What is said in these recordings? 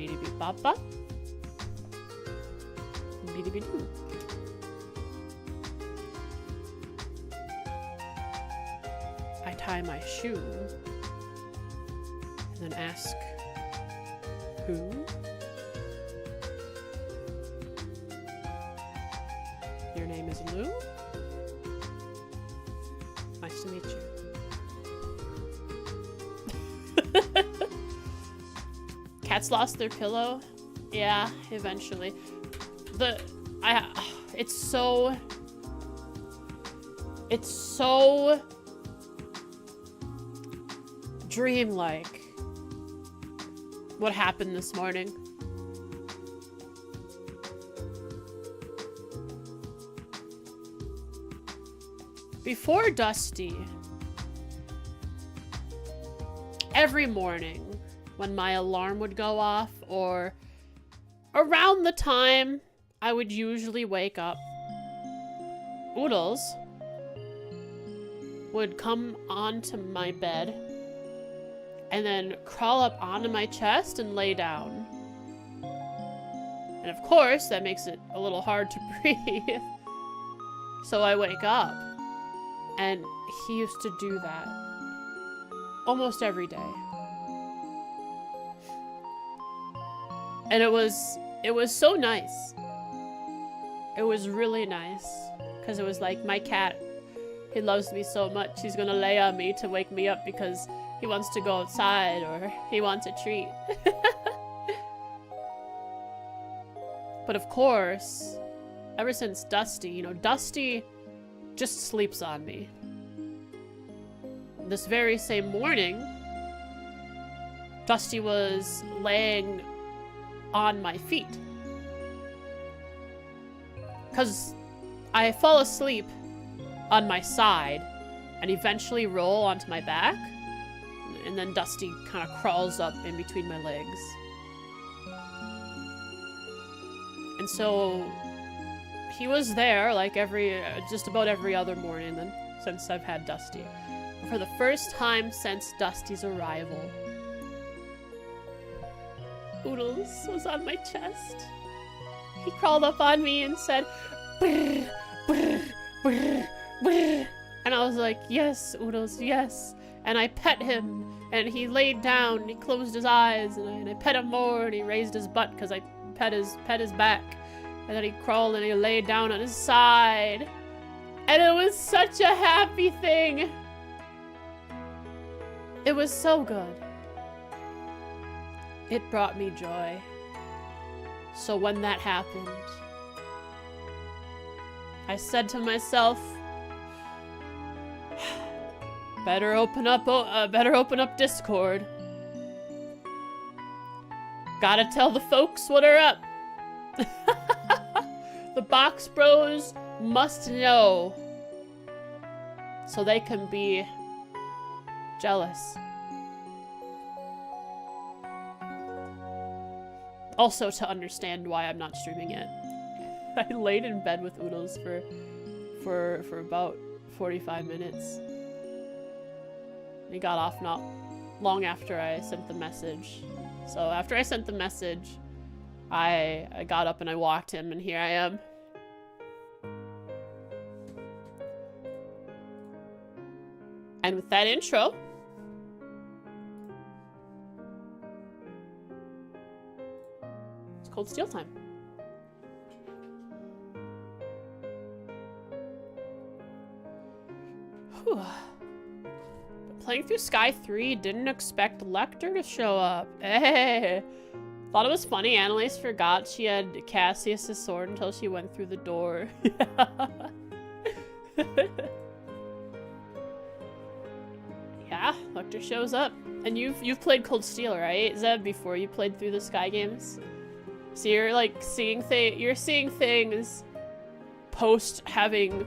Bidi bidi baba. Bidi bidi boo. I tie my shoe and then ask, who? Your name is Lou? Nice to meet you. Cats lost their pillow? Yeah, eventually. It's so dreamlike what happened this morning. Before Dusty, every morning when my alarm would go off, or around the time I would usually wake up, Oodles would come onto my bed and then crawl up onto my chest and lay down. And of course, that makes it a little hard to breathe. So I wake up, and he used to do that almost every day. And it was so nice. It was really nice. Because it was like, my cat, he loves me so much, he's gonna lay on me to wake me up because he wants to go outside or he wants a treat. But of course, ever since Dusty, you know, Dusty just sleeps on me. This very same morning, Dusty was laying on my feet. Because I fall asleep on my side and eventually roll onto my back. And then Dusty kind of crawls up in between my legs. And so he was there like just about every other morning then, since I've had Dusty. For the first time since Dusty's arrival, Oodles was on my chest. He crawled up on me and said, brr, brr, brr, brr. And I was like, yes, Oodles, yes. And I pet him, and he laid down, and he closed his eyes, and I pet him more, and he raised his butt because I pet his back. And then he crawled and he laid down on his side. And it was such a happy thing. It was so good. It brought me joy. So when that happened, I said to myself, better open up Discord. Gotta tell the folks what are up. The Box Bros must know so they can be jealous. Also to understand why I'm not streaming it. I laid in bed with Oodles for about 45 minutes. He got off not long after I sent the message. So after I sent the message, I got up and I walked him, and here I am. And with that intro, it's Cold Steel time. Whew. Playing through Sky 3, didn't expect Lecter to show up. Hey! Thought it was funny, Annalise forgot she had Cassius' sword until she went through the door. Yeah, Lecter shows up. And you've played Cold Steel, right, Zeb, before you played through the Sky games? So you're like seeing things post having...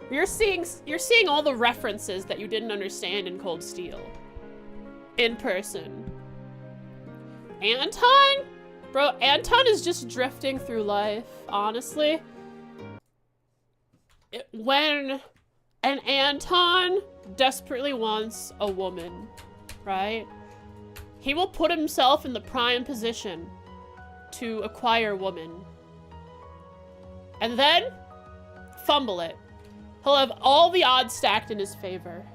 You're seeing all the references that you didn't understand in Cold Steel. In person. Anton? Bro, Anton is just drifting through life, honestly. When an Anton desperately wants a woman, right? He will put himself in the prime position to acquire woman. And then fumble it. He'll have all the odds stacked in his favor.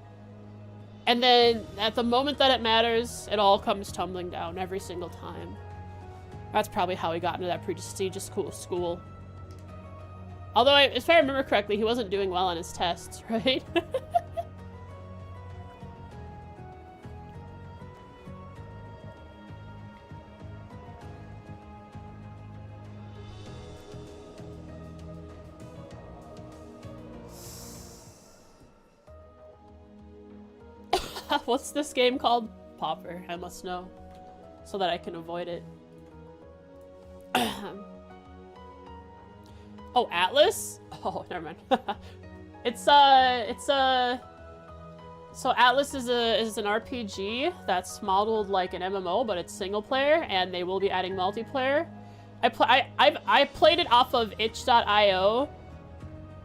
And then at the moment that it matters, it all comes tumbling down every single time. That's probably how he got into that prestigious school. Although, if I remember correctly, he wasn't doing well on his tests, right? What's this game called? Pauper. I must know. So that I can avoid it. Oh, Atlas? Oh, never mind. So Atlas is an RPG that's modeled like an MMO, but it's single player, and they will be adding multiplayer. I played it off of itch.io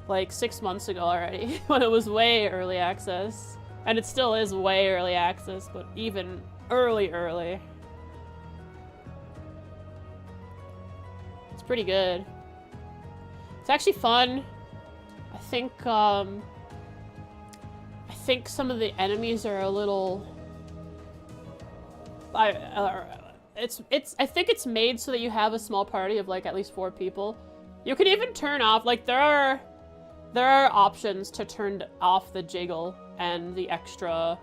like 6 months ago already, when it was way early access. And it still is way early access, but even early. It's pretty good. It's actually fun. I think some of the enemies are a little... I think it's made so that you have a small party of like at least 4 people. You can even turn off, like there are options to turn off the jiggle and the extra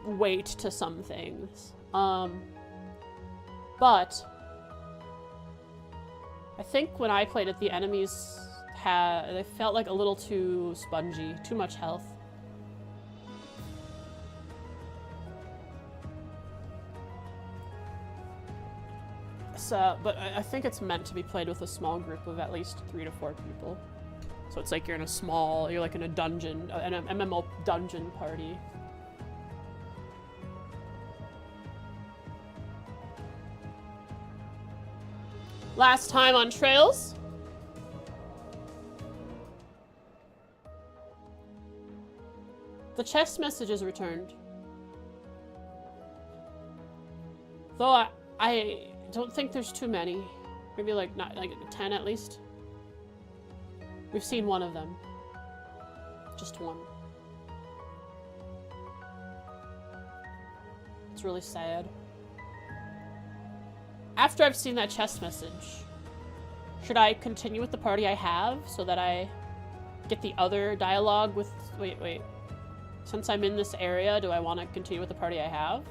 weight to some things. But I think when I played it, the enemies they felt like a little too spongy, too much health. So, but I think it's meant to be played with a small group of at least 3 to 4 people. So it's like you're like in a dungeon, an MMO dungeon party. Last time on Trails. The chest message is returned. Though I don't think there's too many. Maybe like 10 at least. We've seen one of them. Just one. It's really sad. After I've seen that chest message, should I continue with the party I have so that I get the other dialogue with... Wait. Since I'm in this area, do I want to continue with the party I have?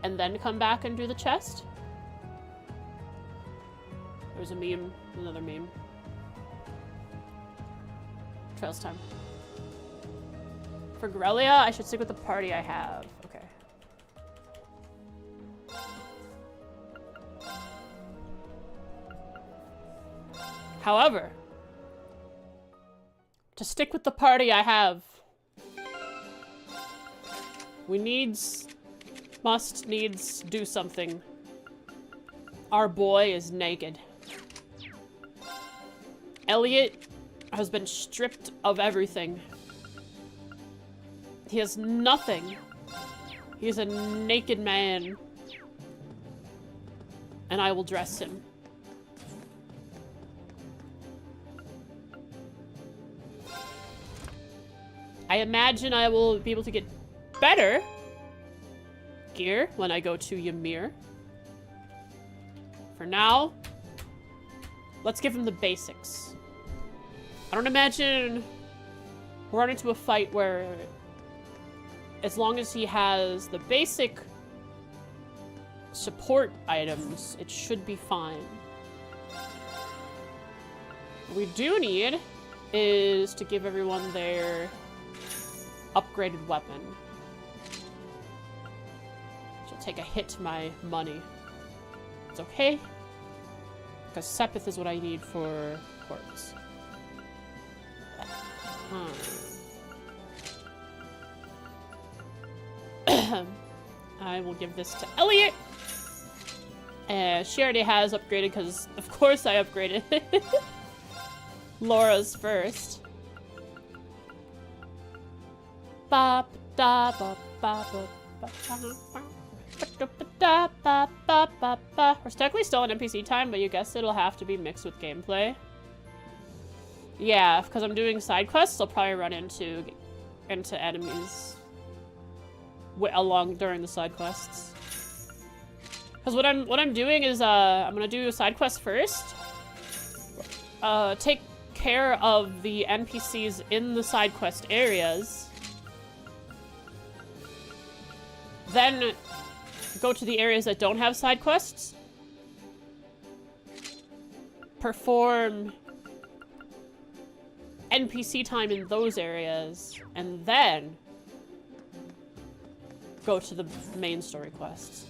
And then come back and do the chest? There's a meme. Another meme. Trails time. For Grelia, I should stick with the party I have. Okay. However, to stick with the party I have, we must needs do something. Our boy is naked. Elliot has been stripped of everything. He has nothing. He's a naked man. And I will dress him. I imagine I will be able to get better gear when I go to Ymir. For now, let's give him the basics. I don't imagine we're running into a fight where, as long as he has the basic support items, it should be fine. What we do need is to give everyone their upgraded weapon. She'll take a hit to my money. It's okay, because Sepith is what I need for quartz. I will give this to Elliot. She already has upgraded because, of course, I upgraded. Laura's first. Bop da bop bop bop We're technically still in NPC time, but you guess it'll have to be mixed with gameplay. Yeah, because I'm doing side quests, I'll probably run into enemies along during the side quests. Because what I'm doing is I'm gonna do a side quest first. Take care of the NPCs in the side quest areas. Then go to the areas that don't have side quests. Perform NPC time in those areas, and then go to the main story quests.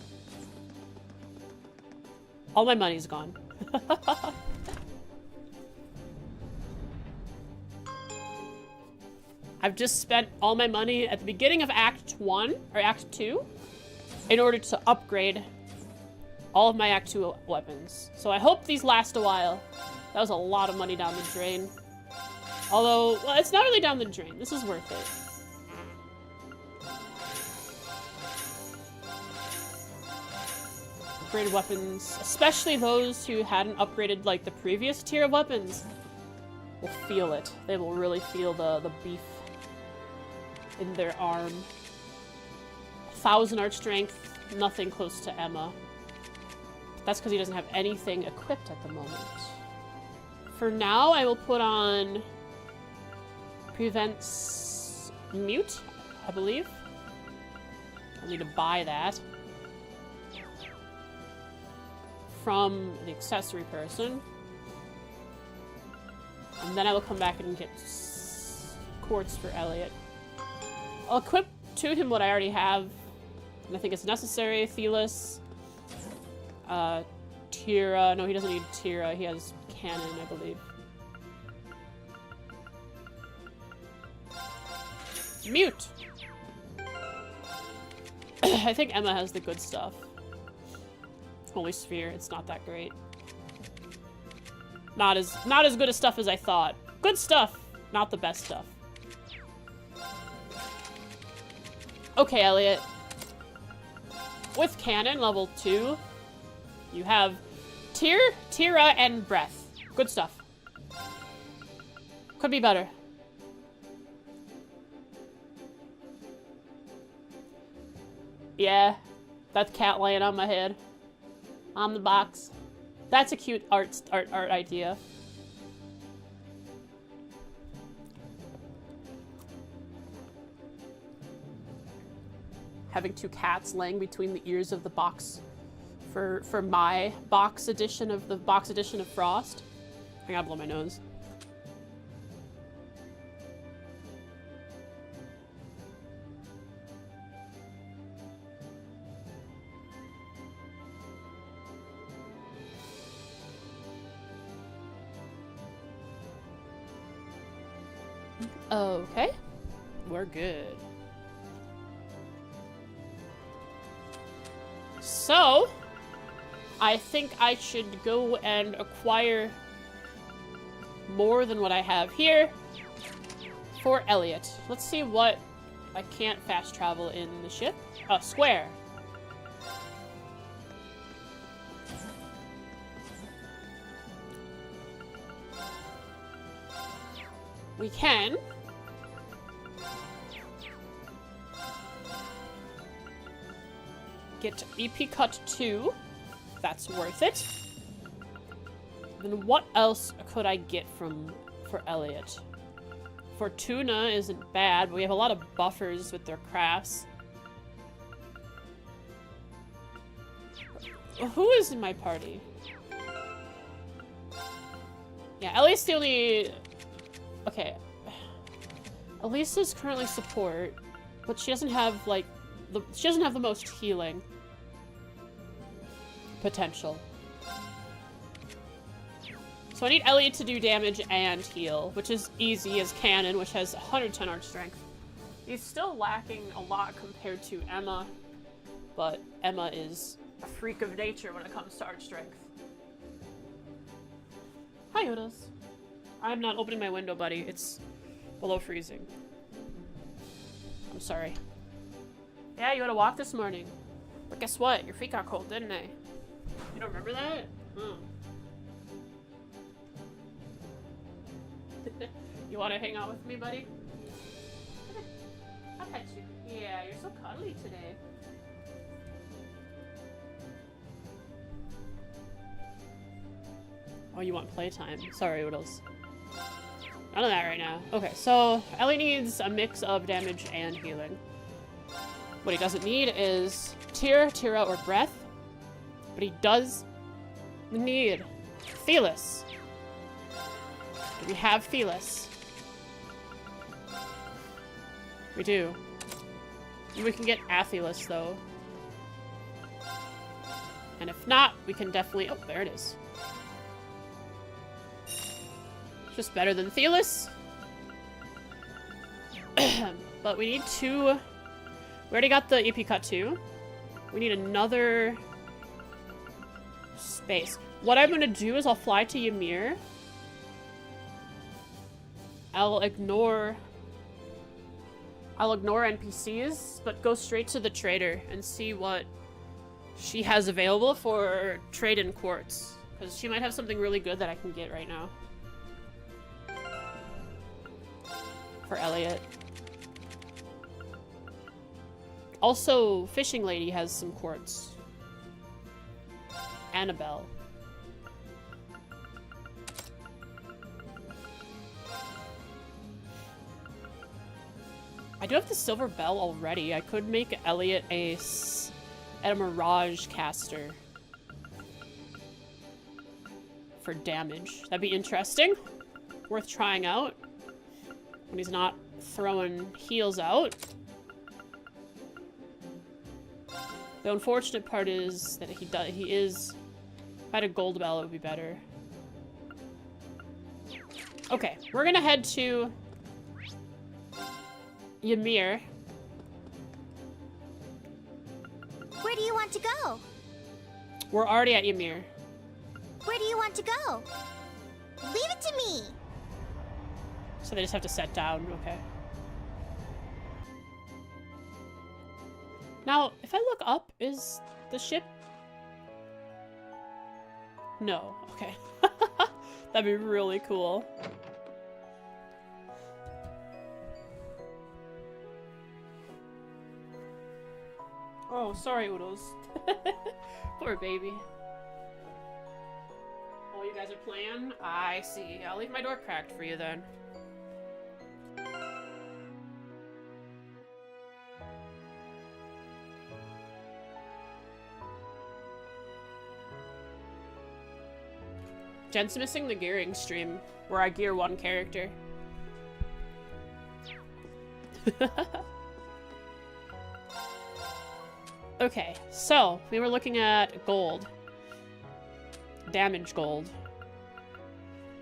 All my money's gone. I've just spent all my money at the beginning of Act 1, or Act 2, in order to upgrade all of my Act 2 weapons. So I hope these last a while. That was a lot of money down the drain. Although, well, it's not really down the drain. This is worth it. Upgraded weapons, especially those who hadn't upgraded, like, the previous tier of weapons, will feel it. They will really feel the beef in their arm. 1,000 art strength, nothing close to Emma. That's because he doesn't have anything equipped at the moment. For now, I will put on prevents mute, I believe. I need to buy that from the accessory person. And then I will come back and get quartz for Elliot. I'll equip to him what I already have, and I think it's necessary. Thelis, Tira. No, he doesn't need Tira. He has cannon, I believe. Mute. I think Emma has the good stuff. Holy Sphere, it's not that great. Not as good a stuff as I thought. Good stuff, not the best stuff. Okay, Elliot. With cannon, level 2, you have Tira, and breath. Good stuff. Could be better. Yeah, that's cat laying on my head. On the box. That's a cute art idea. Having two cats laying between the ears of the box for my box edition of Frost. I gotta blow my nose. Okay, we're good. So, I think I should go and acquire more than what I have here for Elliot. Let's see what I can't fast travel in the ship. Square. We can. Get EP Cut 2. That's worth it. Then what else could I get for Elliot? Fortuna isn't bad, but we have a lot of buffers with their crafts. Who is in my party? Yeah, Ellie's the only... Okay. Elisa's currently support, but she doesn't have, like, she doesn't have the most healing potential. So I need Elliot to do damage and heal, which is easy as Cannon, which has 110 art strength. He's still lacking a lot compared to Emma, but Emma is a freak of nature when it comes to art strength. Hi, Otis. I'm not opening my window, buddy. It's below freezing. I'm sorry. Yeah, you had a walk this morning. But guess what? Your feet got cold, didn't they? You don't remember that? Oh. You want to hang out with me, buddy? I'll pet you. Yeah, you're so cuddly today. Oh, you want playtime. Sorry, what else? None of that right now. Okay, so Ellie needs a mix of damage and healing. What he doesn't need is Tear, Tear Out, or Breath. But he does need Felis. Do we have Felis? We do. We can get Athelis, though. And if not, we can definitely... Oh, there it is. Just better than Thelis. But we need 2... We already got the EP cut 2. We need another... space. What I'm gonna do is I'll fly to Ymir. I'll ignore NPCs, but go straight to the trader and see what she has available for trade in quartz. Because she might have something really good that I can get right now. For Elliot. Also, Fishing Lady has some quartz. Annabelle. I do have the silver bell already. I could make Elliot a mirage caster. For damage. That'd be interesting. Worth trying out. When he's not throwing heals out. The unfortunate part is that he is... If I had a gold bell, it would be better. Okay, we're gonna head to Ymir. Where do you want to go? We're already at Ymir. Where do you want to go? Leave it to me! So they just have to set down, okay. Now, if I look up, is the ship... No, okay. That'd be really cool. Oh, sorry, Oodles. Poor baby. Oh, you guys are playing? I see. I'll leave my door cracked for you then. Jen's missing the gearing stream, where I gear one character. Okay, so we were looking at gold. Damage gold.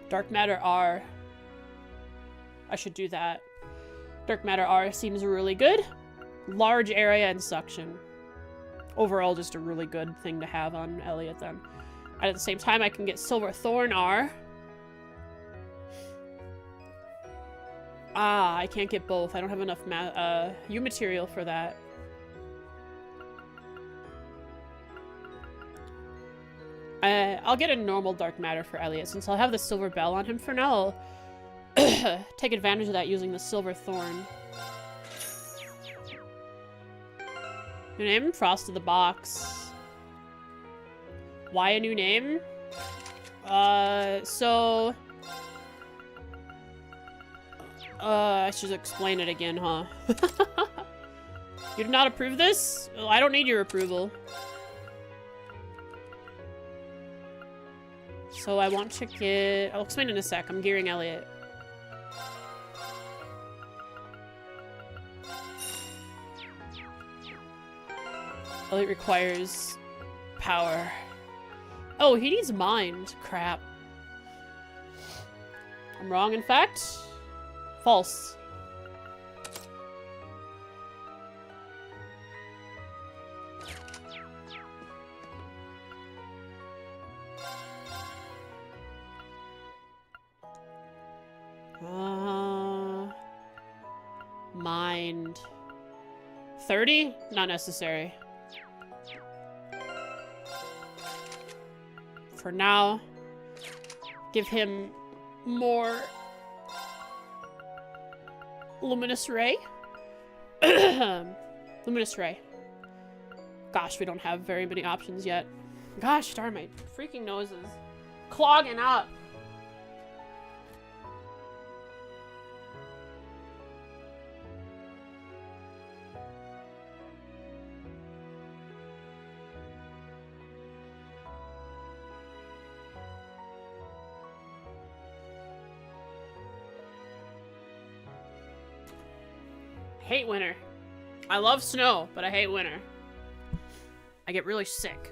Dark Matter R. I should do that. Dark Matter R seems really good. Large area and suction. Overall, just a really good thing to have on Elliot then. And at the same time, I can get Silver Thorn R. Ah, I can't get both. I don't have enough U material for that. I'll get a normal Dark Matter for Elliot, since I'll have the Silver Bell on him for now. I'll take advantage of that using the Silver Thorn. New name? Frost of the Box. Why a new name? So... I should explain it again, huh? You do not approve this? Well, I don't need your approval. So I want to get... I'll explain in a sec. I'm gearing Elliot. Elliot requires power. Oh, he needs mind. Crap. I'm wrong, in fact. False. Mind. 30? Not necessary. For now, give him more luminous ray. Luminous ray. Gosh, we don't have very many options yet. Gosh darn, my freaking nose is clogging up. Hate winter. I love snow, but I hate winter. I get really sick.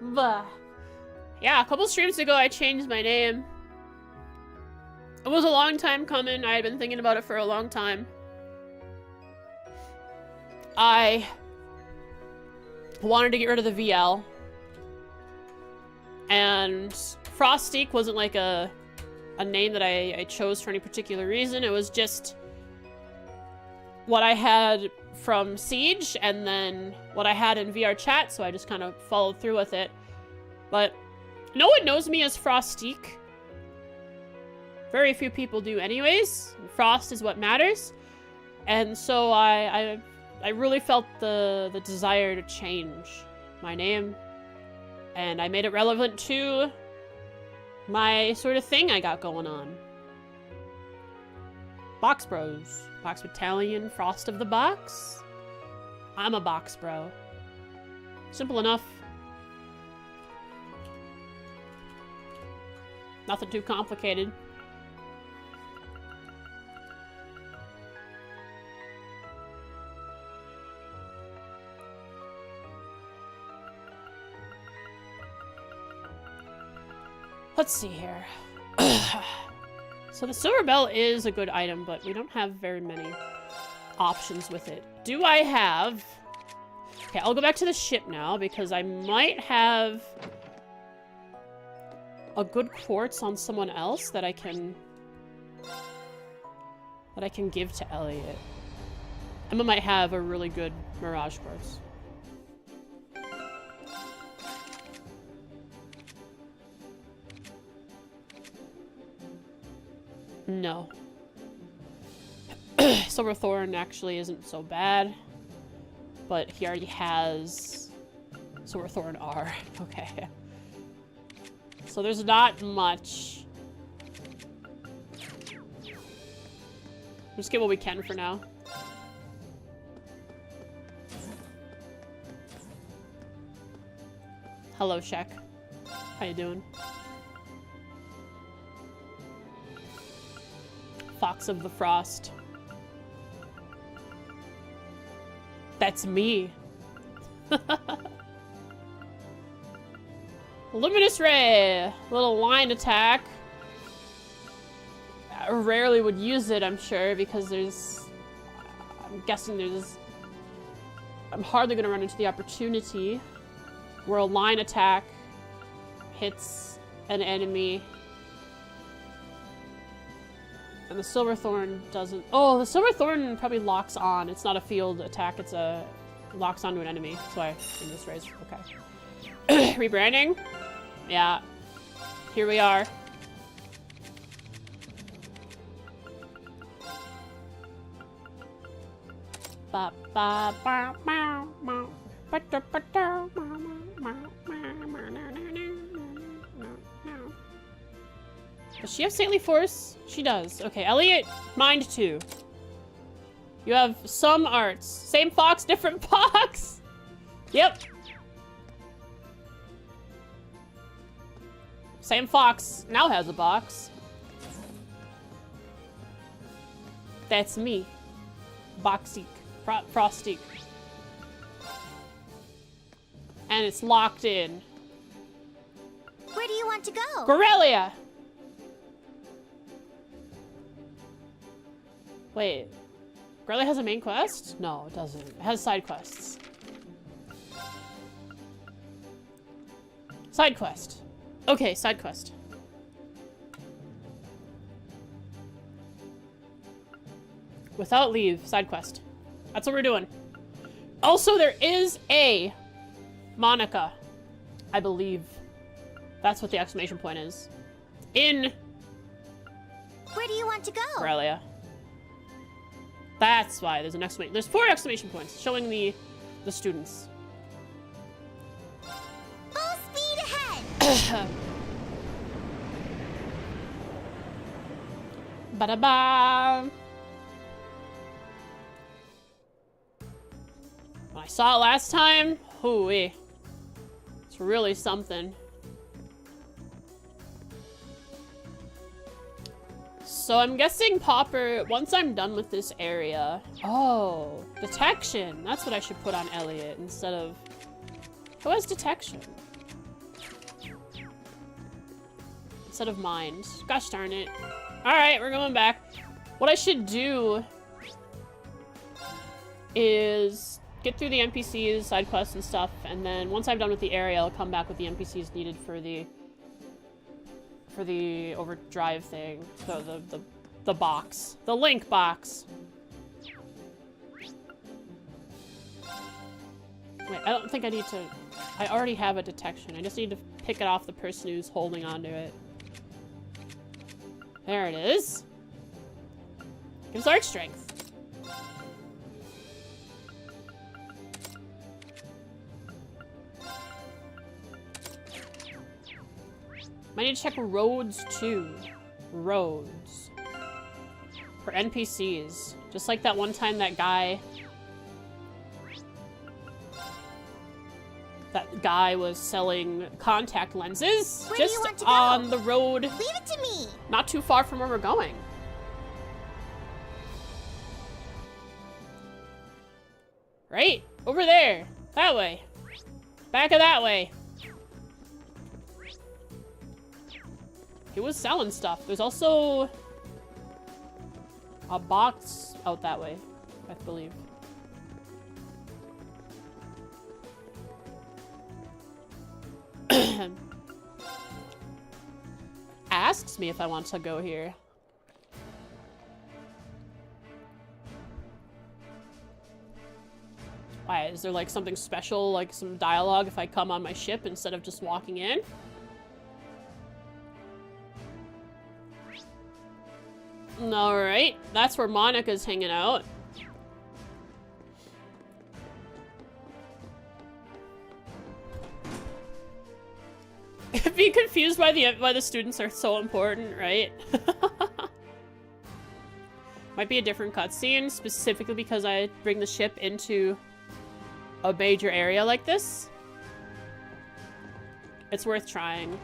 But yeah, a couple streams ago I changed my name. It was a long time coming. I had been thinking about it for a long time. I wanted to get rid of the VL. And Frostique wasn't like a name that I chose for any particular reason. It was just what I had from Siege and then what I had in VR chat, so I just kind of followed through with it. But no one knows me as Frostique. Very few people do anyways. Frost is what matters. And so I really felt the desire to change my name. And I made it relevant to my sort of thing I got going on. Box Bros. Box Battalion, Frost of the Box. I'm a box bro. Simple enough. Nothing too complicated. Let's see here. So the silver bell is a good item, but we don't have very many options with it. Do I have... Okay, I'll go back to the ship now, because I might have a good quartz on someone else that I can give to Elliot. Emma might have a really good Mirage quartz. No. Silverthorn actually isn't so bad. But he already has Silverthorn R. Okay. So there's not much. Just get what we can for now. Hello, Shek. How you doing? Fox of the Frost. That's me. Luminous Ray. Little line attack. I rarely would use it, I'm sure, because I'm guessing I'm hardly going to run into the opportunity where a line attack hits an enemy. And the Silverthorn doesn't... Oh, the Silverthorn probably locks on. It's not a field attack. It locks onto an enemy. That's why in this race. Okay. Rebranding? Yeah. Here we are. Ba ba ba ba ba ba ba ba ba ba. Does she have Saintly Force? She does. Okay, Elliot, mind too. You have some arts. Same fox, different fox. Yep. Same fox now has a box. That's me. Boxique. Frostique. And it's locked in. Where do you want to go? Gorelia! Wait. Gorelia has a main quest? No, it doesn't. It has side quests. Side quest. Okay, side quest. Without leave, side quest. That's what we're doing. Also, there is a Monica, I believe. That's what the exclamation point is. In Where do you want to go? Aurelia. That's why there's an exclamation. There's 4 exclamation points showing the students. Full speed ahead. Ba-da-ba. When I saw it last time, hooey. It's really something. So I'm guessing Popper, once I'm done with this area. Oh, detection. That's what I should put on Elliot instead of... Who has detection? Instead of mind. Gosh darn it. Alright, we're going back. What I should do is get through the NPCs, side quests and stuff, and then once I'm done with the area, I'll come back with the NPCs needed for the overdrive thing. The box. The link box. Wait, I don't think I need to... I already have a detection. I just need to pick it off the person who's holding onto it. There it is. Gives arch strength. I need to check roads too. Roads. For NPCs. Just like that one time that guy was selling contact lenses. Where do just you want to on go? the road. Leave it to me. Not too far from where we're going. Right? Over there. That way. Back of that way. He was selling stuff. There's also a box out that way, I believe. Asks me if I want to go here. Why, is there like something special, like some dialogue if I come on my ship instead of just walking in? Alright, that's where Monica's hanging out. Be confused why the students are so important, right? Might be a different cutscene, specifically because I bring the ship into a major area like this. It's worth trying.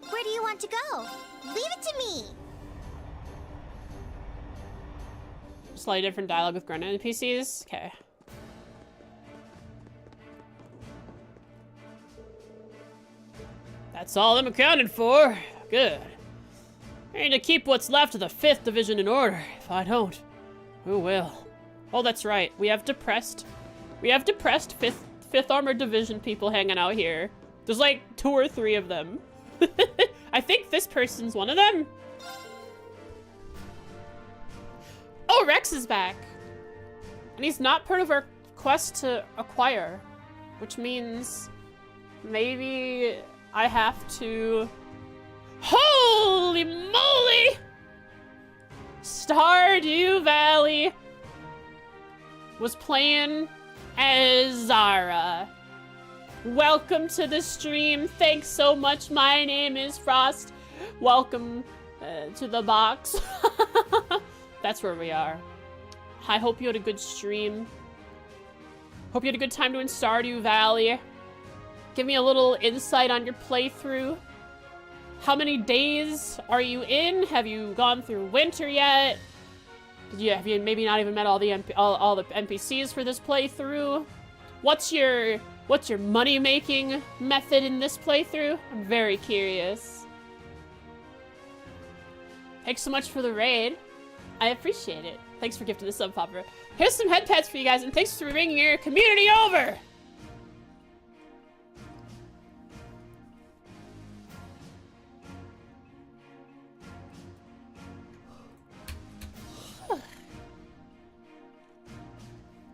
Where do you want to go? Leave it to me. Slightly different dialogue with grown NPCs. Okay. That's all I'm accounted for. Good. I need to keep what's left of the 5th Division in order. If I don't, who will? Oh, that's right. We have depressed 5th Armored Division people hanging out here. There's like 2 or 3 of them. I think this person's one of them. Oh, Rex is back. And he's not part of our quest to acquire, which means maybe I have to... Holy moly! Stardew Valley was playing as Zara. Welcome to the stream. Thanks so much. My name is Frost. Welcome to the box. That's where we are. I hope you had a good stream. Hope you had a good time doing Stardew Valley. Give me a little insight on your playthrough. How many days are you in? Have you gone through winter yet? Have you maybe not even met all the NPCs for this playthrough? What's your money-making method in this playthrough? I'm very curious. Thanks so much for the raid. I appreciate it. Thanks for gifting the sub, Popper. Here's some head pets for you guys, and thanks for bringing your community over.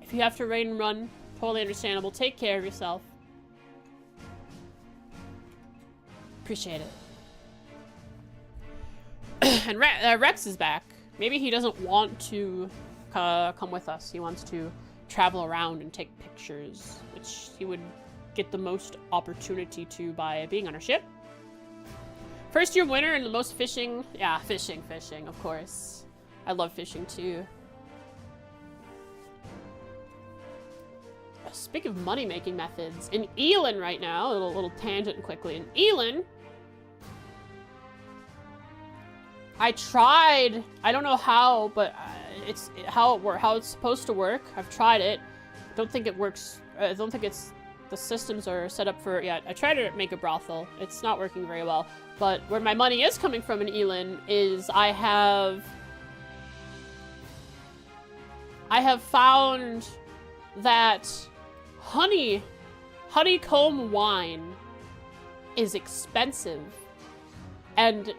If you have to raid and run, totally understandable. Take care of yourself. Appreciate it. And Rex is back. Maybe he doesn't want to come with us. He wants to travel around and take pictures, which he would get the most opportunity to by being on our ship. First year winner and the most fishing. Yeah, fishing, of course. I love fishing too. Speaking of money-making methods, in Elin right now, a little tangent quickly. In Elin, I tried, I don't know how, but it's how it's supposed to work. I've tried it. I don't think it works. I don't think the systems are set up for it yet. I tried to make a brothel. It's not working very well. But where my money is coming from in Elin is I have found that honeycomb wine is expensive, and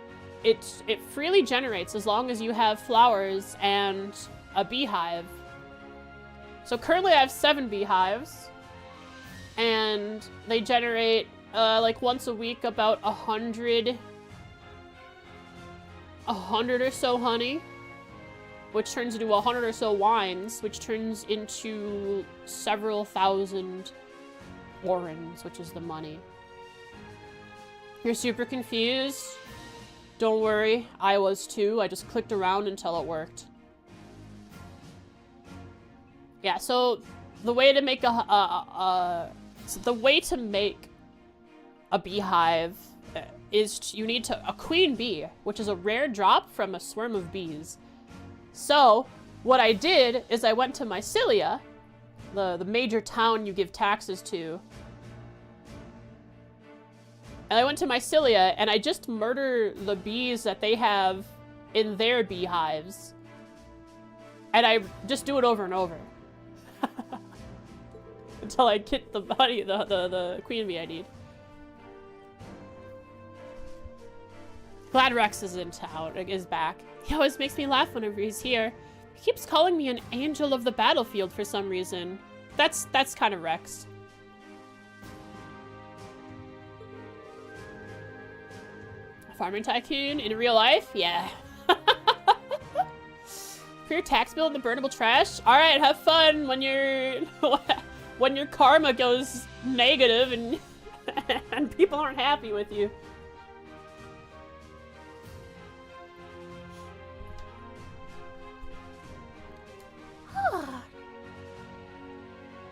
it freely generates as long as you have flowers and a beehive. So currently I have 7 beehives, and they generate like once a week about 100 or so honey, which turns into 100 or so wines, which turns into several thousand orens, which is the money. You're super confused? Don't worry, I was too. I just clicked around until it worked. Yeah, so the way to make a beehive is you need a queen bee, which is a rare drop from a swarm of bees. So what I did is I went to Mycelia, the major town you give taxes to. And I went to Mycelia, and I just murder the bees that they have in their beehives. And I just do it over and over. Until I get the body, the queen bee I need. Glad Rex is in town, is back. He always makes me laugh whenever he's here. He keeps calling me an angel of the battlefield for some reason. That's kind of Rex. Farming tycoon in real life? Yeah. For your tax bill and the burnable trash? Alright, have fun when when your karma goes negative and and people aren't happy with you.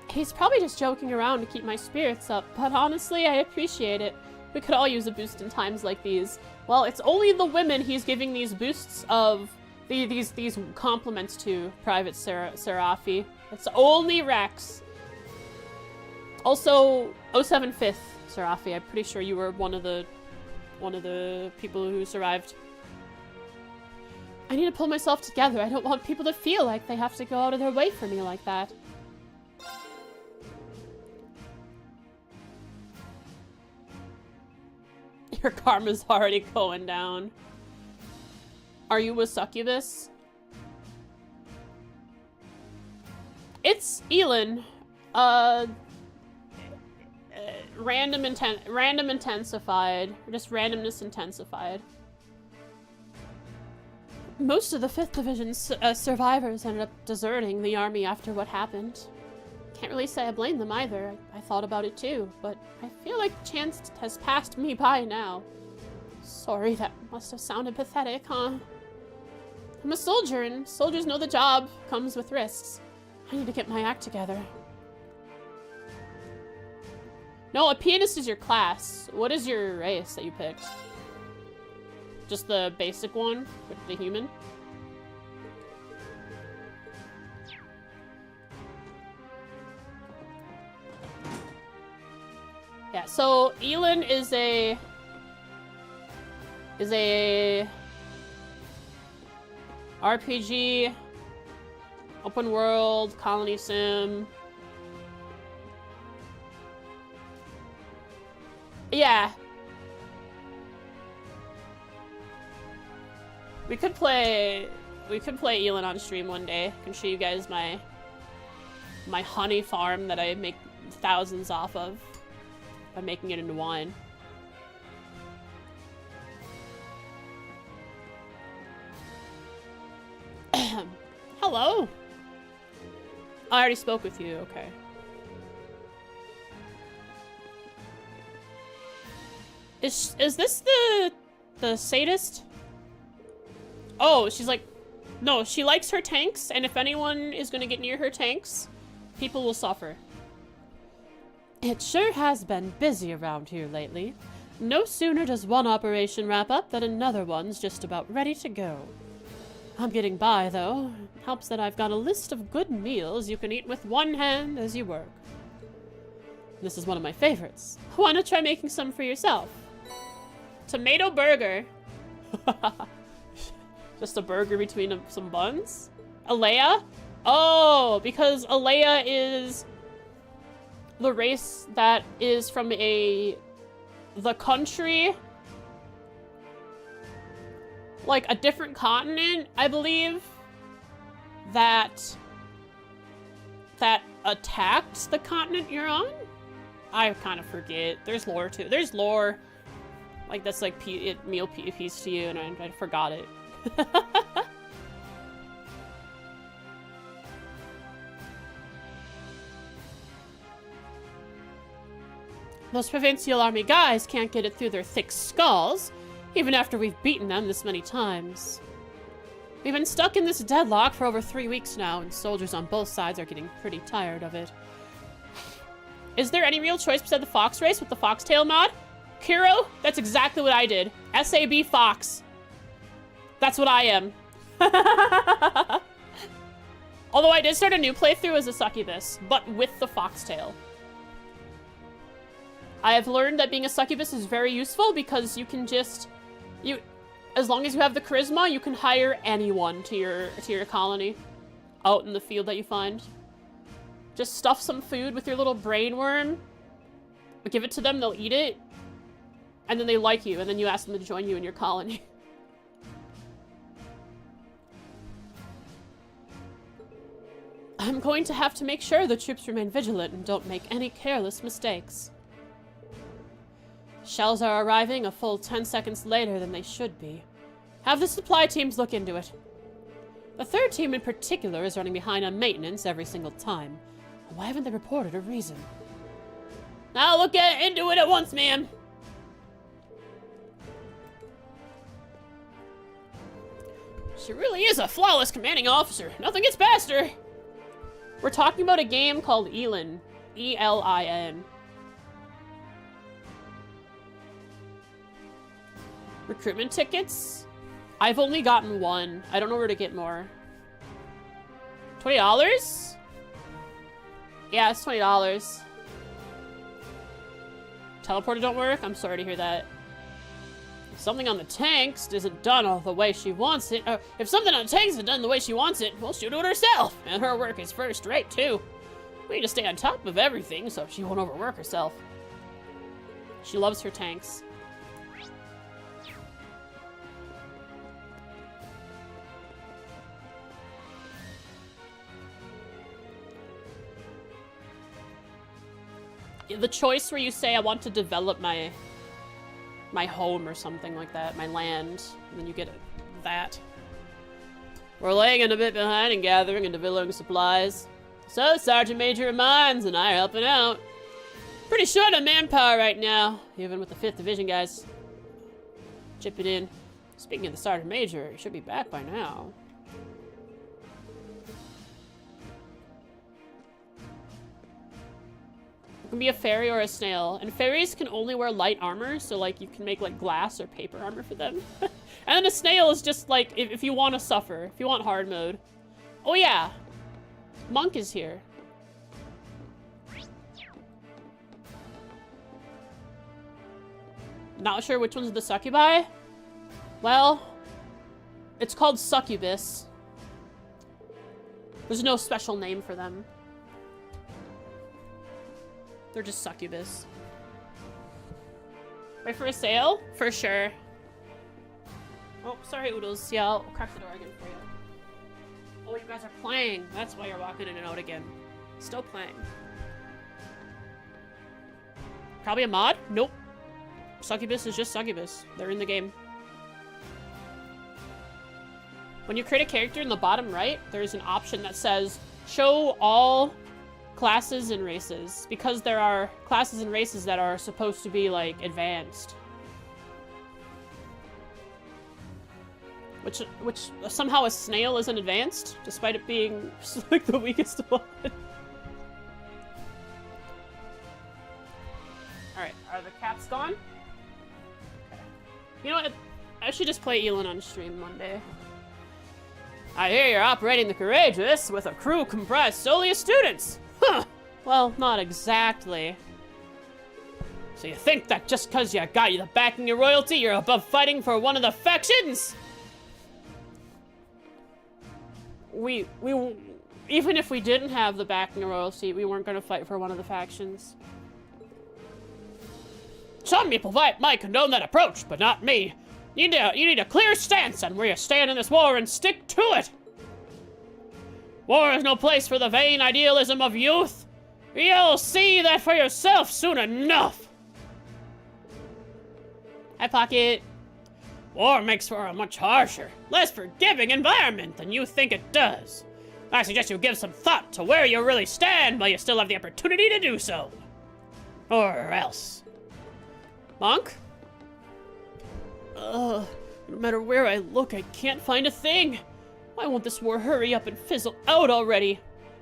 He's probably just joking around to keep my spirits up, but honestly, I appreciate it. We could all use a boost in times like these. Well, it's only the women he's giving these boosts of, these compliments to, Private Seraphi. It's only Rex. Also, 075th Seraphi, I'm pretty sure you were one of the people who survived. I need to pull myself together. I don't want people to feel like they have to go out of their way for me like that. Your karma's already going down. Are you a succubus? It's Elin. Random intensified. Just randomness intensified. Most of the 5th Division's survivors ended up deserting the army after what happened. Can't really say I blame them either. I thought about it too, but I feel like chance has passed me by now. Sorry, that must have sounded pathetic, huh? I'm a soldier, and soldiers know the job comes with risks. I need to get my act together. No, a pianist is your class. What is your race that you picked? Just the basic one with the human? Yeah, so Elin is a RPG, open world, colony sim. Yeah. We could play Elin on stream one day. I can show you guys my my honey farm that I make thousands off of by making it into wine. Hello. I already spoke with you. Okay. Is this the sadist? Oh, she's like, no, she likes her tanks, and if anyone is gonna get near her tanks, people will suffer. It sure has been busy around here lately. No sooner does one operation wrap up than another one's just about ready to go. I'm getting by, though. Helps that I've got a list of good meals you can eat with one hand as you work. This is one of my favorites. Why not try making some for yourself? Tomato burger. Just a burger between some buns? Alea? Oh, because Alea is the race that is from the country, like a different continent, I believe, that attacked the continent you're on? I kind of forget. There's lore too. There's lore. Like, that's like meal piece to you, and I forgot it. Those Provincial Army guys can't get it through their thick skulls, even after we've beaten them this many times. We've been stuck in this deadlock for over 3 weeks now, and soldiers on both sides are getting pretty tired of it. Is there any real choice beside the fox race with the foxtail mod? Kiro, that's exactly what I did. SAB Fox. That's what I am. Although I did start a new playthrough as a succubus, but with the foxtail. I have learned that being a succubus is very useful because you can just, as long as you have the charisma, you can hire anyone to your colony out in the field that you find. Just stuff some food with your little brain worm, give it to them, they'll eat it, and then they like you, and then you ask them to join you in your colony. I'm going to have to make sure the troops remain vigilant and don't make any careless mistakes. Shells are arriving a full 10 seconds later than they should be. Have the supply teams look into it. The third team in particular is running behind on maintenance every single time. Why haven't they reported a reason? I'll look into it at once, ma'am. She really is a flawless commanding officer. Nothing gets past her. We're talking about a game called Elin. E-L-I-N. Recruitment tickets? I've only gotten one. I don't know where to get more. $20? Yeah, it's $20. Teleporter don't work? I'm sorry to hear that. If something on the tanks isn't done all the way she wants it, if something on the tanks isn't done the way she wants it, well, she'll do it herself. And her work is first rate, too. We need to stay on top of everything so she won't overwork herself. She loves her tanks. The choice where you say, I want to develop my home or something like that, my land, and then you get that. We're lagging a bit behind in gathering and developing supplies. So Sergeant Major of Mines and I are helping out. Pretty short on manpower right now, even with the 5th Division guys. Chip it in. Speaking of the Sergeant Major, he should be back by now. It can be a fairy or a snail, and fairies can only wear light armor, so like you can make like glass or paper armor for them. And then a snail is just like if you want to suffer, if you want hard mode. Oh yeah, Monk is here. Not sure which one's the succubi? Well, it's called succubus. There's no special name for them. They're just succubus. Wait for a sale? For sure. Oh, sorry, Oodles. Yeah, I'll crack the door again for you. Oh, you guys are playing. That's why you're walking in and out again. Still playing. Probably a mod? Nope. Succubus is just Succubus. They're in the game. When you create a character in the bottom right, there's an option that says, show all classes and races. Because there are classes and races that are supposed to be, like, advanced. Which somehow a snail isn't advanced, despite it being, like, the weakest one. Alright, are the cats gone? Okay. You know what? I should just play Elin on stream one day. I hear you're operating the Courageous with a crew comprised solely of students. Huh. Well, not exactly. So you think that just because you got the backing of royalty, you're above fighting for one of the factions? We even if we didn't have the backing of royalty, we weren't going to fight for one of the factions. Some people might condone that approach, but not me. You need a clear stance on where you stand in this war and stick to it. War is no place for the vain idealism of youth. You'll see that for yourself soon enough. Hi, Pocket. War makes for a much harsher, less forgiving environment than you think it does. I suggest you give some thought to where you really stand while you still have the opportunity to do so. Or else. Monk? No matter where I look, I can't find a thing. Why won't this war hurry up and fizzle out already?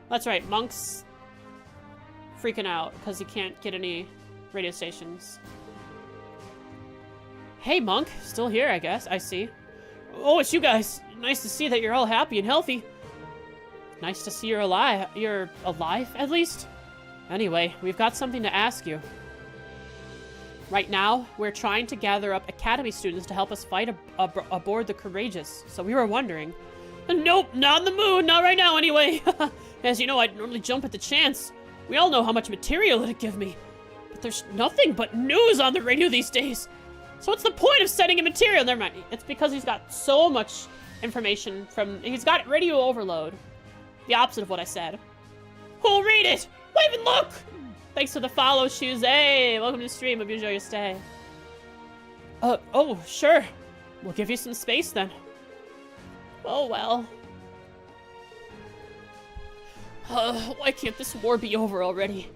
That's right, Monk's freaking out because he can't get any radio stations. Hey, Monk. Still here, I guess. I see. Oh, it's you guys. Nice to see that you're all happy and healthy. Nice to see you're alive. You're alive, at least? Anyway, we've got something to ask you. Right now, we're trying to gather up Academy students to help us fight aboard the Courageous. So we were wondering... Nope, not in the mood. Not right now, anyway. As you know, I'd normally jump at the chance. We all know how much material it'd give me. But there's nothing but news on the radio these days. So what's the point of sending him material? Never mind. It's because he's got so much information from... He's got radio overload. The opposite of what I said. Who'll read it? Wait and look! Thanks for the follow, Shoes. Hey, welcome to the stream. Hope you enjoy your stay. Oh, sure. We'll give you some space then. Oh, well. Why can't this war be over already?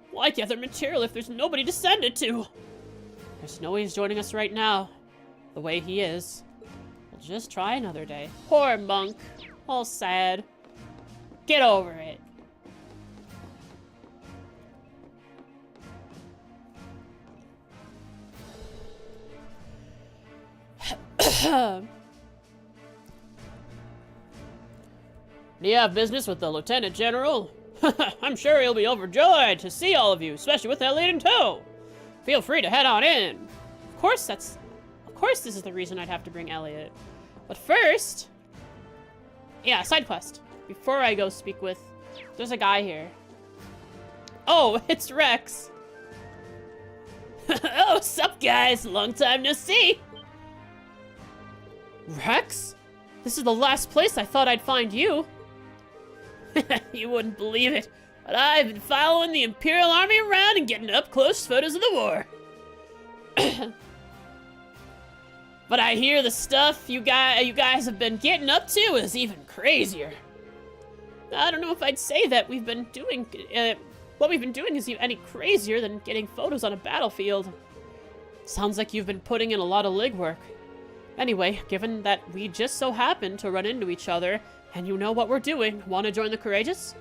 Why gather material if there's nobody to send it to? There's no way he's joining us right now. The way he is. We'll just try another day. Poor Monk. All sad. Get over it. Do you have business with the Lieutenant General? I'm sure he'll be overjoyed to see all of you, especially with Elliot in tow. Feel free to head on in. Of course this is the reason I'd have to bring Elliot. But first... Yeah, side quest. Before I go speak with... There's a guy here. Oh, it's Rex. Oh, sup guys? Long time no see. Rex? This is the last place I thought I'd find you. You wouldn't believe it, but I've been following the Imperial Army around and getting up-close photos of the war. But I hear the stuff you guys have been getting up to is even crazier. I don't know if I'd say that we've been doing... what we've been doing is any crazier than getting photos on a battlefield. Sounds like you've been putting in a lot of legwork. Anyway, given that we just so happen to run into each other, and you know what we're doing, want to join the Courageous?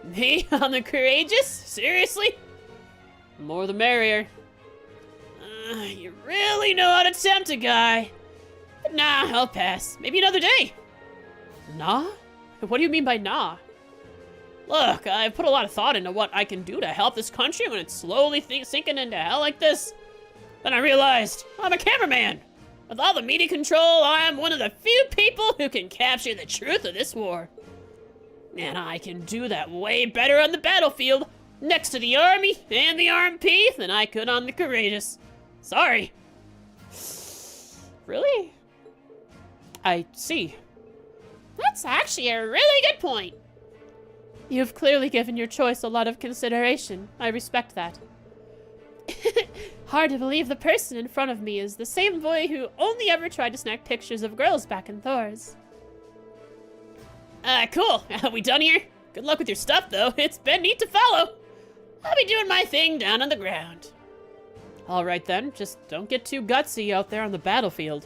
Me on the Courageous? Seriously? The more the merrier. You really know how to tempt a guy. But nah, I'll pass. Maybe another day. Nah? What do you mean by nah? Look, I've put a lot of thought into what I can do to help this country when it's slowly sinking into hell like this. Then I realized, I'm a cameraman. With all the media control, I am one of the few people who can capture the truth of this war. And I can do that way better on the battlefield, next to the Army and the RMP, than I could on the Courageous. Sorry. Really? I see. That's actually a really good point. You've clearly given your choice a lot of consideration. I respect that. Hard to believe the person in front of me is the same boy who only ever tried to snag pictures of girls back in Thor's. Cool. Are we done here? Good luck with your stuff, though. It's been neat to follow. I'll be doing my thing down on the ground. All right, then. Just don't get too gutsy out there on the battlefield.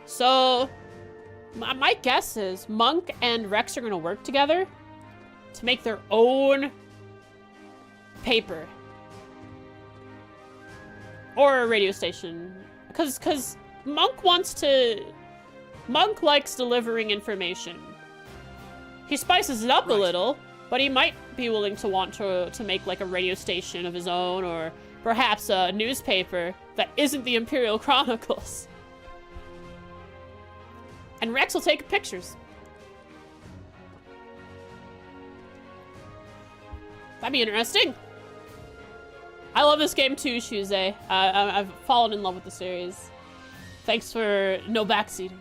So, my guess is Monk and Rex are going to work together to make their own paper. Or a radio station. Because Monk likes delivering information. He spices it up a little, but he might be willing to want to make like a radio station of his own, or perhaps a newspaper that isn't the Imperial Chronicles. And Rex will take pictures. That'd be interesting. I love this game too, Shuze. I've fallen in love with the series. Thanks for no backseating.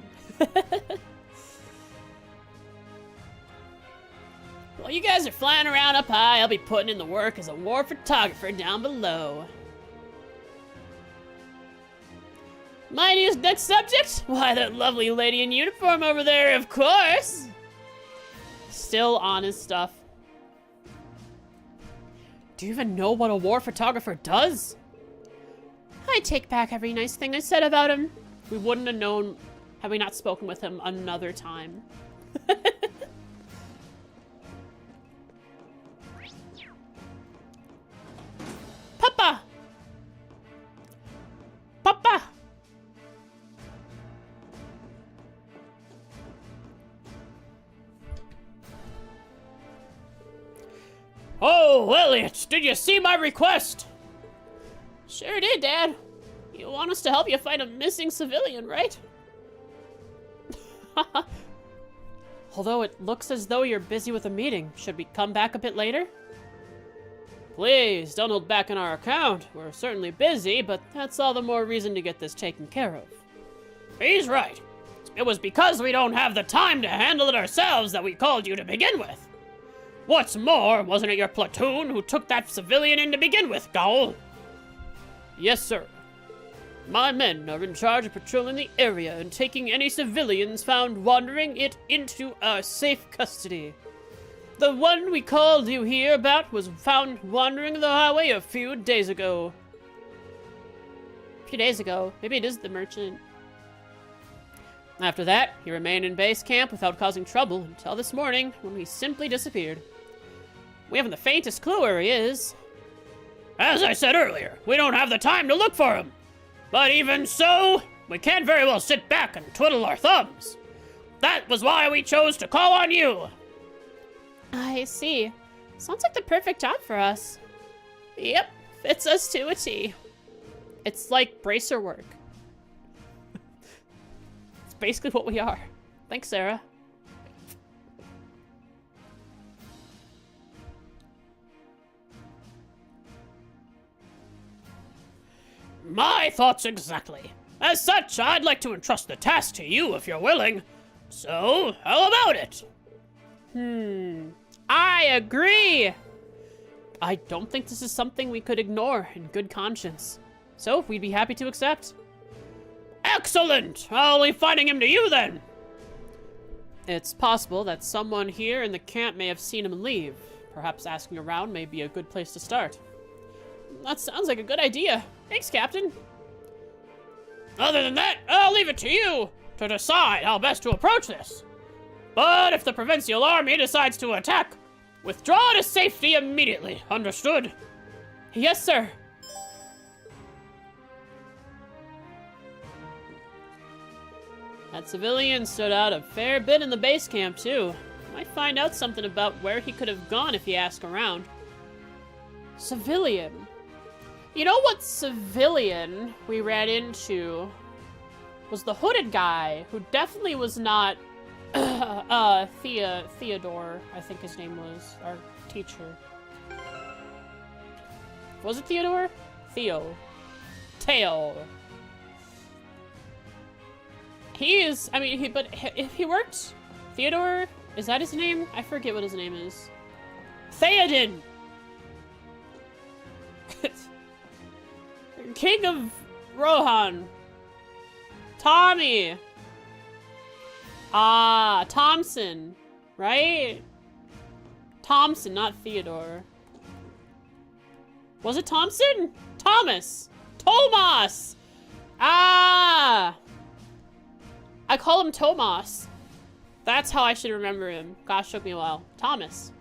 While you guys are flying around up high, I'll be putting in the work as a war photographer down below. My next subject? Why, that lovely lady in uniform over there, of course! Still on his stuff. Do you even know what a war photographer does? I take back every nice thing I said about him. We wouldn't have known had we not spoken with him another time. Papa! Papa! Oh, Elliot, did you see my request? Sure did, Dad. You want us to help you find a missing civilian, right? Although it looks as though you're busy with a meeting. Should we come back a bit later? Please, don't hold back on our account. We're certainly busy, but that's all the more reason to get this taken care of. He's right. It was because we don't have the time to handle it ourselves that we called you to begin with. What's more, wasn't it your platoon who took that civilian in to begin with, Gaul? Yes, sir. My men are in charge of patrolling the area and taking any civilians found wandering it into our safe custody. The one we called you here about was found wandering the highway a few days ago. A few days ago? Maybe it is the merchant. After that, he remained in base camp without causing trouble until this morning, when he simply disappeared. We haven't the faintest clue where he is. As I said earlier, we don't have the time to look for him. But even so, we can't very well sit back and twiddle our thumbs. That was why we chose to call on you. I see. Sounds like the perfect job for us. Yep, fits us to a T. It's like bracer work. It's basically what we are. Thanks, Sarah. My thoughts exactly. As such, I'd like to entrust the task to you if you're willing. So, how about it? I agree. I don't think this is something we could ignore in good conscience. So, we'd be happy to accept. Excellent! I'll leave finding him to you then. It's possible that someone here in the camp may have seen him leave. Perhaps asking around may be a good place to start. That sounds like a good idea. Thanks, Captain. Other than that, I'll leave it to you to decide how best to approach this. But if the Provincial Army decides to attack, withdraw to safety immediately. Understood? Yes, sir. That civilian stood out a fair bit in the base camp, too. Might find out something about where he could have gone if you ask around. Civilian. You know what civilian we ran into was the hooded guy, who definitely was not Theodore, I think his name was, our teacher. Was it Theodore? Theo. He is, I mean, if he worked, Theodore, is that his name? I forget what his name is. Theoden! King of Rohan. Tommy. Ah, Thompson. Right? Thompson, not Theodore. Was it Thompson? Thomas. Tomas. Ah. I call him Tomas. That's how I should remember him. Gosh, took me a while. Thomas.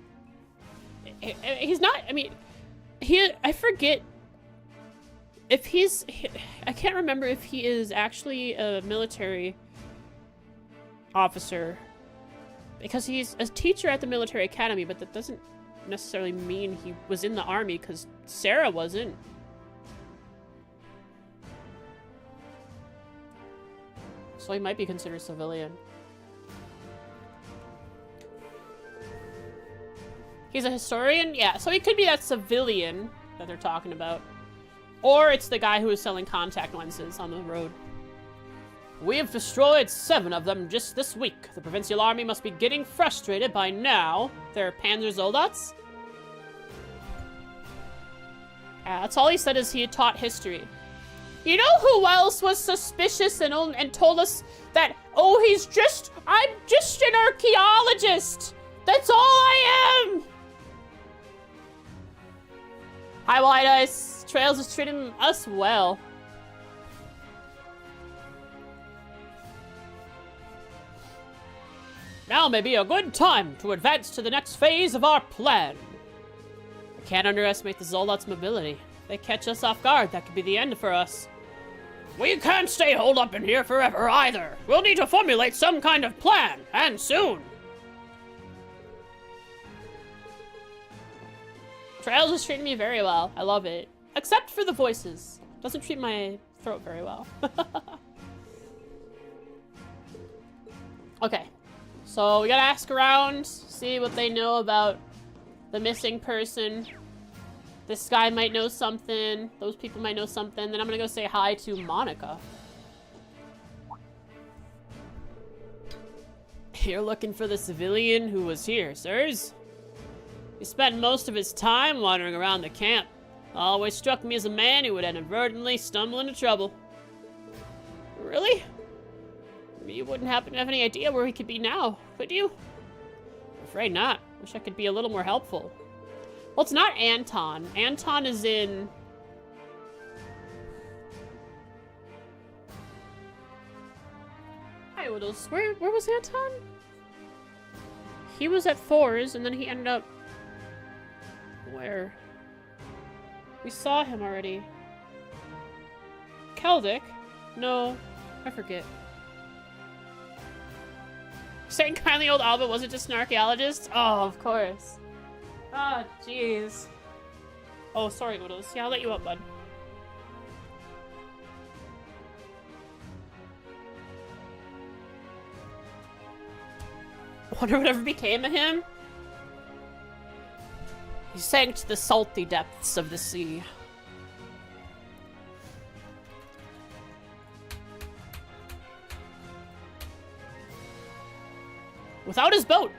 He's not, I mean, I forget if I can't remember if he is actually a military officer. Because he's a teacher at the military academy, but that doesn't necessarily mean he was in the army, because Sarah wasn't. So he might be considered civilian. He's a historian? Yeah, so he could be that civilian that they're talking about. Or it's the guy who is selling contact lenses on the road. We have destroyed 7 of them just this week. The provincial army must be getting frustrated by now. They're Panzer Soldats? That's all he said is he had taught history. You know who else was suspicious and told us that, oh, I'm just an archaeologist. That's all I am. Hi, White Ice. Trails is treating us well. Now may be a good time to advance to the next phase of our plan. I can't underestimate the Zoldat's mobility. If they catch us off guard, that could be the end for us. We can't stay holed up in here forever either. We'll need to formulate some kind of plan, and soon. Trails is treating me very well. I love it. Except for the voices. Doesn't treat my throat very well. Okay. So we gotta ask around, see what they know about the missing person. This guy might know something. Those people might know something. Then I'm gonna go say hi to Monica. You're looking for the civilian who was here, sirs? He spent most of his time wandering around the camp. Always struck me as a man who would inadvertently stumble into trouble. Really? You wouldn't happen to have any idea where he could be now, could you? I'm afraid not. Wish I could be a little more helpful. Well, it's not Anton. Anton is in... Hi, Widdles. Where was Anton? He was at Thor's, and then he ended up... Where? We saw him already. Keldic? No, I forget. Saying kindly old Alba wasn't just an archaeologist? Oh, of course. Oh, jeez. Oh, sorry, Widdles. Yeah, I'll let you up, bud. Wonder whatever became of him? He sank to the salty depths of the sea. Without his boat!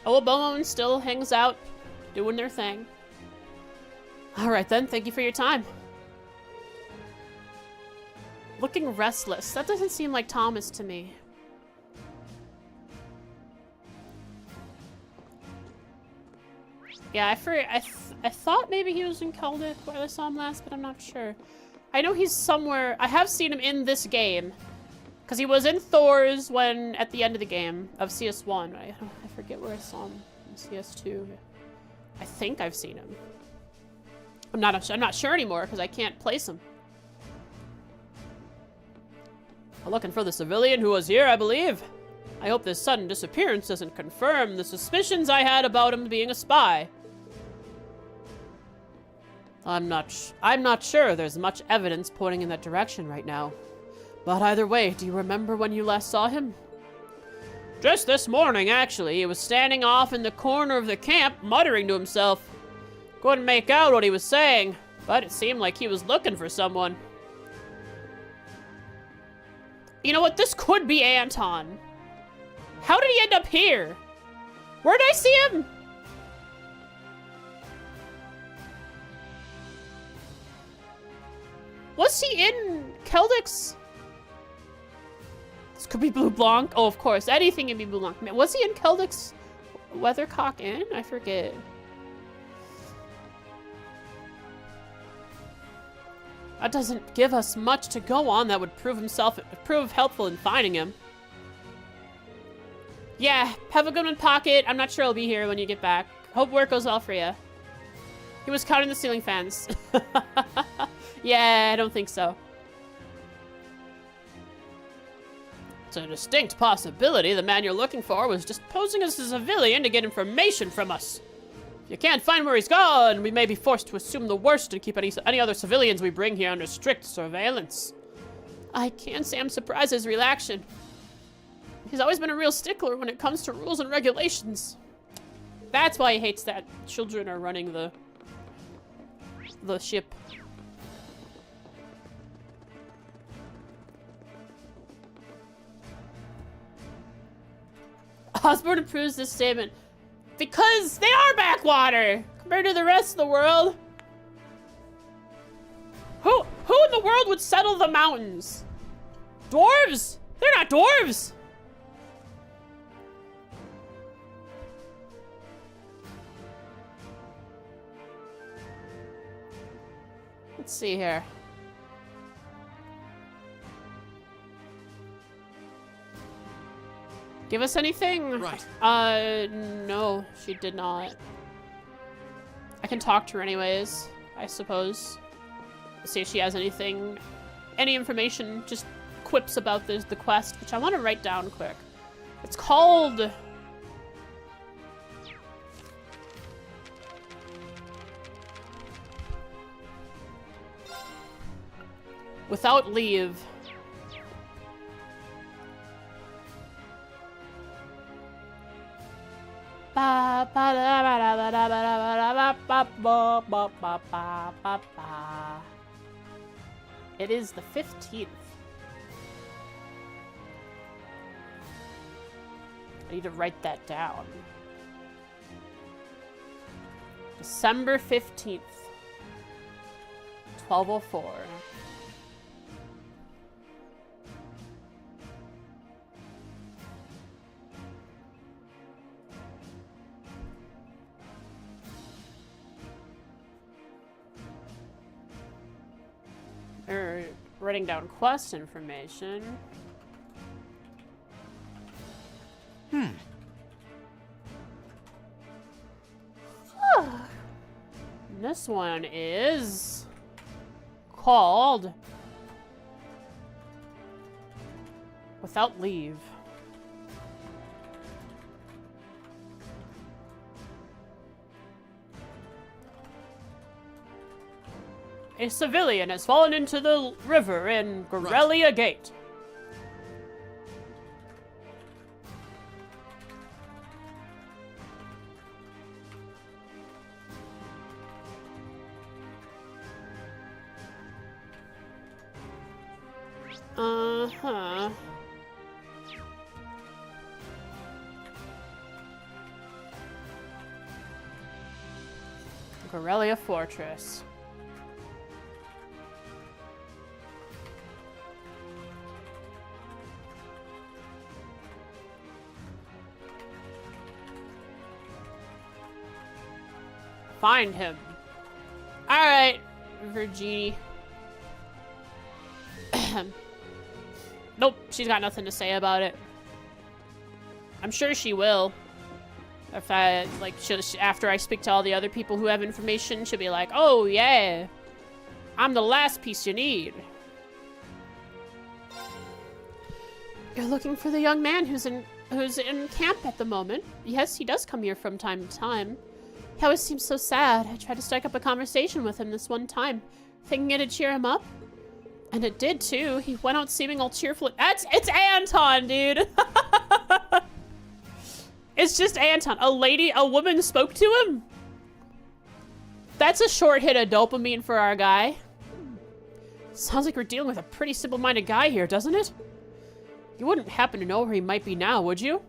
Owabone still hangs out, doing their thing. Alright then, thank you for your time. Looking restless. That doesn't seem like Thomas to me. Yeah, I thought maybe he was in Keldic where I saw him last, but I'm not sure. I know he's somewhere. I have seen him in this game. Because he was in Thor's when, at the end of the game, of CS1. I forget where I saw him in CS2. I think I've seen him. I'm not sure anymore, because I can't place him. I'm looking for the civilian who was here, I believe. I hope this sudden disappearance doesn't confirm the suspicions I had about him being a spy. I'm not sure there's much evidence pointing in that direction right now. But either way, do you remember when you last saw him? Just this morning, actually. He was standing off in the corner of the camp, muttering to himself. Couldn't make out what he was saying, but it seemed like he was looking for someone. You know what? This could be Anton. How did he end up here? Where did I see him? Was he in Keldix? This could be Blue Blanc. Oh, of course. Anything can be Blue Blanc. Was he in Keldix Weathercock Inn? I forget. That doesn't give us much to go on that would prove helpful in finding him. Yeah, have a good one, Pocket. I'm not sure I'll be here when you get back. Hope work goes well for you. He was counting the ceiling fans. Yeah, I don't think so. It's a distinct possibility the man you're looking for was just posing as a civilian to get information from us. If you can't find where he's gone, we may be forced to assume the worst and keep any other civilians we bring here under strict surveillance. I can't say I'm surprised at his reaction. He's always been a real stickler when it comes to rules and regulations. That's why he hates that children are running the ship. Osborne approves this statement because they are backwater compared to the rest of the world. Who in the world would settle the mountains? Dwarves? They're not dwarves. Let's see here. Give us anything? Right. No, she did not. I can talk to her anyways, I suppose. See if she has anything, any information, just quips about the quest, which I want to write down quick. It's called... Without Leave. It is the 15th. I need to write that down. December 15th. 12:04. Writing down quest information. This one is called Without Leave. A civilian has fallen into the river in Gorelia Gate. Uh-huh. Gorelia Fortress. Find him. Alright, Virginie. Nope, she's got nothing to say about it. I'm sure she will. If I, like, after I speak to all the other people who have information, she'll be like, oh yeah, I'm the last piece you need. You're looking for the young man who's in camp at the moment. Yes, he does come here from time to time. He always seems so sad. I tried to strike up a conversation with him this one time, thinking it'd cheer him up. And it did too. He went out seeming all cheerful. It's Anton, dude. It's just Anton. A woman spoke to him? That's a short hit of dopamine for our guy. Sounds like we're dealing with a pretty simple-minded guy here, doesn't it? You wouldn't happen to know where he might be now, would you?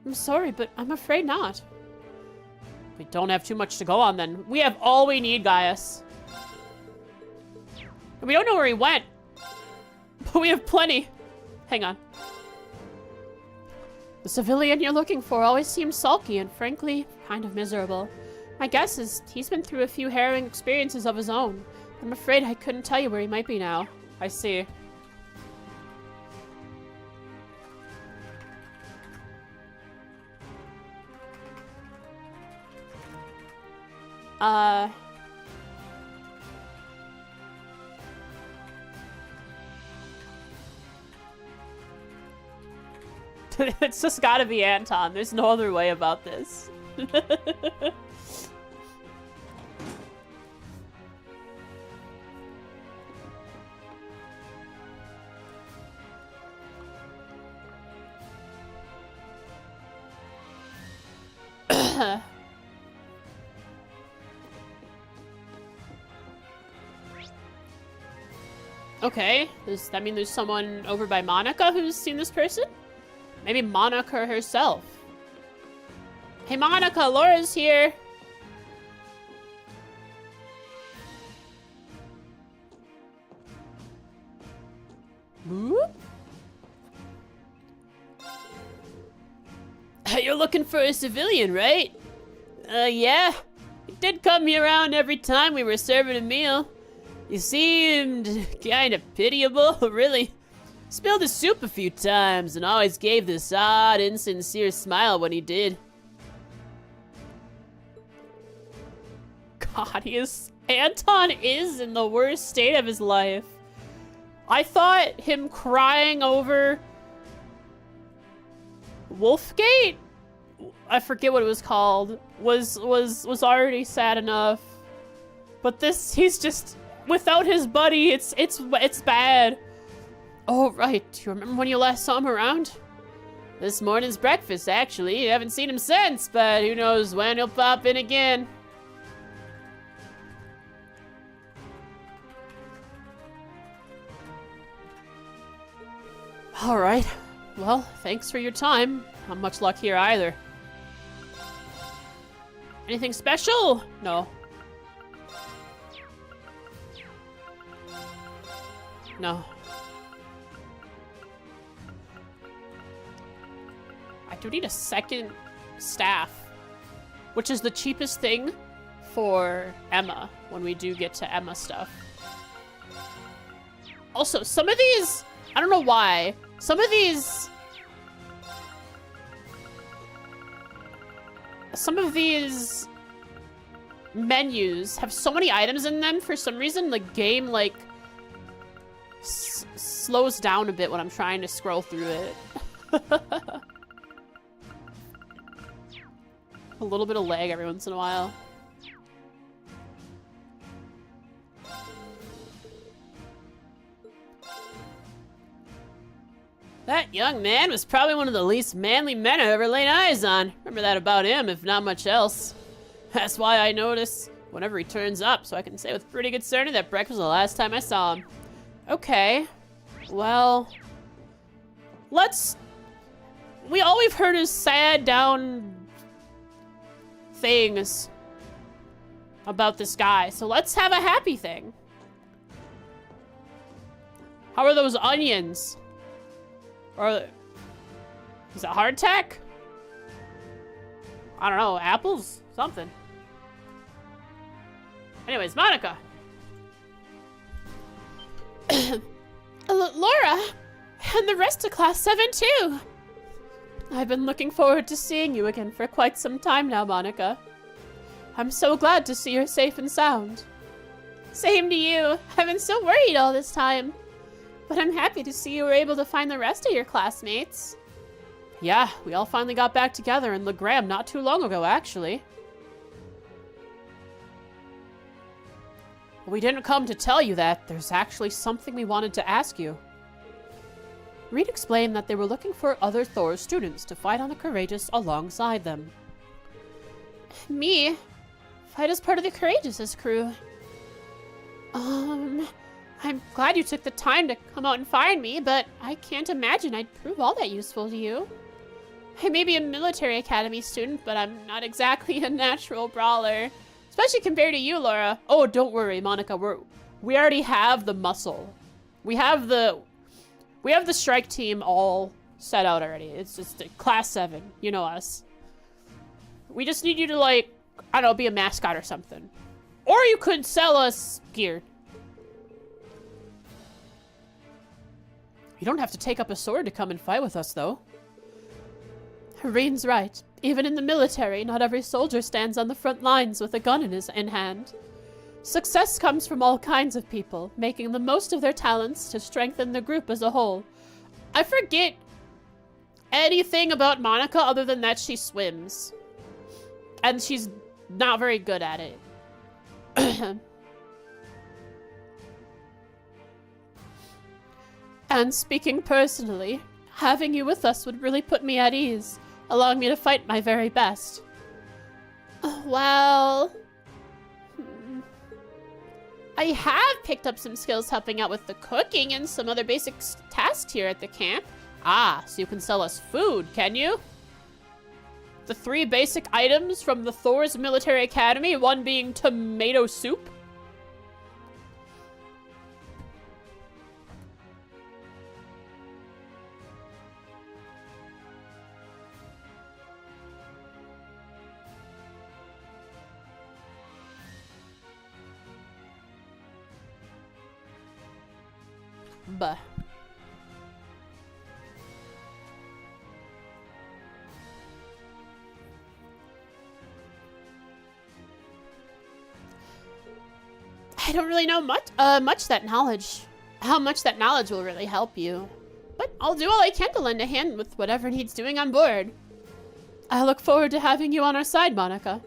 I'm sorry, but I'm afraid not. We don't have too much to go on then. We have all we need, Gaius. And we don't know where he went. But we have plenty. Hang on. The civilian you're looking for always seems sulky and frankly, kind of miserable. My guess is he's been through a few harrowing experiences of his own. I'm afraid I couldn't tell you where he might be now. I see. It's just gotta be Anton. There's no other way about this. Okay, does that mean there's someone over by Monica who's seen this person? Maybe Monica herself. Hey Monica, Laura's here. Whoop. You're looking for a civilian, right? Yeah. He did come here around every time we were serving a meal. He seemed kind of pitiable, really. Spilled his soup a few times and always gave this odd, insincere smile when he did. God, Anton is in the worst state of his life. I thought him crying over Wolfgate? I forget what it was called. Was already sad enough. But this, he's just without his buddy. It's bad. Oh, right. Do you remember when you last saw him around? This morning's breakfast, actually. You haven't seen him since, but who knows when he'll pop in again. All right. Well, thanks for your time. Not much luck here either. Anything special? No. No. I do need a second staff, which is the cheapest thing for Emma when we do get to Emma stuff. Also, some of these, I don't know why, some of these menus have so many items in them. For some reason, the game, like, slows down a bit when I'm trying to scroll through it. A little bit of lag every once in a while. That young man was probably one of the least manly men I've ever laid eyes on. Remember that about him, if not much else. That's why I notice whenever he turns up, so I can say with pretty good certainty that breakfast was the last time I saw him. Okay. Well, all we've heard is sad, down things about this guy, so let's have a happy thing. How are those onions? Or is it hardtack? I don't know, apples? Something. Anyways, Monica. Laura, and the rest of class 7 too. I've been looking forward to seeing you again for quite some time now, Monica. I'm so glad to see you're safe and sound. Same to you. I've been so worried all this time. But I'm happy to see you were able to find the rest of your classmates. Yeah, we all finally got back together in Legram not too long ago, actually. We didn't come to tell you that. There's actually something we wanted to ask you. Reed explained that they were looking for other Thor students to fight on the Courageous alongside them. Me? Fight as part of the Courageous' crew. I'm glad you took the time to come out and find me, but I can't imagine I'd prove all that useful to you. I may be a military academy student, but I'm not exactly a natural brawler. Especially compared to you, Laura. Oh, don't worry, Monica. We already have the muscle. We have the strike team all set out already. It's just class 7. You know us. We just need you to, like, I don't know, be a mascot or something. Or you could sell us gear. You don't have to take up a sword to come and fight with us, though. Reen's right. Even in the military, not every soldier stands on the front lines with a gun in hand. Success comes from all kinds of people, making the most of their talents to strengthen the group as a whole. I forget anything about Monica other than that she swims. And she's not very good at it. And speaking personally, having you with us would really put me at ease, allowing me to fight my very best. Well... I have picked up some skills helping out with the cooking and some other basic tasks here at the camp. Ah, so you can sell us food, can you? The 3 basic items from the Thor's Military Academy, one being tomato soup. Bah. I don't really know much how much that knowledge will really help you. But I'll do all I can to lend a hand with whatever needs doing on board. I look forward to having you on our side, Monica.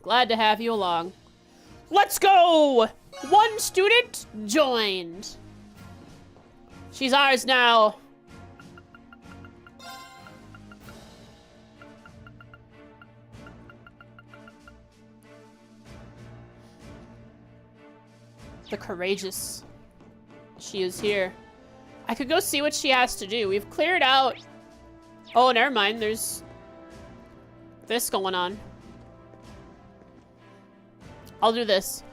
Glad to have you along. Let's go! 1 student joined. She's ours now. The courageous. She is here. I could go see what she has to do. We've cleared out... Oh, never mind. There's this going on. I'll do this.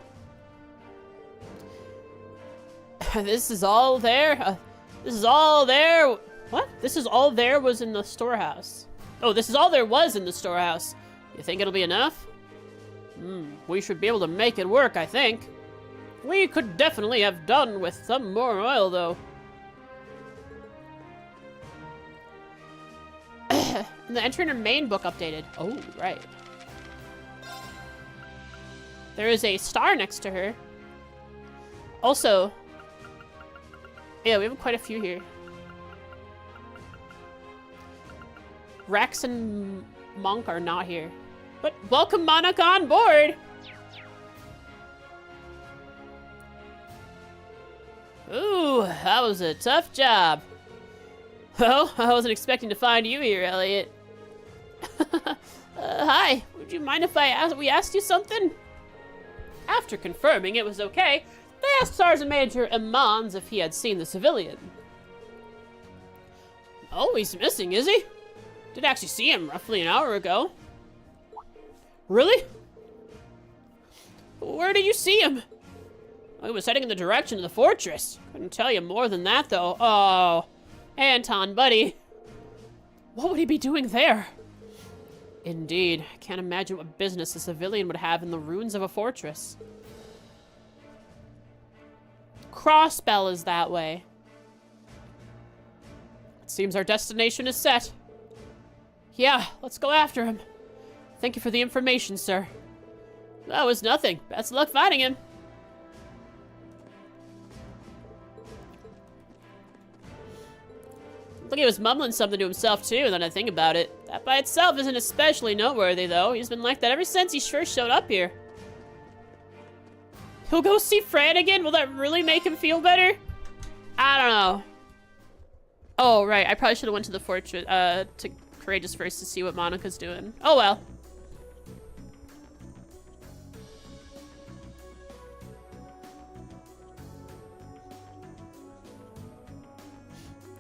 This is all there. This is all there. What? This is all there was in the storehouse. Oh, this is all there was in the storehouse. You think it'll be enough? We should be able to make it work, I think. We could definitely have done with some more oil, though. And the entry in her main book updated. Oh, right. There is a star next to her. Also... Yeah, we have quite a few here. Rex and Monk are not here. But welcome Monica on board! Ooh, that was a tough job. Well, I wasn't expecting to find you here, Elliot. Hi, would you mind if we asked you something? After confirming it was okay, they asked Sergeant Major Immons if he had seen the civilian. Oh, he's missing, is he? Did actually see him roughly an hour ago. Really? Where did you see him? He was heading in the direction of the fortress. Couldn't tell you more than that, though. Oh, Anton, buddy. What would he be doing there? Indeed. I can't imagine what business a civilian would have in the ruins of a fortress. Crossbell is that way. It seems our destination is set. Yeah, let's go after him. Thank you for the information, sir. That was nothing. Best of luck finding him. Look, he was mumbling something to himself, too, and then I think about it. That by itself isn't especially noteworthy, though. He's been like that ever since he first showed up here. He'll go see Fran again? Will that really make him feel better? I don't know. Oh, right. I probably should have went to the fortress, to Courageous first to see what Monica's doing. Oh, well.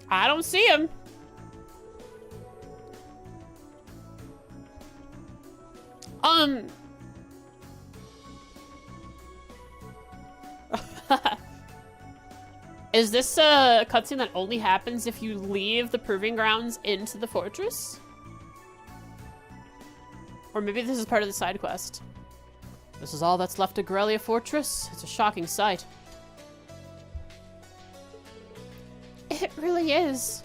I don't see him. Is this a cutscene that only happens if you leave the proving grounds into the fortress? Or maybe this is part of the side quest. This is all that's left of Grelia Fortress. It's a shocking sight. It really is.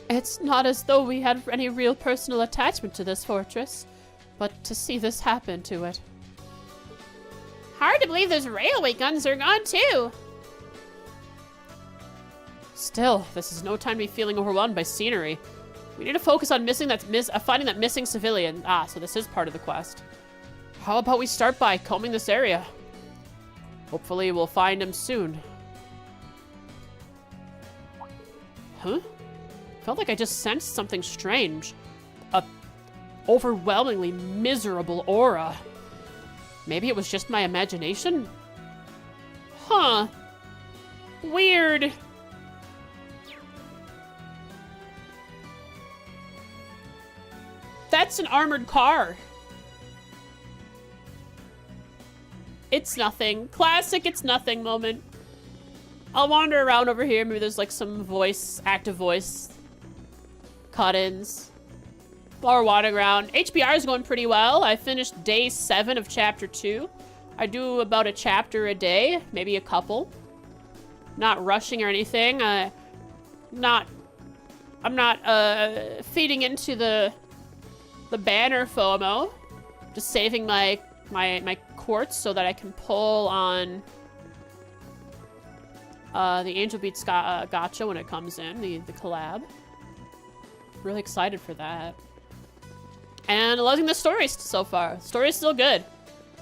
It's not as though we had any real personal attachment to this fortress, but to see this happen to it. Hard to believe those railway guns are gone too. Still, this is no time to be feeling overwhelmed by scenery. We need to focus on finding that missing civilian. Ah, so this is part of the quest. How about we start by combing this area? Hopefully we'll find him soon. Huh? Felt like I just sensed something strange. A overwhelmingly miserable aura. Maybe it was just my imagination? Huh. Weird. That's an armored car. It's nothing. Classic it's nothing moment. I'll wander around over here. Maybe there's like some active voice cut-ins. Or wandering around. HBR is going pretty well. I finished day 7 of chapter 2. I do about a chapter a day, maybe a couple. Not rushing or anything. I'm not feeding into the banner FOMO. Just saving my quartz so that I can pull on the Angel Beats gacha when it comes in, the collab. Really excited for that. And loving the story so far. Story's still good.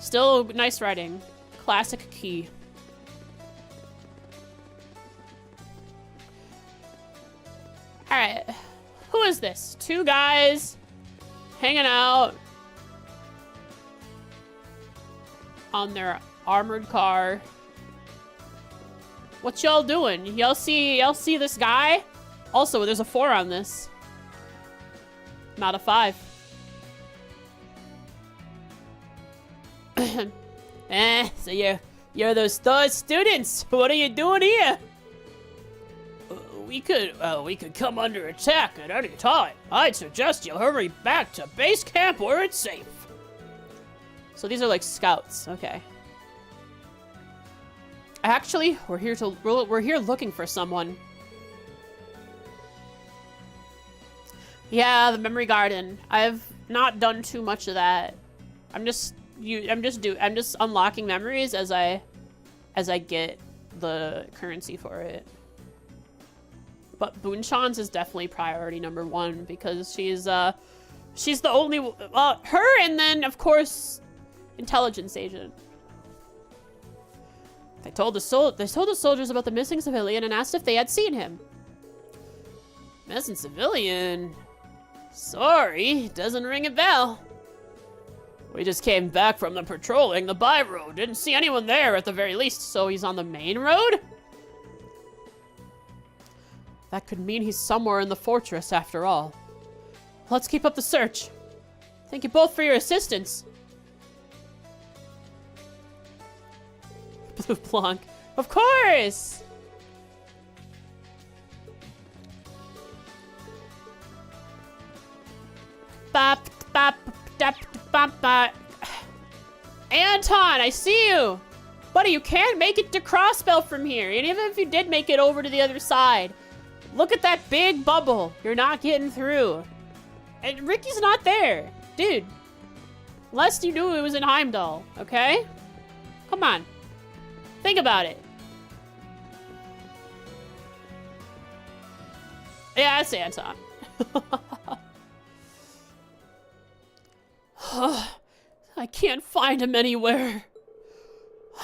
Still nice writing. Classic key. Alright. Who is this? 2 guys hanging out on their armored car. What y'all doing? Y'all see this guy? Also, there's a 4 on this. Not a 5. So you're those third students. What are you doing here? We could come under attack at any time. I'd suggest you hurry back to base camp where it's safe. So these are like scouts. Okay. Actually, we're here looking for someone. Yeah, the memory garden. I've not done too much of that. I'm just unlocking memories as I get the currency for it. But Boonshan's is definitely priority number 1 because she's the only her, and then of course intelligence agent. They told the soldiers about the missing civilian and asked if they had seen him. Missing civilian? Sorry, doesn't ring a bell. We just came back from the patrolling the by road. Didn't see anyone there at the very least, so he's on the main road? That could mean he's somewhere in the fortress after all. Let's keep up the search. Thank you both for your assistance. Blue Blanc. Of course! Bop, bop, dap, bop, bop. Anton, I see you! Buddy, you can't make it to Crossbell from here, and even if you did make it over to the other side, look at that big bubble. You're not getting through. And Ricky's not there. Dude. Unless you knew it was in Heimdall, okay? Come on. Think about it. Yeah, it's Anton. I can't find him anywhere.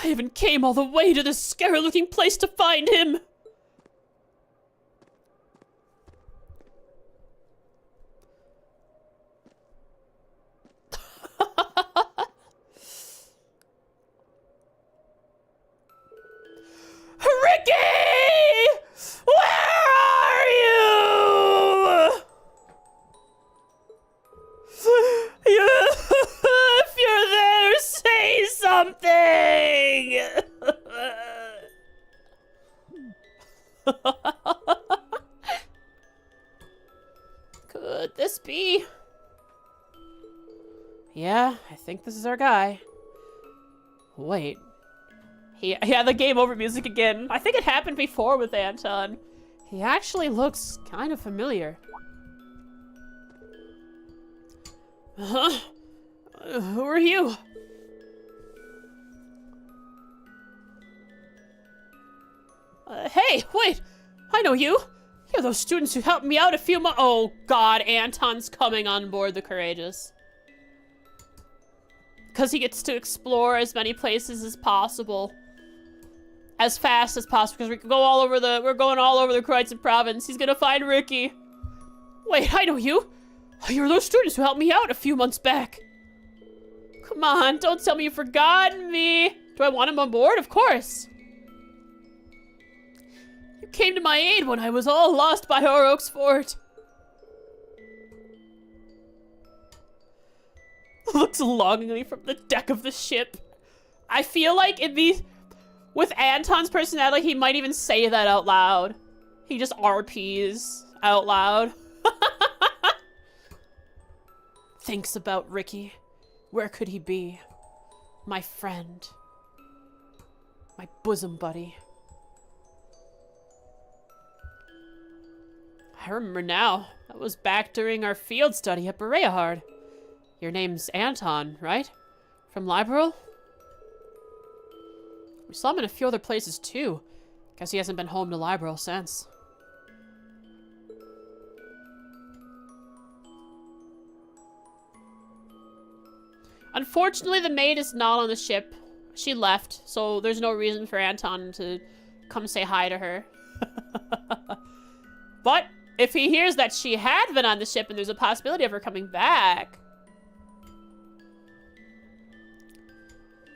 I even came all the way to this scary-looking place to find him. Ricky! Where are you? If you're there, say something! Yeah, I think this is our guy. Wait. Yeah, the game over music again. I think it happened before with Anton. He actually looks kind of familiar. Huh? Who are you? Hey, wait! I know you! You're those students who helped me out a few months— Oh god, Anton's coming on board the Courageous. Because he gets to explore as many places as possible. As fast as possible, because we're going all over the Kreutzer province. He's gonna find Ricky. Wait, I know you! You're those students who helped me out a few months back. Come on, don't tell me you've forgotten me. Do I want him on board? Of course. You came to my aid when I was all lost by Orook's fort. Looks longingly from the deck of the ship. I feel like with Anton's personality, he might even say that out loud. He just RPs out loud. Thinks about Ricky. Where could he be? My friend. My bosom buddy. I remember now. That was back during our field study at Bereahard. Your name's Anton, right? From Liberal? We saw him in a few other places too. Guess he hasn't been home to Liberal since. Unfortunately, the maid is not on the ship. She left, so there's no reason for Anton to come say hi to her. But if he hears that she had been on the ship and there's a possibility of her coming back,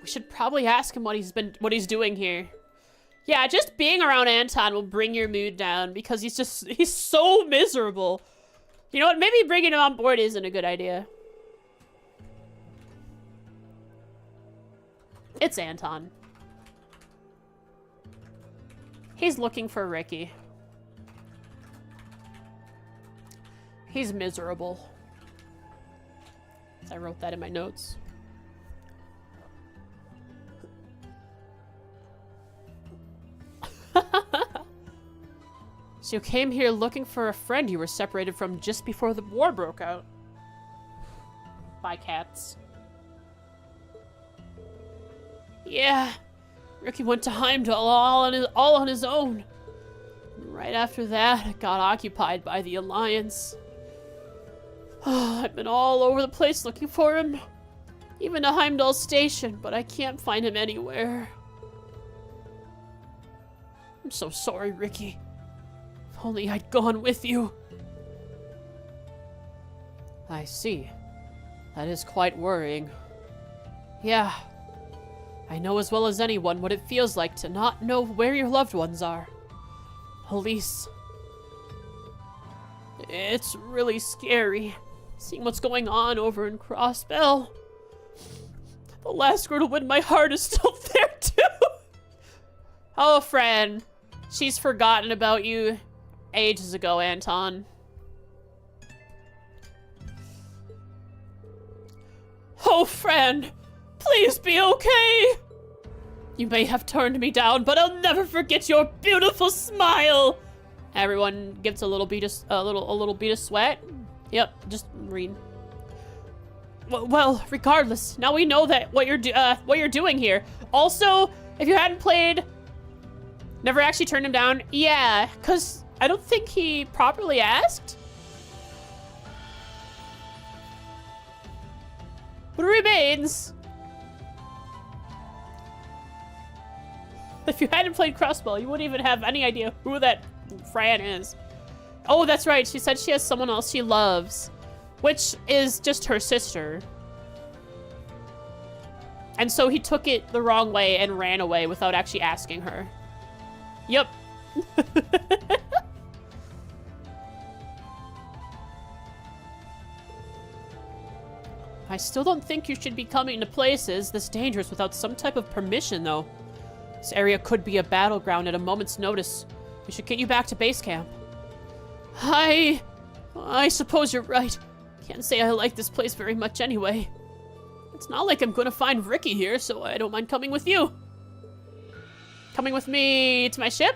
we should probably ask him what he's doing here. Yeah, just being around Anton will bring your mood down because he's so miserable. You know what? Maybe bringing him on board isn't a good idea. It's Anton. He's looking for Ricky. He's miserable. I wrote that in my notes. So you came here looking for a friend you were separated from just before the war broke out. Bye, cats. Yeah, Ricky went to Heimdall all on his own. Right after that, it got occupied by the Alliance. I've been all over the place looking for him. Even to Heimdall Station, but I can't find him anywhere. I'm so sorry, Ricky. If only I'd gone with you. I see. That is quite worrying. Yeah. I know as well as anyone what it feels like to not know where your loved ones are. Elise. It's really scary, seeing what's going on over in Crossbell. The last girl to win my heart is still there, too. Oh, friend. She's forgotten about you ages ago, Anton. Oh, friend. Please be okay. You may have turned me down, but I'll never forget your beautiful smile. Everyone gets a little bead of sweat. Yep, just read. Well, regardless, now we know that what you're doing here. Also, if you hadn't played, never actually turned him down. Yeah, cause I don't think he properly asked. What remains? If you hadn't played Crossbell, you wouldn't even have any idea who that Fran is. Oh, that's right. She said she has someone else she loves, which is just her sister. And so he took it the wrong way and ran away without actually asking her. Yep. I still don't think you should be coming to places this dangerous without some type of permission, though. This area could be a battleground at a moment's notice. We should get you back to base camp. I suppose you're right. Can't say I like this place very much anyway. It's not like I'm gonna find Ricky here, so I don't mind coming with you. Coming with me to my ship?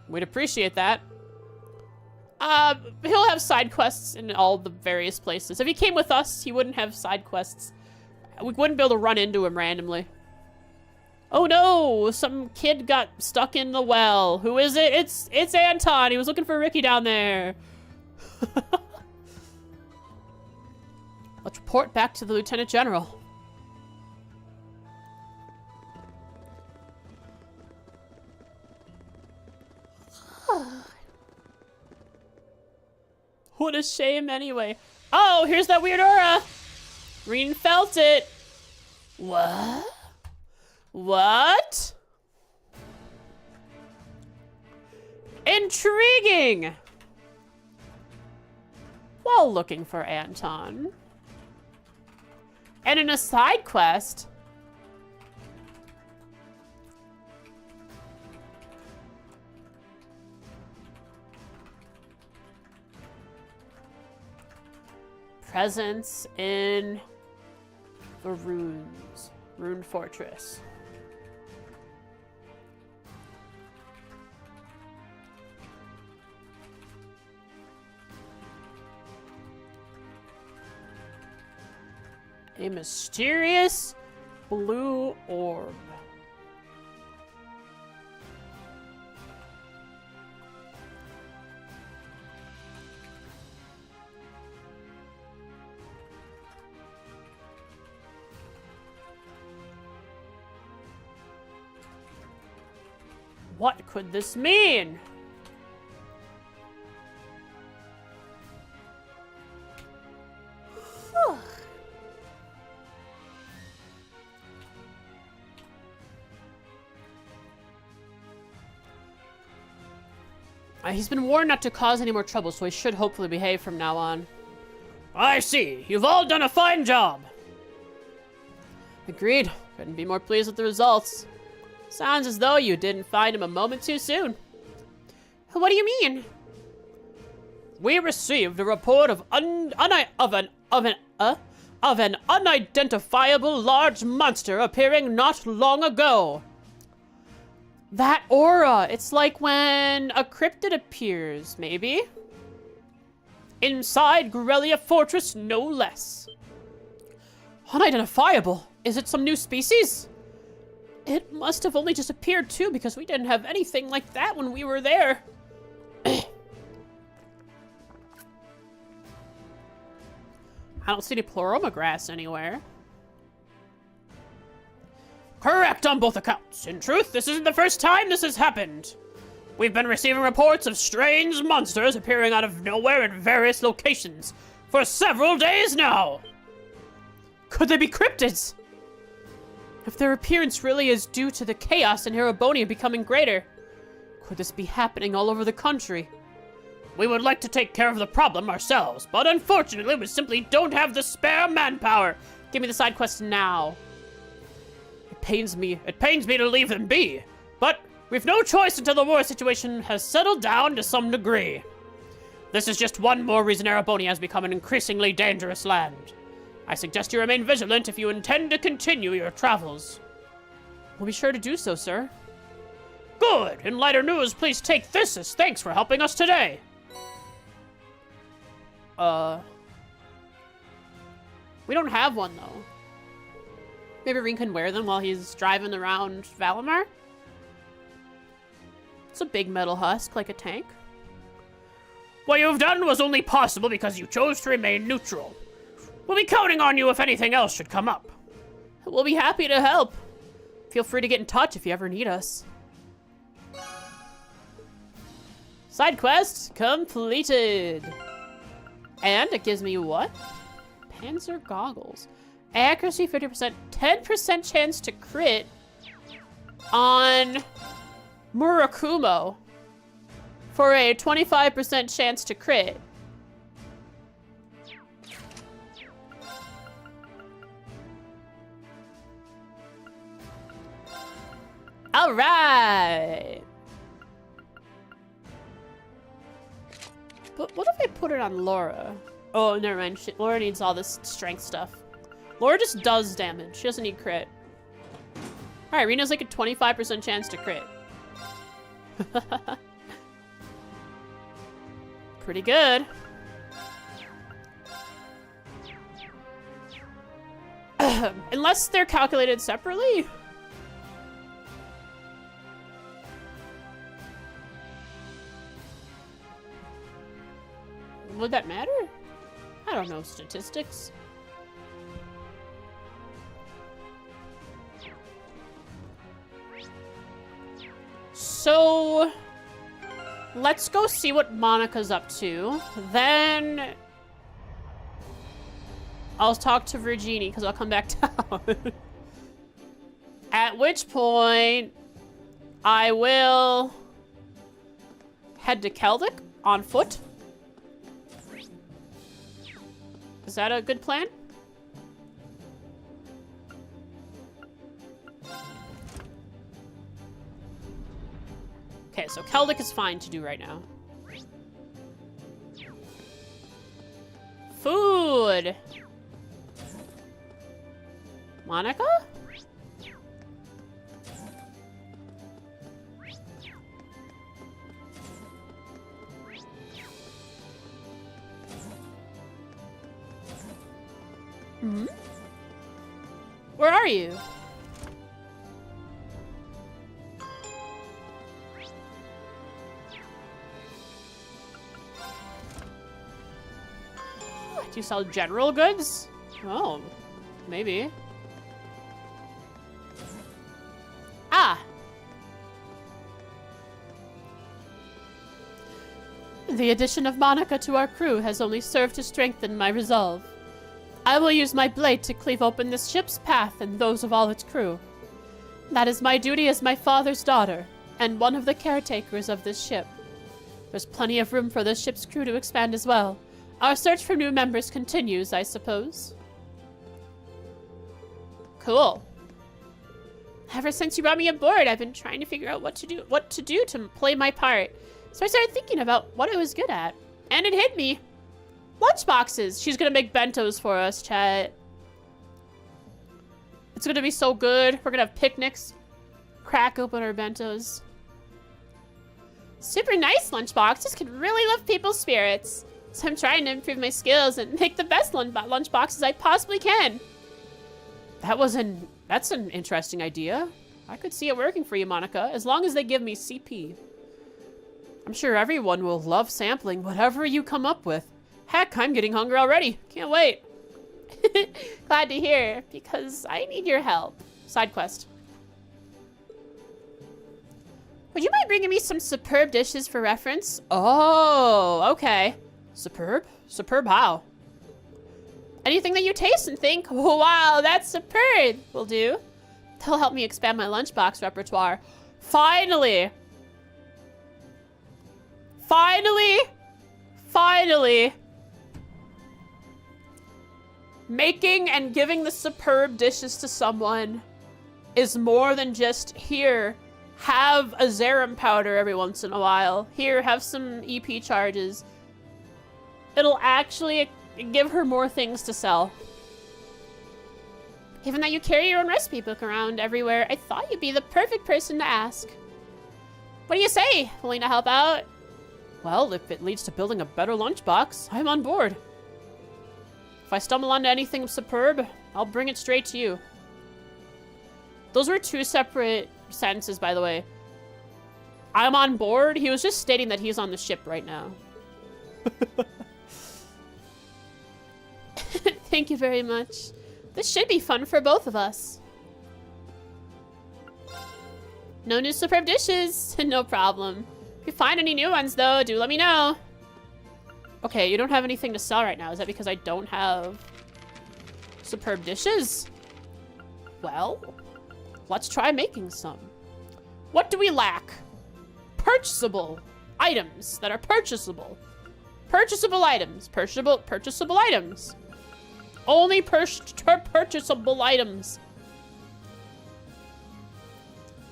We'd appreciate that. He'll have side quests in all the various places. If he came with us, he wouldn't have side quests. We wouldn't be able to run into him randomly. Oh no! Some kid got stuck in the well. Who is it? It's Anton. He was looking for Ricky down there. Let's report back to the Lieutenant General. What a shame anyway. Oh, here's that weird aura. Reen felt it. What? What? Intriguing. While looking for Anton. And in a side quest. Presence in the runes. Rune Fortress. A mysterious blue orb. What could this mean? He's been warned not to cause any more trouble, so he should hopefully behave from now on. I see. You've all done a fine job. Agreed. Couldn't be more pleased with the results. Sounds as though you didn't find him a moment too soon. What do you mean? We received a report of an unidentifiable large monster appearing not long ago. That aura, it's like when a cryptid appears, maybe? Inside Grelia Fortress, no less. Unidentifiable? Is it some new species? It must have only just appeared too, because we didn't have anything like that when we were there. I don't see any Ploroma grass anywhere. Correct on both accounts. In truth, this isn't the first time this has happened. We've been receiving reports of strange monsters appearing out of nowhere in various locations for several days now. Could they be cryptids? If their appearance really is due to the chaos in Erebonia becoming greater, could this be happening all over the country? We would like to take care of the problem ourselves, but unfortunately we simply don't have the spare manpower. Give me the side quest now. It pains me to leave them be, but we've no choice until the war situation has settled down to some degree. This is just one more reason Erebonia has become an increasingly dangerous land. I suggest you remain vigilant if you intend to continue your travels. We'll be sure to do so, sir. Good! In lighter news, please take this as thanks for helping us today. We don't have one, though. Maybe Reen can wear them while he's driving around Valimar? It's a big metal husk, like a tank. What you've done was only possible because you chose to remain neutral. We'll be counting on you if anything else should come up. We'll be happy to help. Feel free to get in touch if you ever need us. Side quest completed. And it gives me what? Panzer goggles. Accuracy 50%, 10% chance to crit on Murakumo for a 25% chance to crit. All right. But what if I put it on Laura? Oh, never mind. Laura needs all this strength stuff. Laura just does damage. She doesn't need crit. Alright, Rena's like a 25% chance to crit. Pretty good. Unless they're calculated separately. Would that matter? I don't know statistics. So, let's go see what Monica's up to. Then, I'll talk to Virginie because I'll come back down. At which point, I will head to Keldic on foot. Is that a good plan? Okay, so Keldic is fine to do right now. Food! Monica? Hmm? Where are you? Do you sell general goods? Oh, maybe. Ah! The addition of Monica to our crew has only served to strengthen my resolve. I will use my blade to cleave open this ship's path and those of all its crew. That is my duty as my father's daughter, and one of the caretakers of this ship. There's plenty of room for this ship's crew to expand as well. Our search for new members continues, I suppose. Cool. Ever since you brought me aboard, I've been trying to figure out what to do to play my part. So I started thinking about what I was good at. And it hit me. Lunchboxes. She's gonna make bentos for us, chat. It's gonna be so good. We're gonna have picnics. Crack open our bentos. Super nice lunchboxes can really lift people's spirits. So I'm trying to improve my skills and make the best lunchboxes I possibly can. That's an interesting idea. I could see it working for you, Monica, as long as they give me CP. I'm sure everyone will love sampling whatever you come up with. Heck, I'm getting hungry already. Can't wait. Glad to hear, because I need your help. Side quest. Would you mind bringing me some superb dishes for reference? Oh, okay. Superb? Superb how? Anything that you taste and think, oh, wow, that's superb, will do. They'll help me expand my lunchbox repertoire. Finally! Finally! Finally! Making and giving the superb dishes to someone is more than just, here, have a Zerum powder every once in a while. Here, have some EP charges. It'll actually give her more things to sell. Given that you carry your own recipe book around everywhere, I thought you'd be the perfect person to ask. What do you say? Willing to help out? Well, if it leads to building a better lunchbox, I'm on board. If I stumble onto anything superb, I'll bring it straight to you. Those were two separate sentences, by the way. I'm on board. He was just stating that he's on the ship right now. Thank you very much. This should be fun for both of us. No new superb dishes. No problem. If you find any new ones, though, do let me know. Okay, you don't have anything to sell right now. Is that because I don't have superb dishes? Well, let's try making some. What do we lack? Purchasable items that are purchasable. Purchasable items. Purchasable items. Only purchasable items.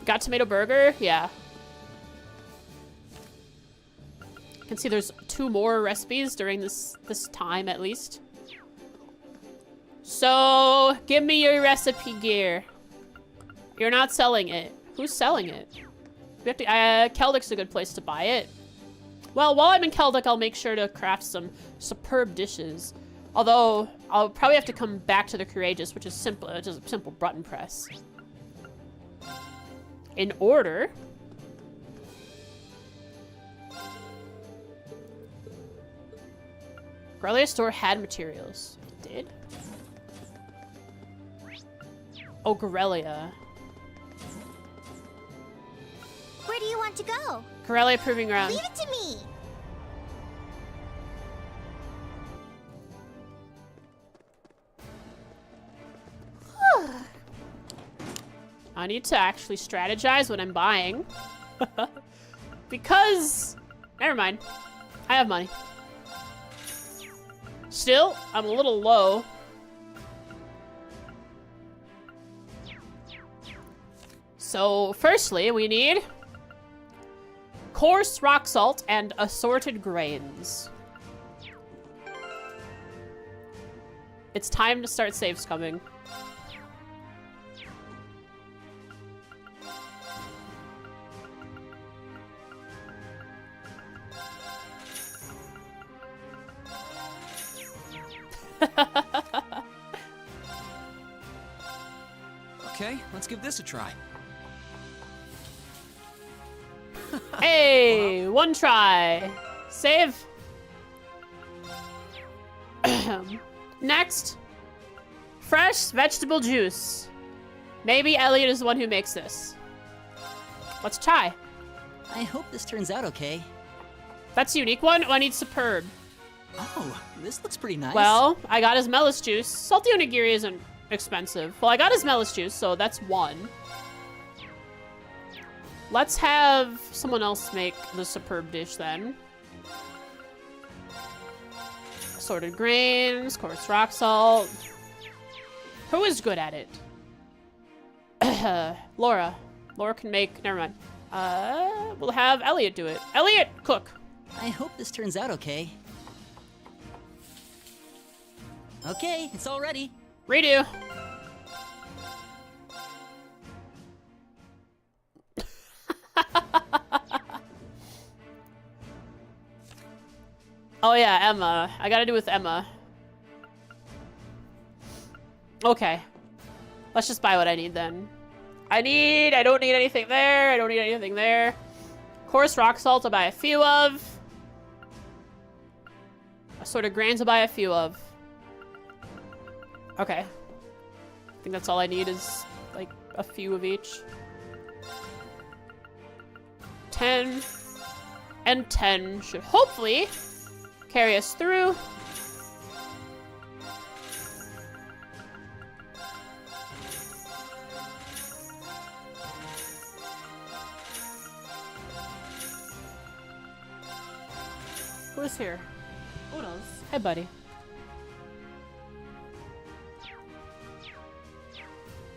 Got tomato burger? Yeah. You can see there's 2 more recipes during this time at least. So, give me your recipe gear. You're not selling it. Who's selling it? We have to, Keldik's a good place to buy it. Well, while I'm in Keldik, I'll make sure to craft some superb dishes. Although, I'll probably have to come back to the Courageous, which is simple, just a simple button press. In order. Grelia store had materials. It did? Oh, Grelia. Where do you want to go? Grelia Proving Ground. Leave it to me. I need to actually strategize what I'm buying. Because... Never mind. I have money. Still, I'm a little low. So, firstly, we need coarse rock salt and assorted grains. It's time to start saves coming. Okay, let's give this a try. Hey, one try. Save. Next. Fresh vegetable juice. Maybe Elliot is the one who makes this. Let's try. I hope this turns out okay. That's a unique one. Oh, I need superb. Oh, this looks pretty nice. Well, I got his Melis juice. Salty onigiri isn't expensive. Well, I got his Melis juice, so that's one. Let's have someone else make the superb dish then. Assorted grains, coarse rock salt. Who is good at it? Laura. Laura can make... Never mind. We'll have Elliot do it. Elliot, cook. I hope this turns out okay. Okay, it's all ready. Redo. Oh yeah, Emma. I gotta do with Emma. Okay. Let's just buy what I need then. I don't need anything there. I don't need anything there. Coarse rock salt I'll buy a few of. Assorted grains I'll buy a few of. Okay. I think that's all I need is like a few of each. 10 and 10 should hopefully carry us through. Who is here? Oodles. Hey, buddy.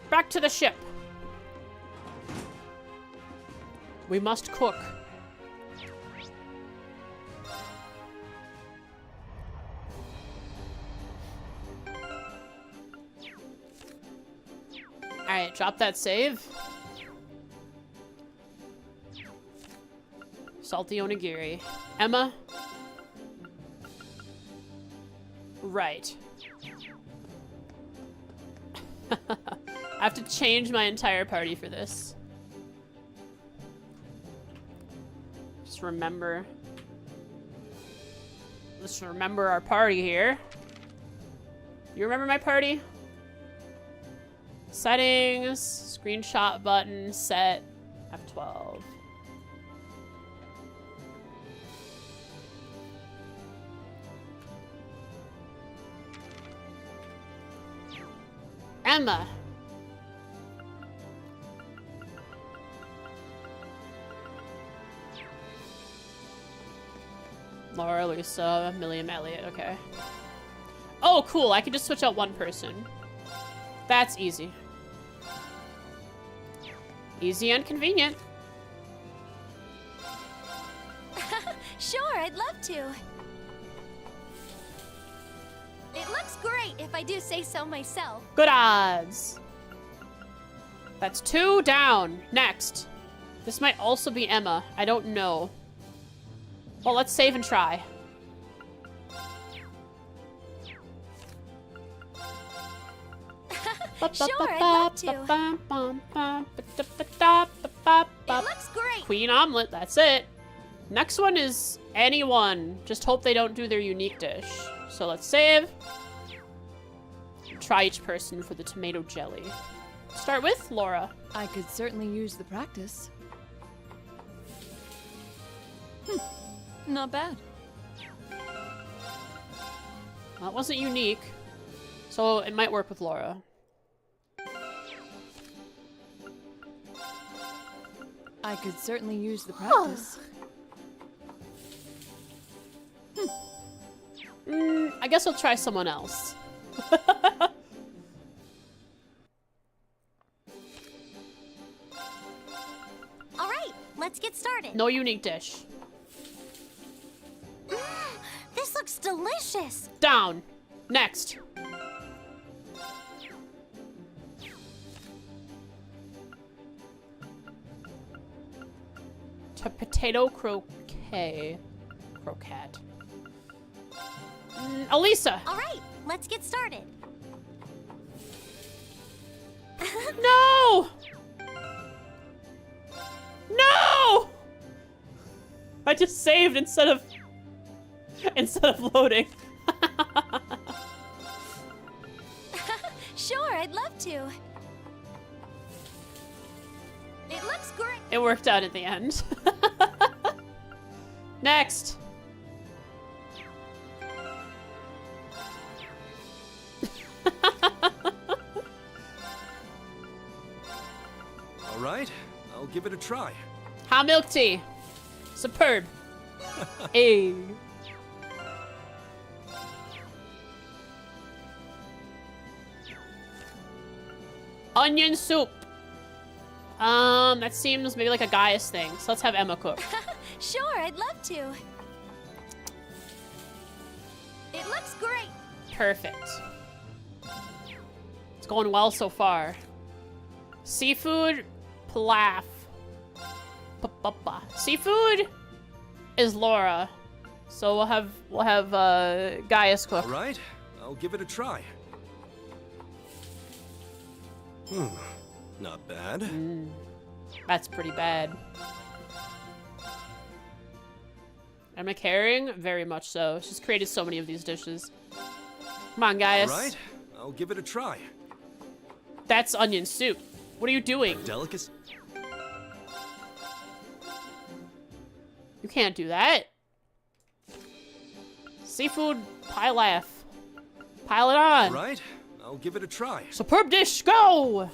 Back to the ship. We must cook. Alright, drop that save. Salty onigiri. Emma? Right. I have to change my entire party for this. Just remember. Let's remember our party here. You remember my party? Settings, screenshot button, set, F12. Emma. Laura, Lisa, Milliam, Elliot, okay. Oh, cool, I can just switch out one person. That's easy. Easy and convenient. Sure, I'd love to. It looks great if I do say so myself. Good odds. That's 2 down. Next. This might also be Emma. I don't know. Well, let's save and try. Sure, I'd love to. It looks great. Queen omelet, that's it. Next one is anyone. Just hope they don't do their unique dish. So let's save. Try each person for the tomato jelly. Start with Laura. I could certainly use the practice. Not bad. That wasn't unique, so it might work with Laura. I could certainly use the practice. I guess I'll try someone else. All right, let's get started. No unique dish. This looks delicious. Down. Next. Potato croquet. Croquette. Elisa. All right, let's get started. No! No! I just saved instead of loading. Sure, I'd love to. It looks great. It worked out at the end. Next. All right, I'll give it a try. Hot milk tea. Superb. Hey. Onion soup. That seems maybe like a Gaius thing. So let's have Emma cook. Sure, I'd love to. It looks great. Perfect. It's going well so far. Seafood pilaf. Seafood is Laura. So we'll have Gaius cook. All right, I'll give it a try. Not bad. That's pretty bad. Emma carrying? Very much so. She's created so many of these dishes. Come on, Gaius. All right, I'll give it a try. That's onion soup. What are you doing? Delicacy. You can't do that. Seafood pilaf. Pile it on. All right, I'll give it a try. Superb dish, go!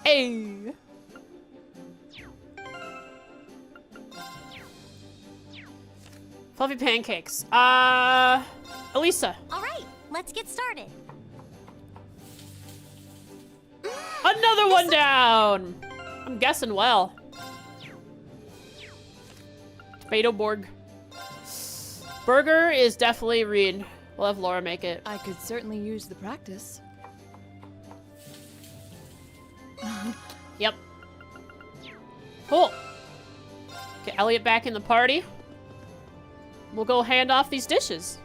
Hey. Fluffy pancakes. Elisa. All right, let's get started. Another one down. I'm guessing well. Tomato Borg. Burger is definitely Reed. We'll have Laura make it. I could certainly use the practice. Yep. Cool. Get Elliot back in the party. We'll go hand off these dishes.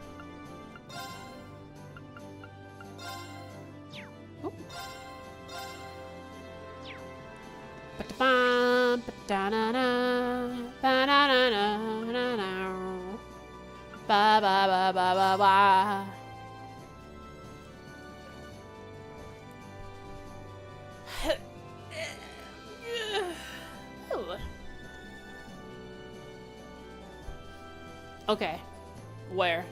Oh. Ba-da-bum, ba-da-na-na, ba-da-na-na-na-na. Ba ba ba ba ba ba. Okay. Where?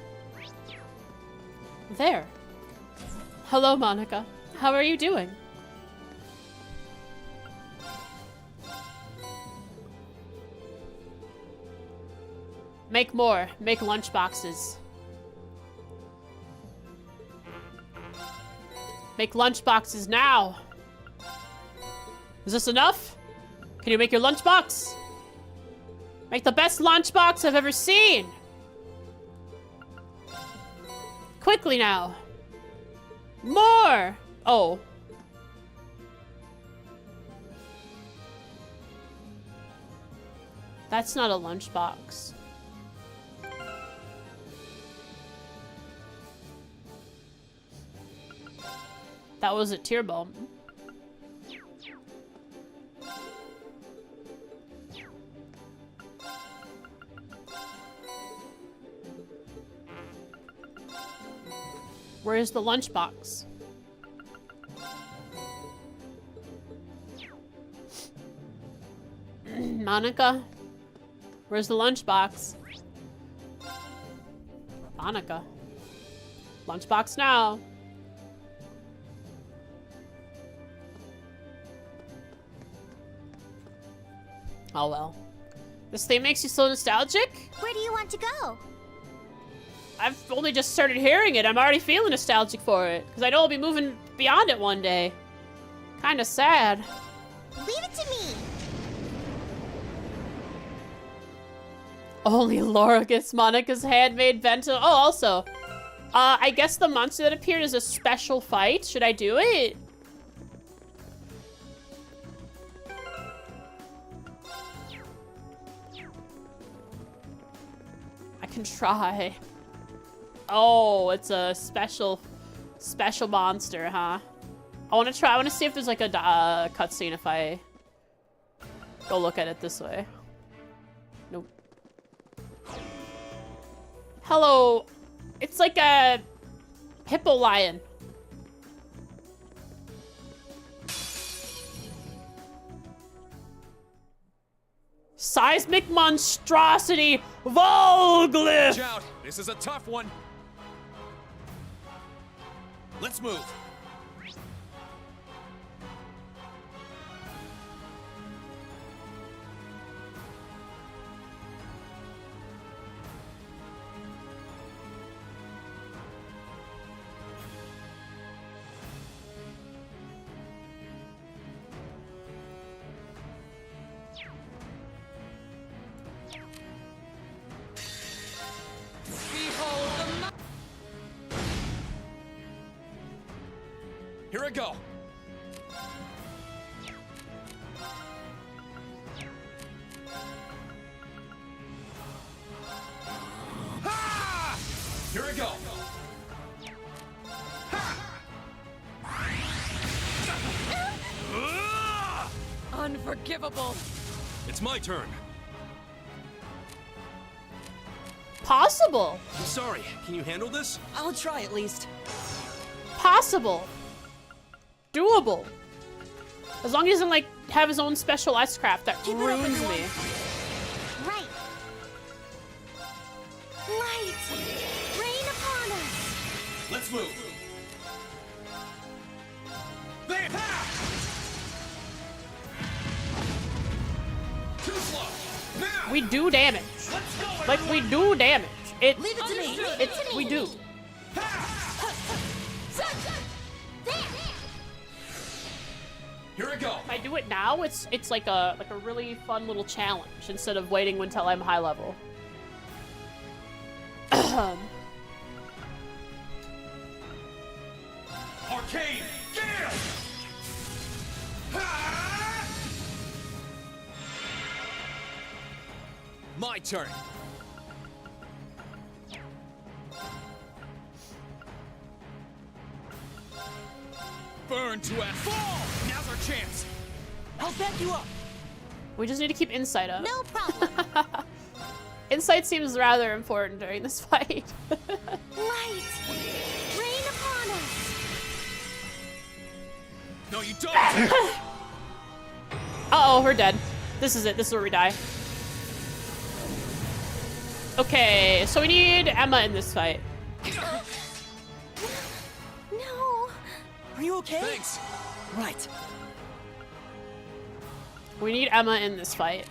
There. Hello, Monica. How are you doing? Make more. Make lunch boxes. Make lunch boxes now. Is this enough? Can you make your lunch box? Make the best lunch box I've ever seen. Quickly now. More! Oh. That's not a lunchbox. That was a tear bomb. Where's the lunchbox? Monica? Where's the lunchbox? Monica. Lunchbox now. Oh well. This thing makes you so nostalgic? Where do you want to go? I've only just started hearing it. I'm already feeling nostalgic for it. Because I know I'll be moving beyond it one day. Kinda sad. Leave it to me. Only Laura gets Monica's handmade bento. Oh, also. I guess the monster that appeared is a special fight. Should I do it? I can try. Oh, it's a special monster, huh? I want to try. I want to see if there's like a cutscene if I go look at it this way. Nope. Hello. It's like a hippo lion. Seismic monstrosity Volglyph. Watch out! This is a tough one. Let's move. Here I go. Ha! Here I go. Ha! Unforgivable. It's my turn. Possible. I'm sorry. Can you handle this? I'll try at least. Possible. Doable. As long as he doesn't like have his own special ice craft that Keep it up, ruins everyone. me. Right. Light. Rain upon us. Let's move. There! Ha! Too slow. Now! We do damage. Let's go, Like we do damage. It. Leave it to me. It's we do. Here I go. If I do it now, it's like a really fun little challenge instead of waiting until I'm high level. Arcane Gale! Ha! My turn. Burn to ash. Fall! Now's our chance. I'll back you up. We just need to keep insight up. No problem. Insight seems rather important during this fight. Light. Rain upon us. No, you don't. Uh-oh, we're dead. This is it. This is where we die. Okay, so we need Emma in this fight. No. Are you okay? Thanks. Right. We need Emma in this fight.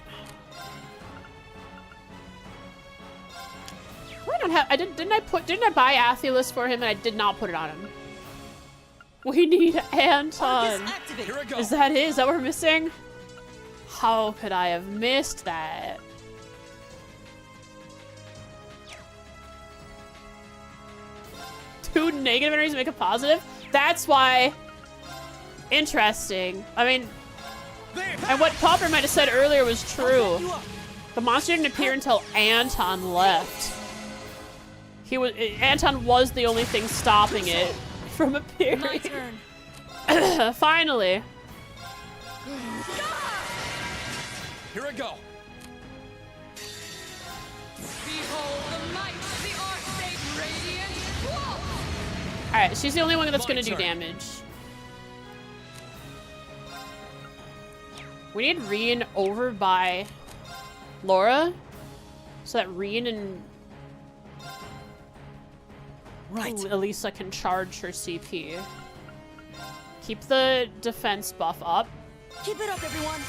I don't have. Didn't I buy Athelis for him and I did not put it on him. We need Anton. Focus activate. Here I go. Is that it? Is that what we're missing? How could I have missed that? 2 negative energies make a positive? That's why. Interesting. I mean, and what Popper might have said earlier was true. The monster didn't appear until Anton left. Anton was the only thing stopping it from appearing. My turn. Finally. Here I go. Behold the might of the Archfey Radiant Wolf! Alright, she's the only one that's gonna do turn. damage. We need Reen over by Laura, so that Reen and Elisa can charge her CP. Keep the defense buff up. Keep it up, everyone.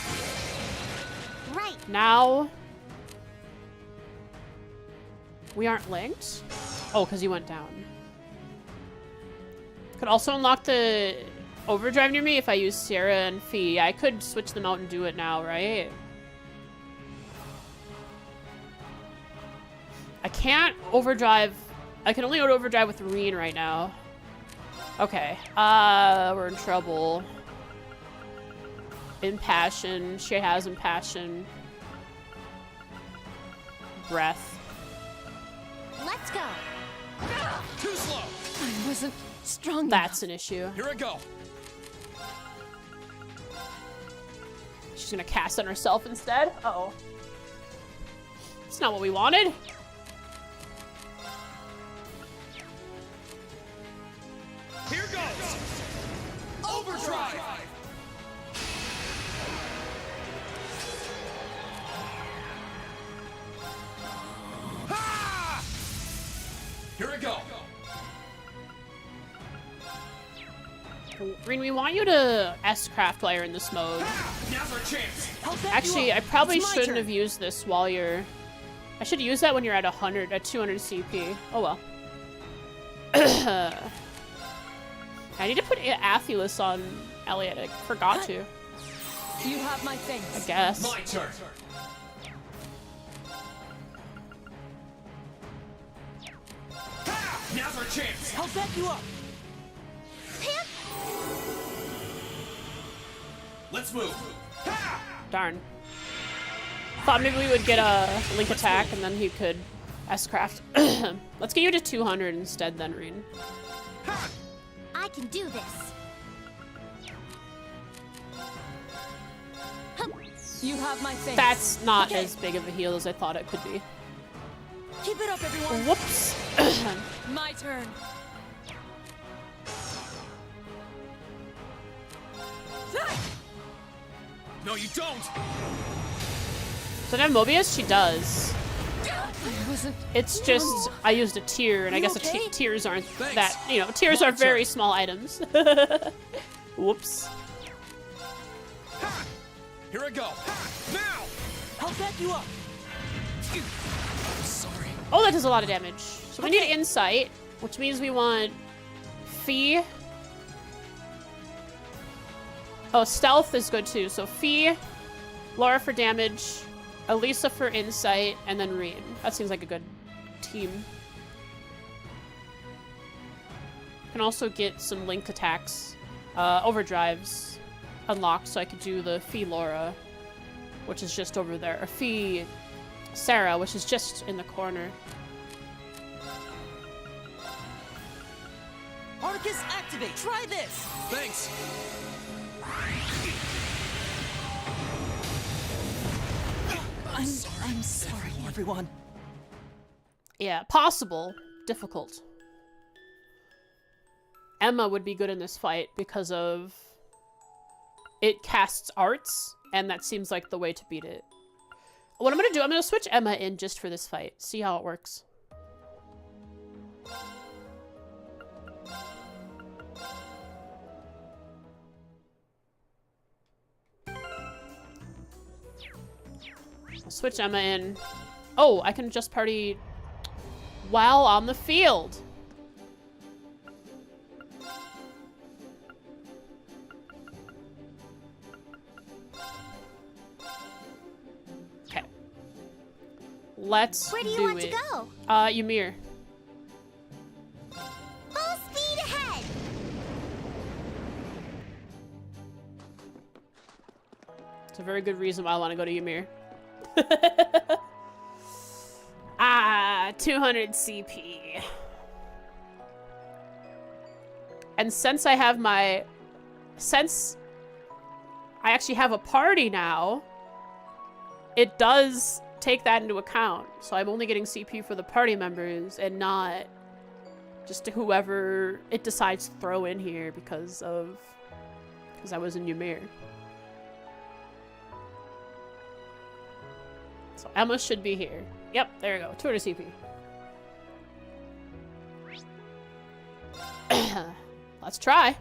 Right. Now, we aren't linked? Oh, because you went down. Could also unlock the overdrive near me if I use Sierra and Fee. I could switch them out and do it now, right? I can't overdrive. I can only overdrive with Reen right now. Okay. We're in trouble. Impassion. She has Impassion. Breath. Let's go. Too slow. I wasn't strong That's an issue. Here I go. She's gonna cast on herself instead. Uh-oh. It's not what we wanted. Here goes. Overdrive. Ha! Here I go. Reen, we want you to S-craft while you're in this mode. Now's our chance. Actually, I probably It's my shouldn't turn. have used this while you're... I should use that when you're at 200 CP. Oh well. I need to put Athulus on Elliot. I forgot to, You have my I thanks. guess. My turn. Ha! Now's our chance. I'll back you up. Let's move. Ha! Darn. Thought maybe we would get a link attack and then he could S-craft. Let's get you to 200 instead then, Reen. I can do this. You have my thanks. That's not Okay. as big of a heal as I thought it could be. Keep it up, everyone. Whoops. my turn. No, you don't. So now Mobius, she does. I wasn't. It's just, I used a tier, and I You guess okay? tiers aren't Thanks. that, you know, tiers My are very turn. small items. Whoops. Here I go. Now. I'll back you up. Sorry. Oh, that does a lot of damage. So we need Okay. Insight, which means we want Fee. Oh, Stealth is good too. So Fee, Laura for damage, Elisa for Insight, and then Reen. That seems like a good team. Can also get some link attacks, overdrives unlocked, so I could do the Fee Laura, which is just over there, or Fee Sarah, which is just in the corner. Arcus, activate. Try this. Thanks. I'm sorry, everyone. Yeah, possible. Difficult. Emma would be good in this fight because of... It casts arts, and that seems like the way to beat it. What I'm gonna do, I'm gonna switch Emma in just for this fight. See how it works. I'll switch Emma in. Oh, I can just party while on the field. Okay. Let's Where do you do want it. to go? Ymir. Full a very good reason why I want to go to Ymir. 200 CP. And since I actually have a party now, it does take that into account. So I'm only getting CP for the party members and not just to whoever it decides to throw in here because I was in Ymir. So Emma should be here. Yep, there you go. 200 CP. Let's try.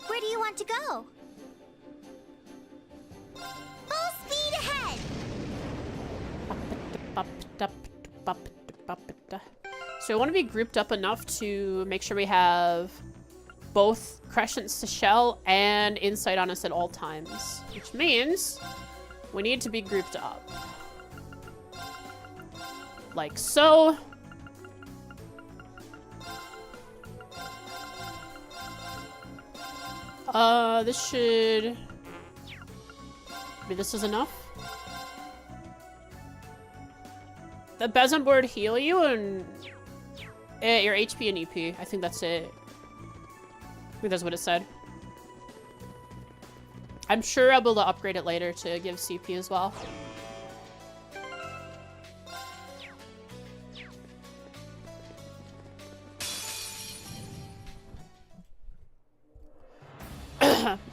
Where do you want to go? Full speed ahead! So I want to be grouped up enough to make sure we have both Crescents to Shell and Insight on us at all times. Which means we need to be grouped up. Like so. This should... Maybe this is enough? The Besom board heal you and... your HP and EP. I think that's it. I think that's what it said. I'm sure I'll be able to upgrade it later to give CP as well.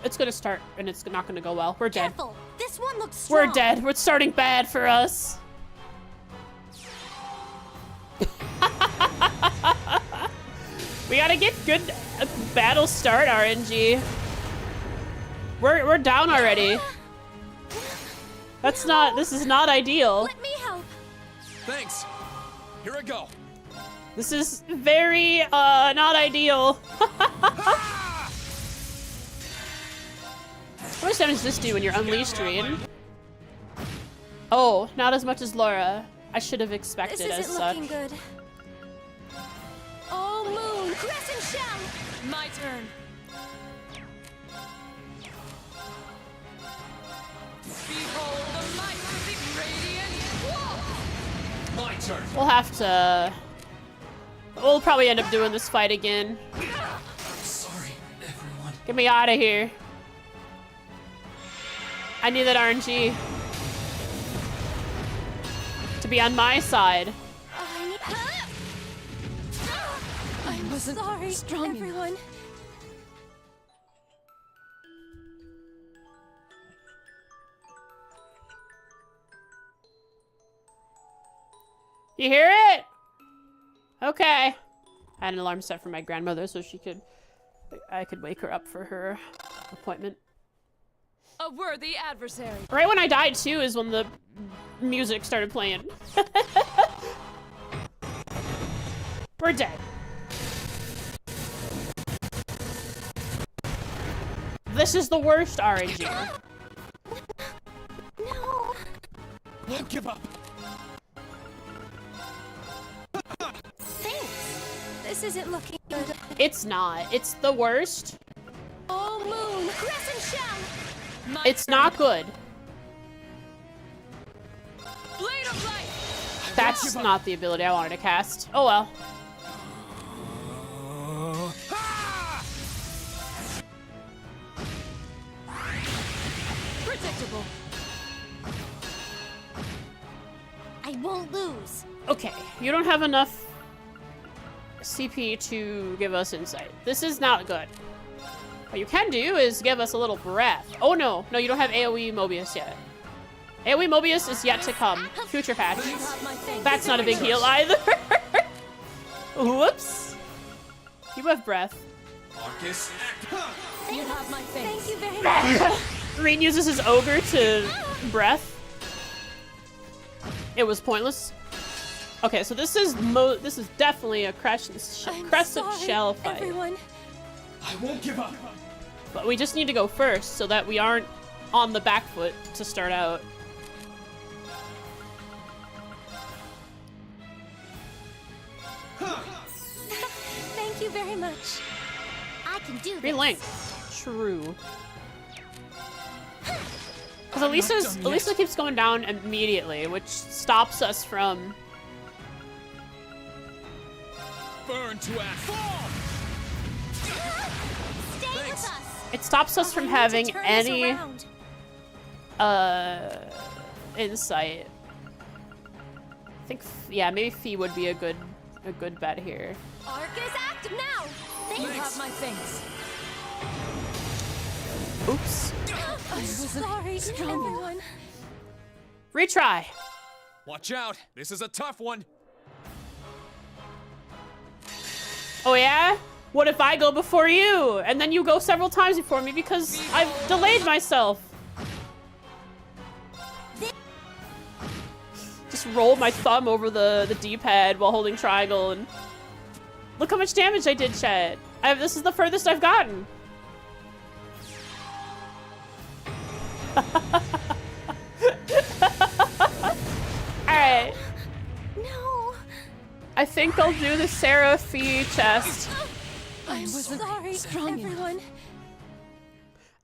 It's gonna start, and it's not gonna go well. We're dead. Careful! This one looks strong. We're dead. We're starting bad for us. We gotta get good battle start, RNG. We're down already. That's not. This is not ideal. Let me help. Thanks. Here I go. This is very not ideal. How much damage does this do when you're unleashed, Reed? Oh, not as much as Laura. I should have expected This as isn't such. looking good. Oh, moon! Crescent shell! My turn. Behold the might of the radiant wolf! My turn. We'll have to... We'll probably end up doing this fight again. Sorry, everyone. Get me out of here. I need that RNG to be on my side. I wasn't Sorry, strong enough. everyone. You hear it? Okay. I had an alarm set for my grandmother so I could wake her up for her appointment. A worthy adversary. Right when I died too is when the music started playing. We're dead. This is the worst RNG. No. Won't give up. Thanks. This isn't looking good. It's not. It's the worst. Oh, moon! Crescent shell! My It's turn. not good. Blade of light. That's not the ability I wanted to cast. Oh well. Predictable. I won't lose. Okay, you don't have enough CP to give us insight. This is not good. What you can do is give us a little breath. Oh no, no, you don't have AoE Mobius yet. AoE Mobius is yet to come. Future patch. You have my faith. That's not a big heal either. Whoops. You have breath. Marcus, You have my faith. Thank you very much. Reed uses his ogre to breath. It was pointless. Okay, so this is definitely a crescent Sorry, shell fight. everyone. I won't give up. But we just need to go first so that we aren't on the back foot to start out. Thank you very much. I can do this. Green Link. true. Because Elisa keeps going down immediately, which stops us from... Burn to ash. Fall! Stay with us. It stops us from I need to having turn this any around. insight. I think, yeah, maybe Fee would be a good bet here. Arc is active now. You Thanks. have my thanks. Oops. I'm sorry, everyone. Retry. Watch out! This is a tough one. Oh yeah? What if I go before you? And then you go several times before me because I've delayed myself. Just roll my thumb over the D-pad while holding triangle and... Look how much damage I did, chat. This is the furthest I've gotten. Alright. No. I think I'll do the Sarah Fee chest. I'm sorry, everyone.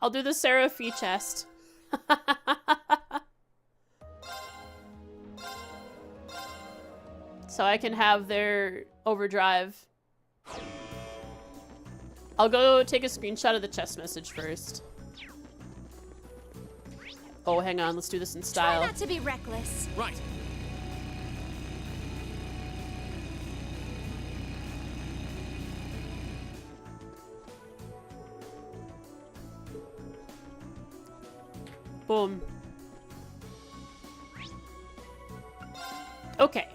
I'll do the Sarah Fee chest. So I can have their overdrive. I'll go take a screenshot of the chest message first. Oh, hang on. Let's do this in style. Try not to be reckless. Right. Boom. Okay.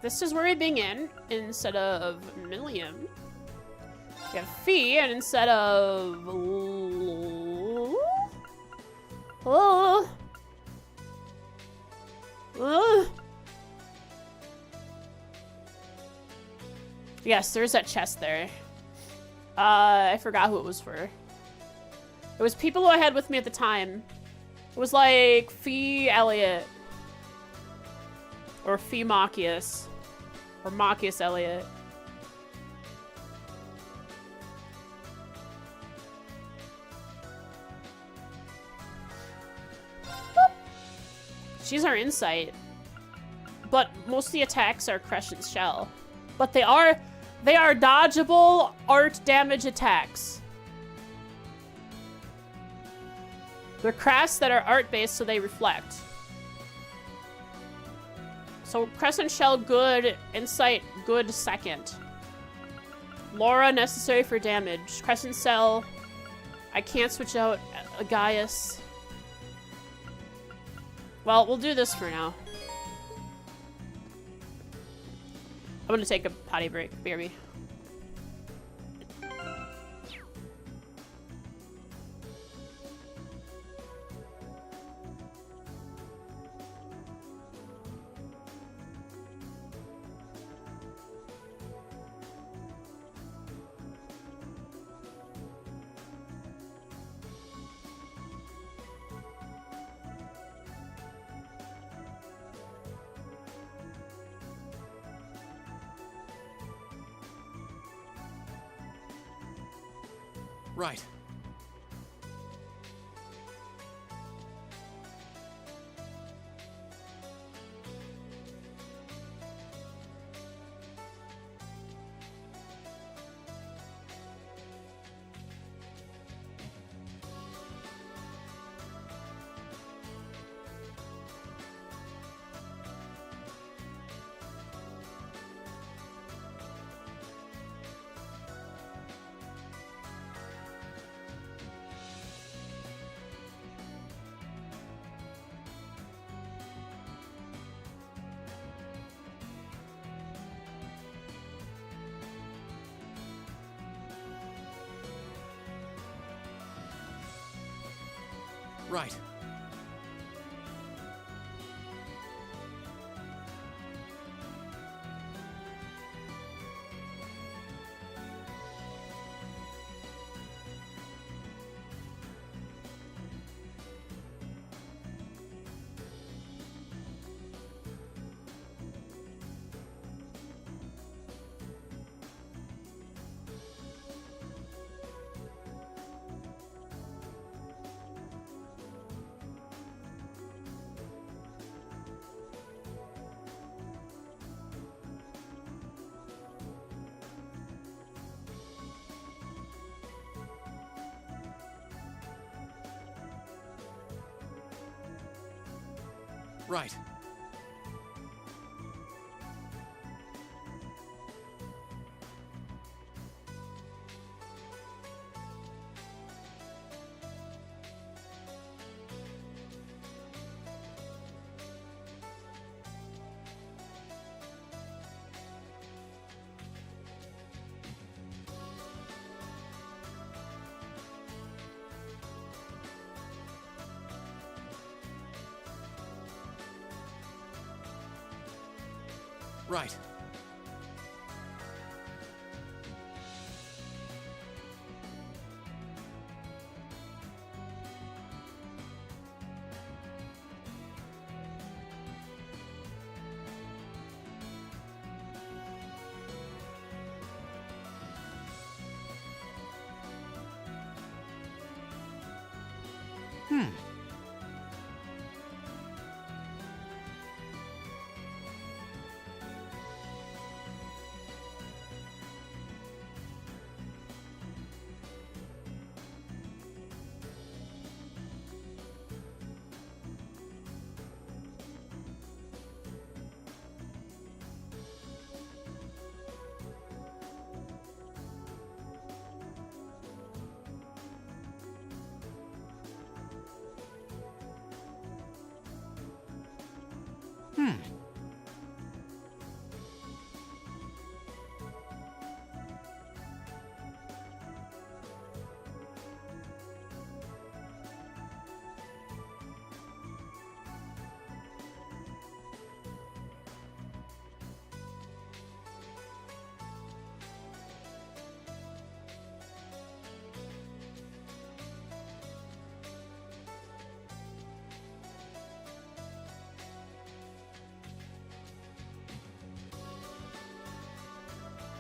This is where we begin. Instead of Milliam, we have Fee, and instead of... Oh. Yes, there's that chest there. I forgot who it was for. It was people who I had with me at the time. It was like Fee Elliott. Or Fee Machias. Or Machias Elliott. She's our insight. But most of the attacks are Crescent Shell. But they are dodgeable art damage attacks. They're crafts that are art-based, so they reflect. So Crescent Shell, good. Insight, good second. Laura, necessary for damage. Crescent Shell, I can't switch out a Gaius. Well, we'll do this for now. I'm gonna take a potty break, BRB. Right. Right. Right. Right.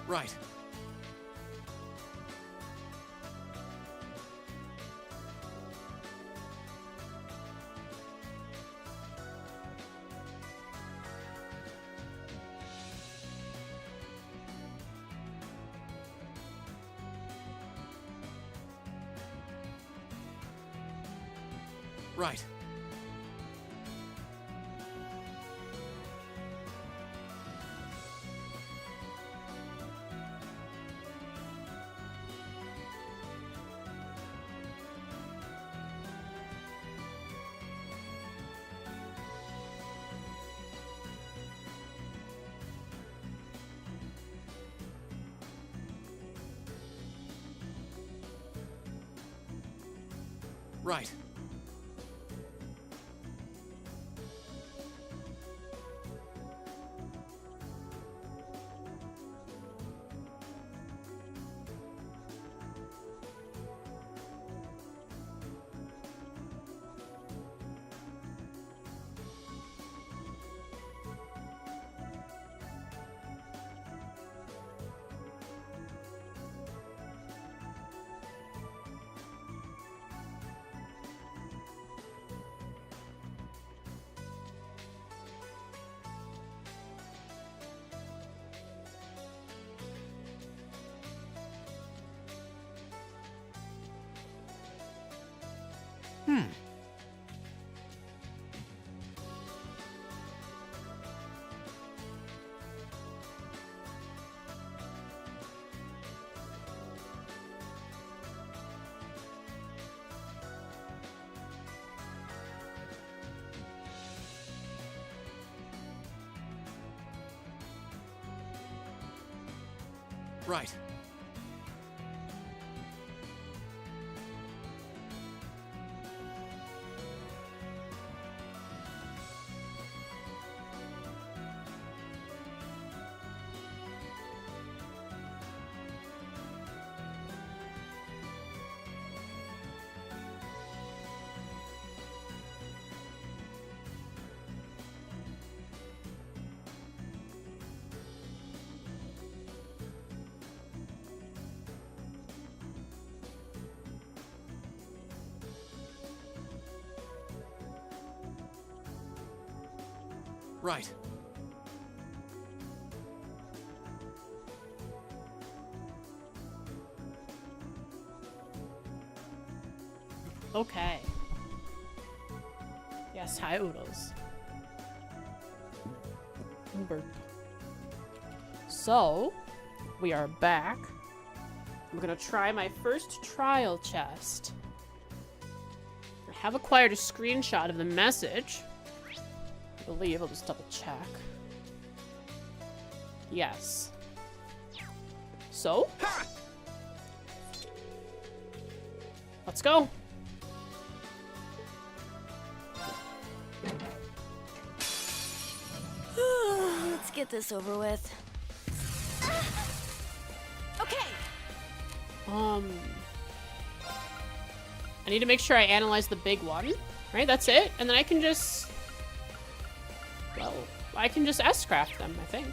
Right. Right. Right. Right. Right. Okay. Yes, hi, Oodles. Burp. So, we are back. I'm gonna try my first trial chest. I have acquired a screenshot of the message. I believe. I'll just double check. Yes. So, let's go. Let's get this over with. Okay. I need to make sure I analyze the big one. Right, that's it. And then I can just... Well, I can just S-craft them, I think.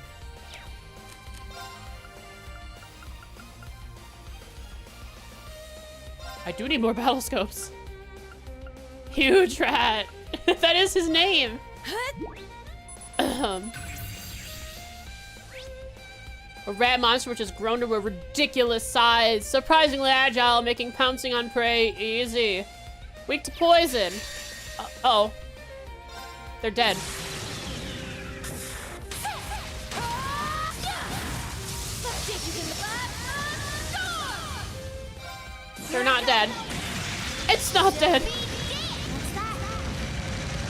I do need more battle scopes. Huge rat. That is his name. A rat monster which has grown to a ridiculous size. Surprisingly agile, making pouncing on prey easy. Weak to poison. Uh-oh. They're dead. They're not dead. It's not dead.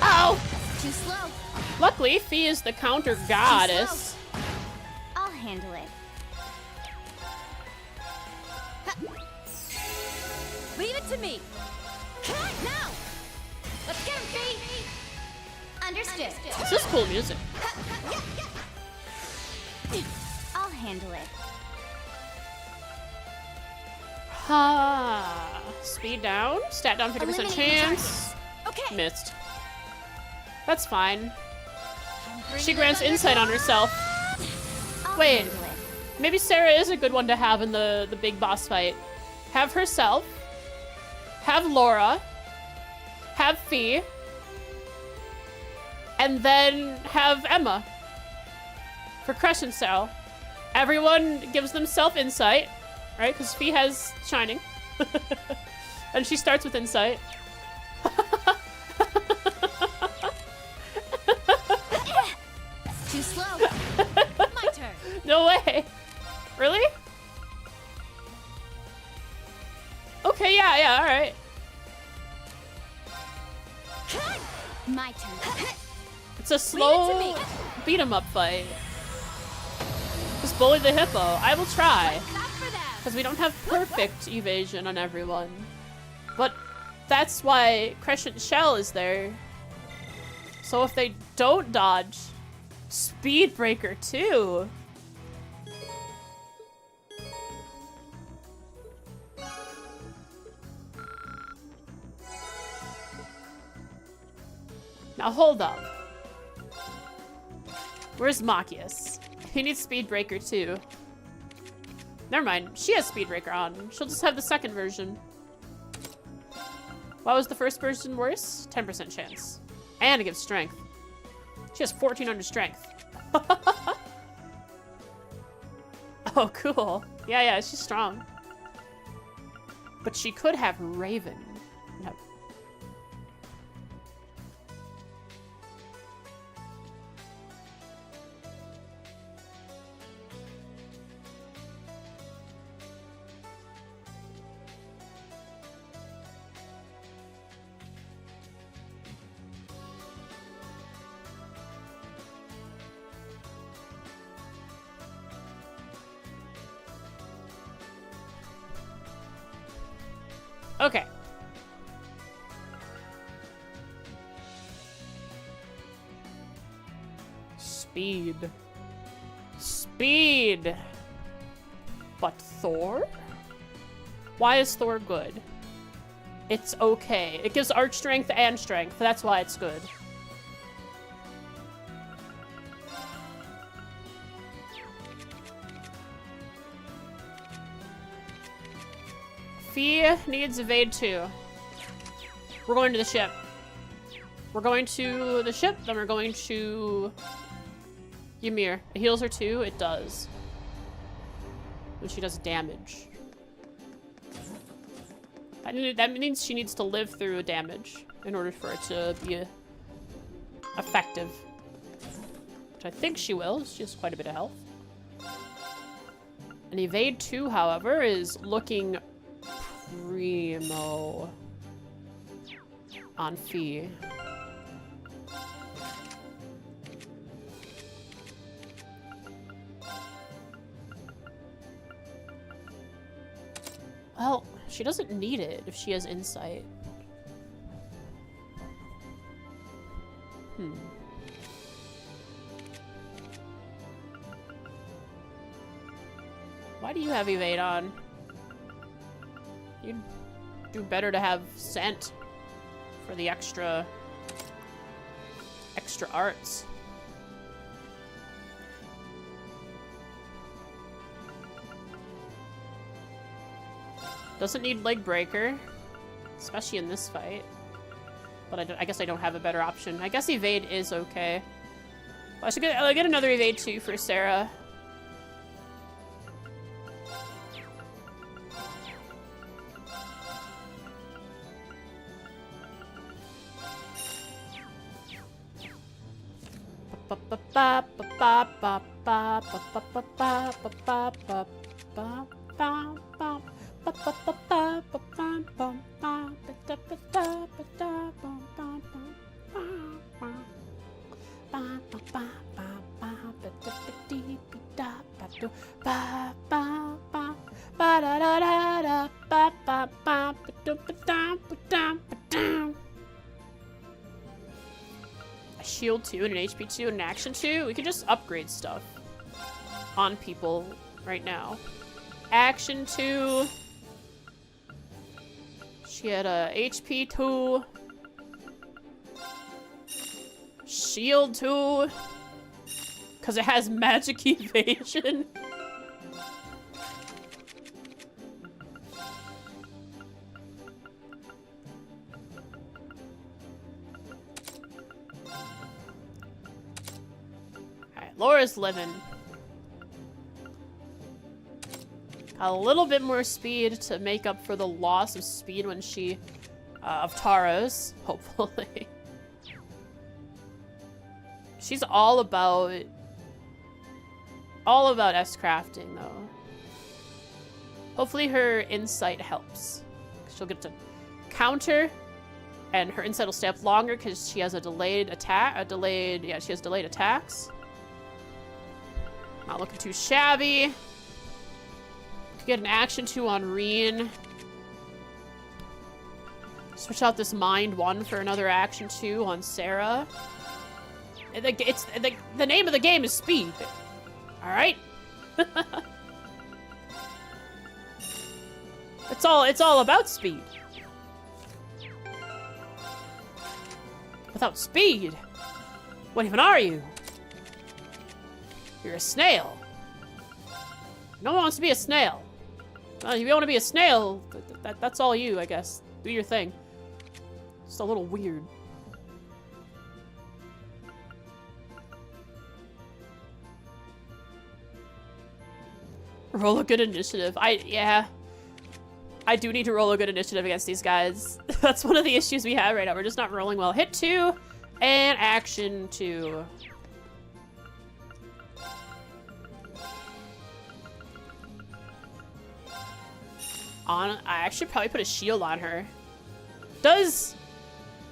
Ow! Too slow. Luckily, Fee is the counter goddess. I'll handle it. Leave it to me. Now. Let's get him, Fee. Understood. This is cool music. I'll handle it. Ha! Speed down. Stat down 50% Eliminate chance. Okay. Missed. That's fine. She grants insight on herself. I'll Wait. handle it. Maybe Sarah is a good one to have in the big boss fight. Have herself. Have Laura. Have Fee. And then have Emma. For Crescent Cell. Everyone gives themselves insight. Right? Because Fee has Shining. And she starts with insight. Too slow. My turn. No way. Really? Okay, yeah, alright. My turn. It's a slow beat 'em up fight. Just bully the hippo. I will try. Because we don't have perfect evasion on everyone. But that's why Crescent Shell is there. So if they don't dodge, Speed Breaker too. Now hold up. Where's Machias? He needs Speed Breaker too. Never mind. She has Speed Breaker on. She'll just have the second version. Why was the first version worse? 10% chance. And it gives strength. She has 1400 strength. Oh, cool. Yeah, she's strong. But she could have Raven. No. Okay. Speed. Speed! But Thor? Why is Thor good? It's okay. It gives arch strength and strength. That's why it's good. Fee needs evade too. We're going to the ship. We're going to the ship, then we're going to Ymir. It heals her too? It does. When she does damage. That means she needs to live through damage in order for it to be effective. Which I think she will. She has quite a bit of health. And evade 2, however, is looking primo on Fee. Well, she doesn't need it if she has insight. Why do you have evade on? You'd do better to have scent for the extra arts. Doesn't need leg breaker, especially in this fight. But I guess I don't have a better option. I guess evade is okay. Well, I'll get another evade too for Sarah. A shield 2 and an HP 2 and an action 2. We could just upgrade stuff on people right now. Action 2. She had a HP 2. Shield 2. Because it has magic evasion. Alright, Laura's living. A little bit more speed to make up for the loss of speed when she... of Tara's, hopefully. She's all about S-crafting, though. Hopefully her insight helps. She'll get to counter, and her insight will stay up longer because she has a delayed attack. She has delayed attacks. Not looking too shabby. Could get an action 2 on Reen. Switch out this mind 1 for another action 2 on Sarah. It's the name of the game is speed. All right. It's all about speed. Without speed, what even are you? You're a snail. No one wants to be a snail. Well, if you want to be a snail, that's all you, I guess. Do your thing. It's a little weird. Roll a good initiative. Yeah. I do need to roll a good initiative against these guys. That's one of the issues we have right now. We're just not rolling well. Hit 2 and action 2. I actually probably put a shield on her. Does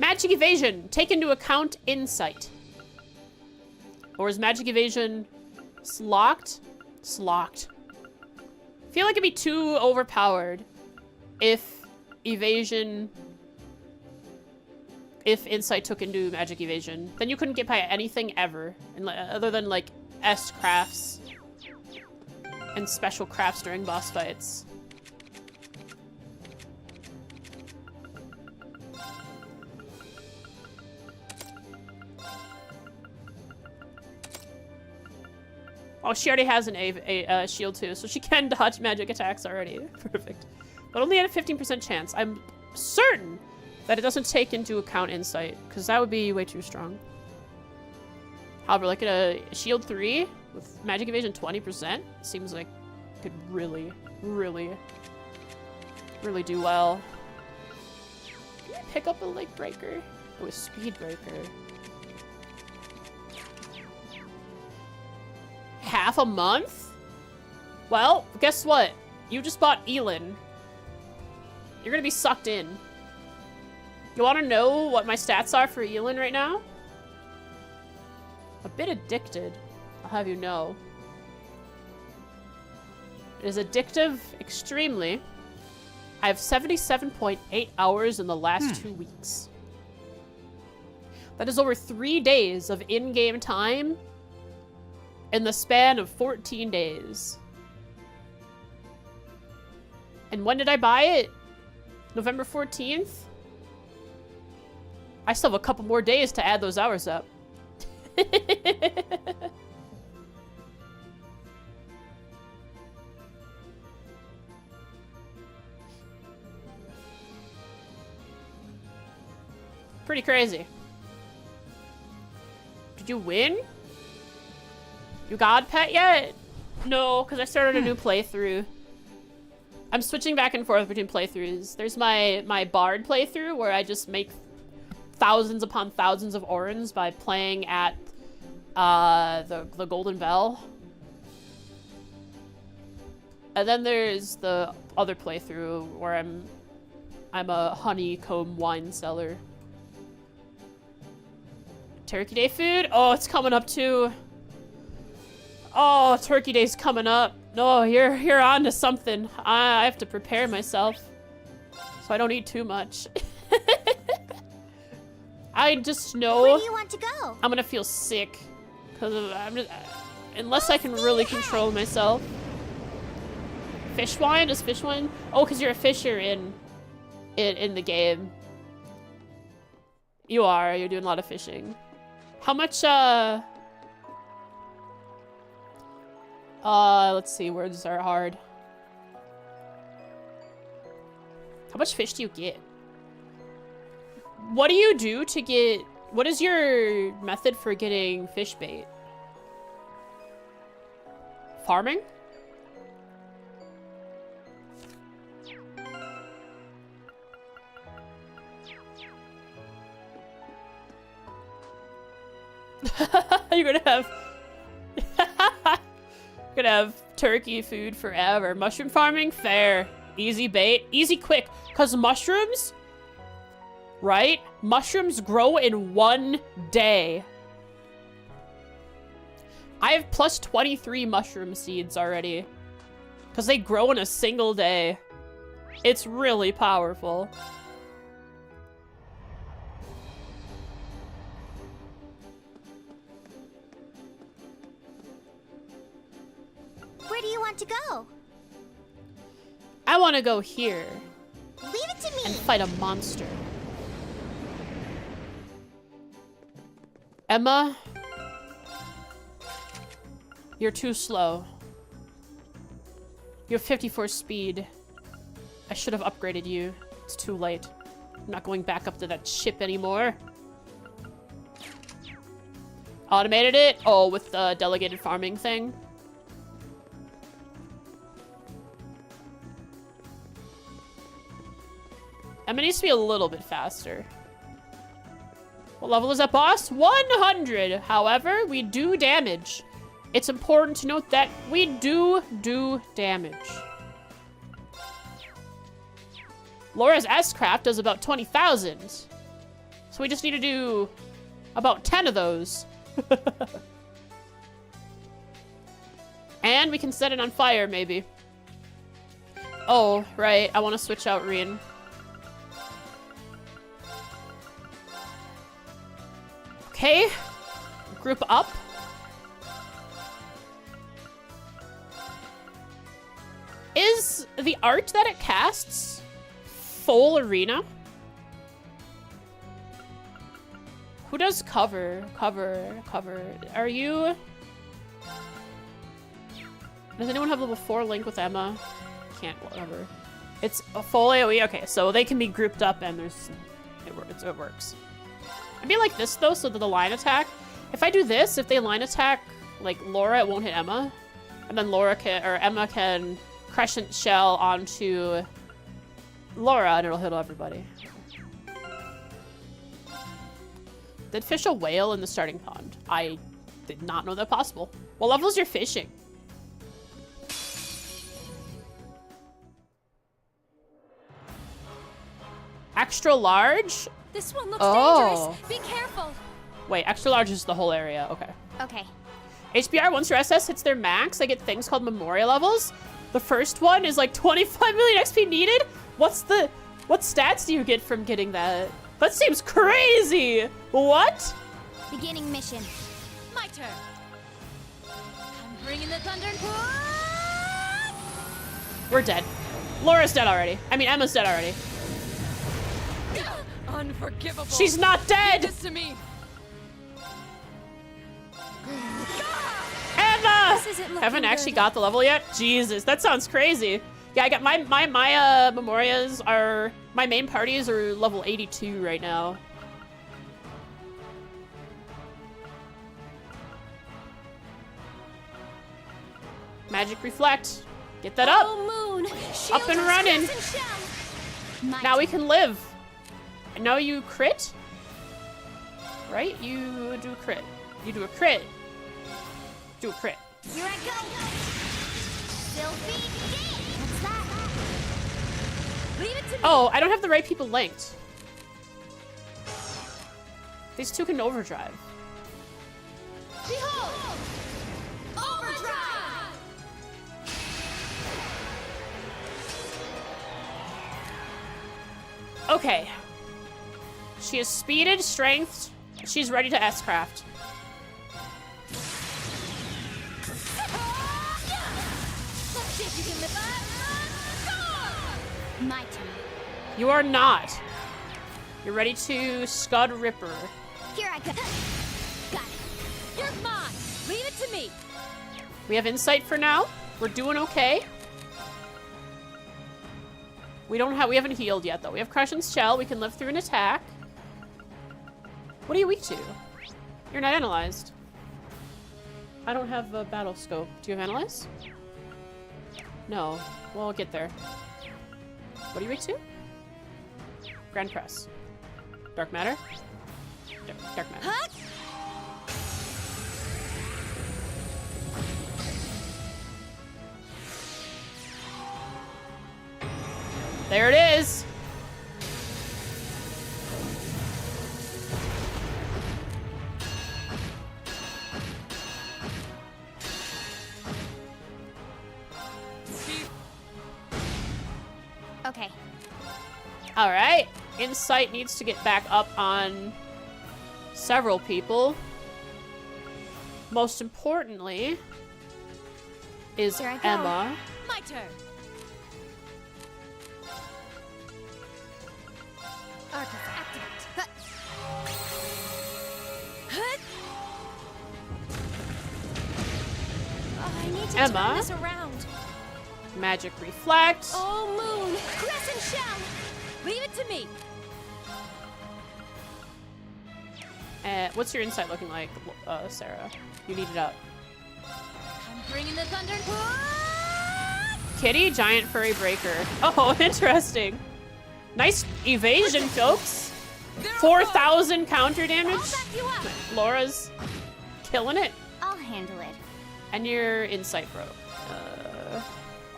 magic evasion take into account insight? Or is magic evasion locked? It's locked. I feel like it'd be too overpowered if insight took into magic evasion. Then you couldn't get by anything ever, other than like S crafts and special crafts during boss fights. Oh, she already has a shield too, so she can dodge magic attacks already. Perfect. But only at a 15% chance. I'm certain that it doesn't take into account insight, because that would be way too strong. However, like a shield 3 with magic evasion 20% seems like it could really, really, really do well. Can I pick up a leg breaker? Oh, a speed breaker. half a month? Well, guess what? You just bought Elin. You're gonna be sucked in. You wanna know what my stats are for Elin right now? A bit addicted, I'll have you know. It is addictive extremely. I have 77.8 hours in the last 2 weeks. That is over 3 days of in-game time in the span of 14 days. And when did I buy it? November 14th? I still have a couple more days to add those hours up. Pretty crazy. Did you win? You god pet yet? No, because I started a new playthrough. I'm switching back and forth between playthroughs. There's my bard playthrough where I just make thousands upon thousands of orans by playing at the Golden Bell. And then there's the other playthrough where I'm a honeycomb wine seller. Turkey Day food? Oh, it's coming up too. Oh, Turkey Day's coming up. No, you're on to something. I have to prepare myself so I don't eat too much. I just know Where do you want to go? I'm gonna feel sick because unless I can really control myself. Fish wine? Is fish wine? Oh, because you're a fisher in the game. You are. You're doing a lot of fishing. How much, let's see, words are hard. How much fish do you get? What do you do to get, what is your method for getting fish bait? Farming? You're gonna have turkey food forever. Mushroom farming? Fair. Easy bait. Easy quick. Because mushrooms, right? Mushrooms grow in 1 day. I have plus 23 mushroom seeds already. Because they grow in a single day. It's really powerful. Where do you want to go? I want to go here Leave it to me. and fight a monster. Emma, you're too slow. You have 54 speed. I should have upgraded you. It's too late. I'm not going back up to that ship anymore. Automated it? Oh, with the delegated farming thing. Emma needs to be a little bit faster. What level is that boss? 100! However, we do damage. It's important to note that we do damage. Laura's S-Craft does about 20,000. So we just need to do about 10 of those. And we can set it on fire, maybe. Oh, right. I want to switch out Rien. Okay. Group up. Is the art that it casts full arena? Who does cover? Cover. Are you... Does anyone have level 4 link with Emma? Can't, whatever. It's a full AoE? Okay, so they can be grouped up and there's... It works. I'd be like this, though, so that the line attack... If I do this, if they line attack, like, Laura, it won't hit Emma. And then Emma can crescent shell onto Laura, and it'll hit everybody. Did fish a whale in the starting pond? I did not know that possible. What level's your fishing? Extra large? This one looks Oh. dangerous. Be careful. Wait, extra large is the whole area. Okay. Okay. HBR, once your SS hits their max, they get things called memorial levels. The first one is like 25 million XP needed? What stats do you get from getting that? That seems crazy! What? Beginning mission. My turn. I'm bringing the thunder. We're dead. Laura's dead already. I mean, Emma's dead already. Unforgivable. She's not Give dead! this to me. Emma! This isn't looking Haven't actually good. got the level yet? Jesus, that sounds crazy. Yeah, I got my memorias are, my main parties are level 82 right now. Magic Reflect. Get that up. Oh, moon. Up and running. My Now we turn. can live. And now you crit? Right? You do crit. You do a crit. Do a crit. Here I go. Sylphie Gate. What's that? Leave it to me. Oh, I don't have the right people linked. These two can overdrive. Behold. Overdrive. Okay. She is speeded, strength. She's ready to S-craft. Let's see if you can live up. My turn. You are not. You're ready to Scud Ripper. Here I go. Got it. You're mine. Leave it to me. We have insight for now. We're doing okay. We haven't healed yet though. We have Crush and Shell. We can live through an attack. What are you weak to? You're not analyzed. I don't have a battle scope. Do you have analyze? No. Well, we'll get there. What are you weak to? Grand Press. Dark Matter? Dark Matter. Huh? There it is. Okay. All right. Insight needs to get back up on several people. Most importantly is Here I go. Emma. My turn. Arcus, activate. Huh? Oh, I need to Emma. turn this around. Magic Reflect. Oh, moon. Crescent shell. Leave it to me. What's your insight looking like, Sarah? You need it up. I'm bringing the thunder. Kitty, Giant Furry Breaker. Oh, interesting. Nice evasion, folks. 4,000 counter damage. I'll back you up. Laura's killing it. I'll handle it. And your insight broke.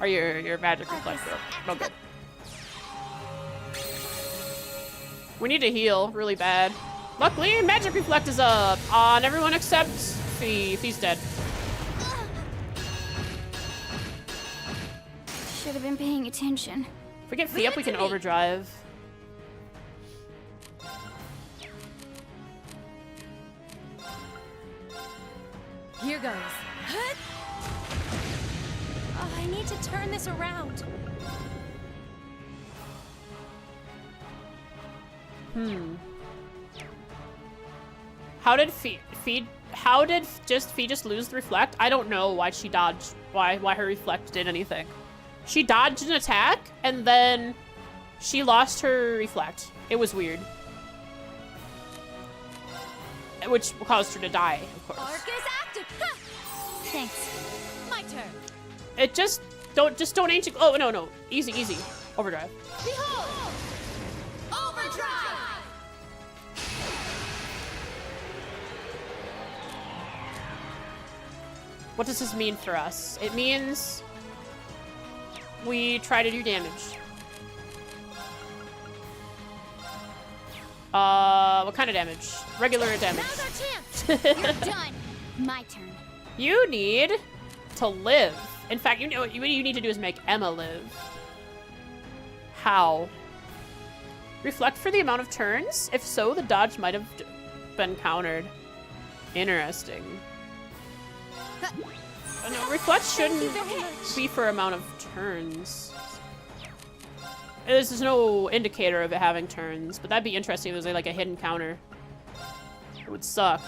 Or your magic reflect broke. No good. We need to heal really bad. Luckily, magic reflect is up on everyone except Fee. Fee's dead. Should have been paying attention. If we get Fee up, we can overdrive. Here goes. Huh? Oh, I need to turn this around. How did Fee just lose the reflect? I don't know why she dodged, why her reflect did anything. She dodged an attack and then she lost her reflect. It was weird. Which caused her to die, of course. Arc is active. Ha! Thanks. My turn. It just don't ancient. Oh no, easy, overdrive. Behold! Overdrive! What does this mean for us? It means we try to do damage. What kind of damage? Regular damage. Now's our chance. You're done. My turn. You need to live. In fact, you know what you need to do is make Emma live. How? Reflect for the amount of turns? If so, the dodge might have been countered. Interesting. No, reflect shouldn't be for amount of turns. This is no indicator of it having turns, but that'd be interesting if there's like a hidden counter. It would suck.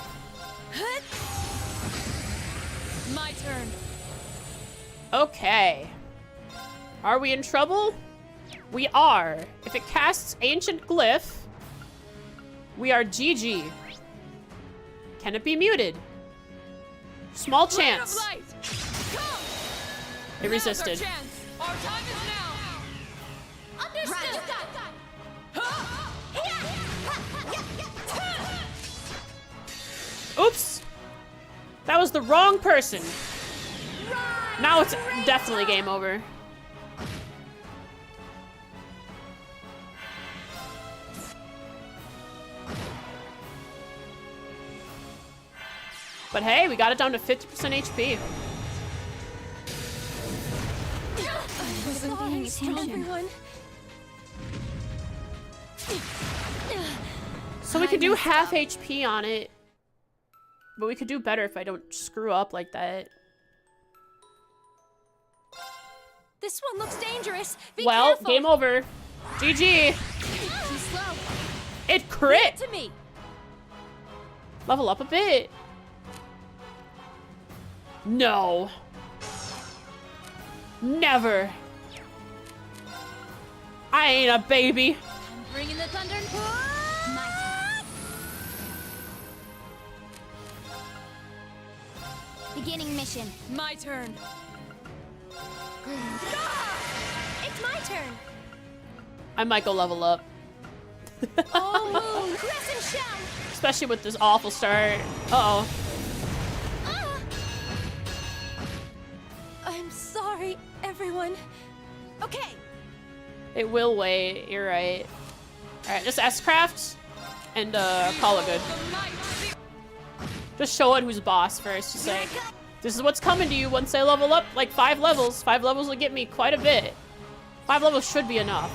My turn. Okay. Are we in trouble? We are. If it casts Ancient Glyph, we are GG. Can it be muted? Small chance. It resisted. Our time is now. Understood. Oops. That was the wrong person. Now it's definitely game over. But hey, we got it down to 50% HP. I wasn't paying attention. So we could do half HP on it. But we could do better if I don't screw up like that. This one looks dangerous. Be Well, careful. game over. GG. Too slow. It crit. To me. Level up a bit. No. Never. I ain't a baby. I'm bringing the thunder. My turn. Beginning mission. My turn. It's my turn. I might go level up. Oh, moon, crescent shell. Especially with this awful start. Uh-oh. I'm sorry, everyone. Okay. It will wait. You're right. Alright, just S-craft and call it good. Just show it who's boss first. Just like, this is what's coming to you once I level up like 5 levels. 5 levels will get me quite a bit. 5 levels should be enough.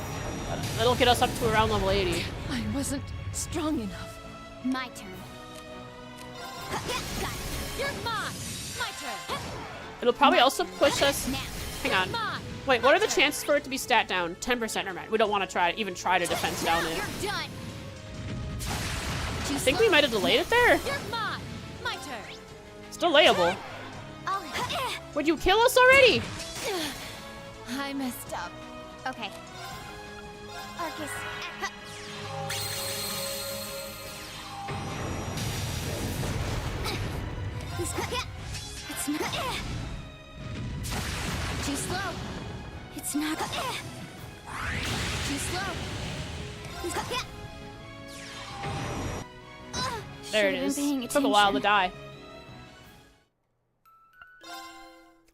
That'll get us up to around level 80. I wasn't strong enough. My turn. Got it. You're mine. My turn. It'll probably also push us. Now. Hang on. Mine. Wait, what are the chances for it to be stat down? 10% or not. We don't want to even try to defense down it. You're done. I think we might have delayed it there. You're mine. My turn. It's delayable. Oh. Would you kill us already? I messed up. Okay. Arcus. It's not. Too slow. It's not. Too slow. There it is. Took a while to die.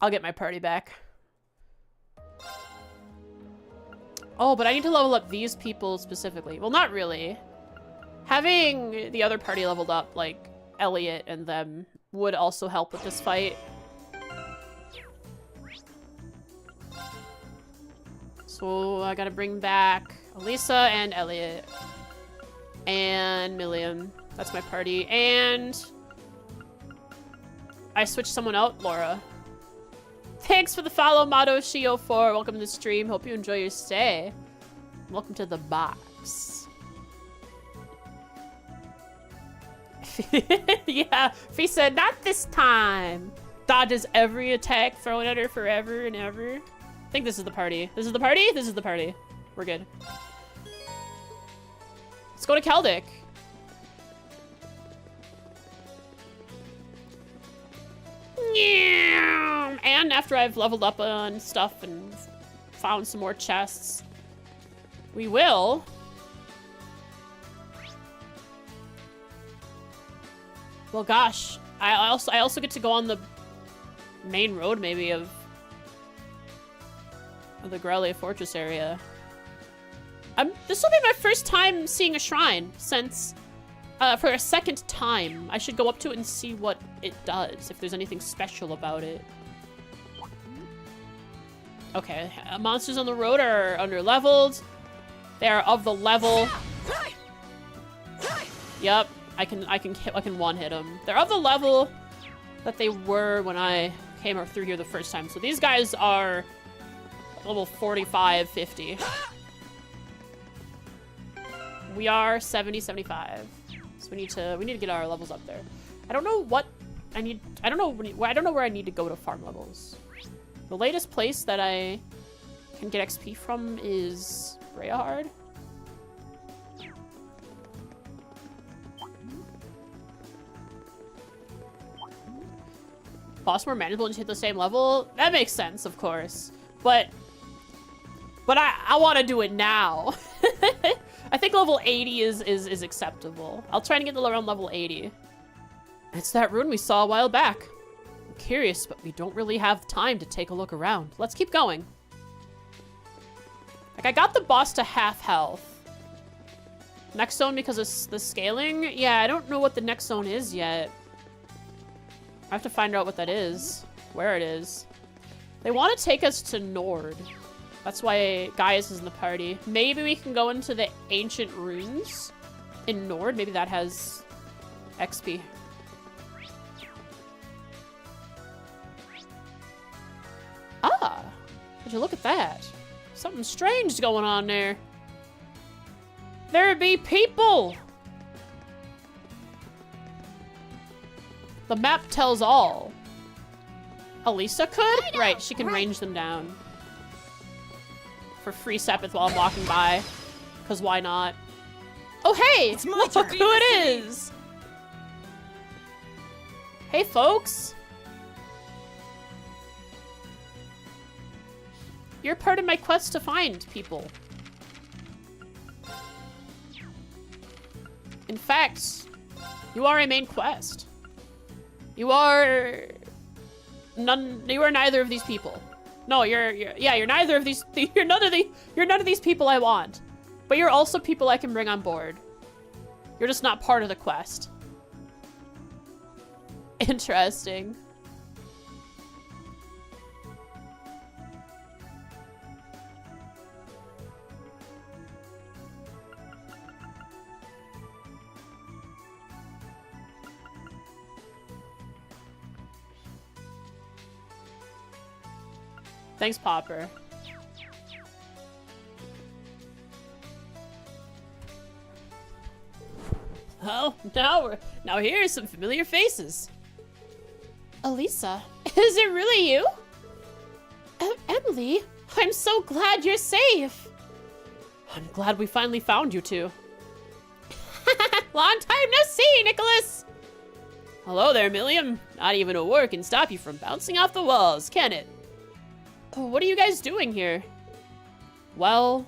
I'll get my party back. Oh, but I need to level up these people specifically. Well, not really. Having the other party leveled up, like Elliot and them, would also help with this fight. So I gotta bring back Elisa and Elliot. And Milliam. That's my party. And I switched someone out, Laura. Thanks for the follow, Motto Shio4. Welcome to the stream. Hope you enjoy your stay. Welcome to the box. Yeah, Fee said, not this time. Dodges every attack thrown at her forever and ever. I think this is the party. This is the party? This is the party. We're good. Let's go to Keldic. And after I've leveled up on stuff and found some more chests, we will well, gosh, I also get to go on the main road, maybe, of the Grellia Fortress area. This will be my first time seeing a shrine since, for a second time. I should go up to it and see what it does, if there's anything special about it. Okay, monsters on the road are under-leveled. They are of the level. Yep, I can one-hit them. They're of the level that they were when I came through here the first time. So these guys are level 45, 50. We are 70, 75. So we need to get our levels up there. I don't know what I need. I don't know where I need to go to farm levels. The latest place that I can get XP from is Rayhard. Boss more manageable and hit the same level? That makes sense, of course. But I want to do it now. I think level 80 is acceptable. I'll try and get around level 80. It's that rune we saw a while back. I'm curious, but we don't really have time to take a look around. Let's keep going. Like, I got the boss to half health. Next zone because of the scaling? Yeah, I don't know what the next zone is yet. I have to find out what that is. Where it is. They want to take us to Nord. That's why Gaius is in the party. Maybe we can go into the ancient ruins in Nord. Maybe that has XP. Ah! Would you look at that? Something strange going on there. There be people! The map tells all. Elisa could? Right, she can range them down. For free Sepith while I'm walking by. Because why not? Oh, hey! Look who it is! Hey, folks! You're part of my quest to find people. In fact, you are a main quest. You are neither of these people. No, you're neither of these. You're none of these people I want. But you're also people I can bring on board. You're just not part of the quest. Interesting. Thanks, Popper. Oh, now here are some familiar faces. Elisa, is it really you? Emily, I'm so glad you're safe. I'm glad we finally found you two. Long time no see, Nicholas. Hello there, Milliam. Not even a war can stop you from bouncing off the walls, can it? Oh, what are you guys doing here? Well,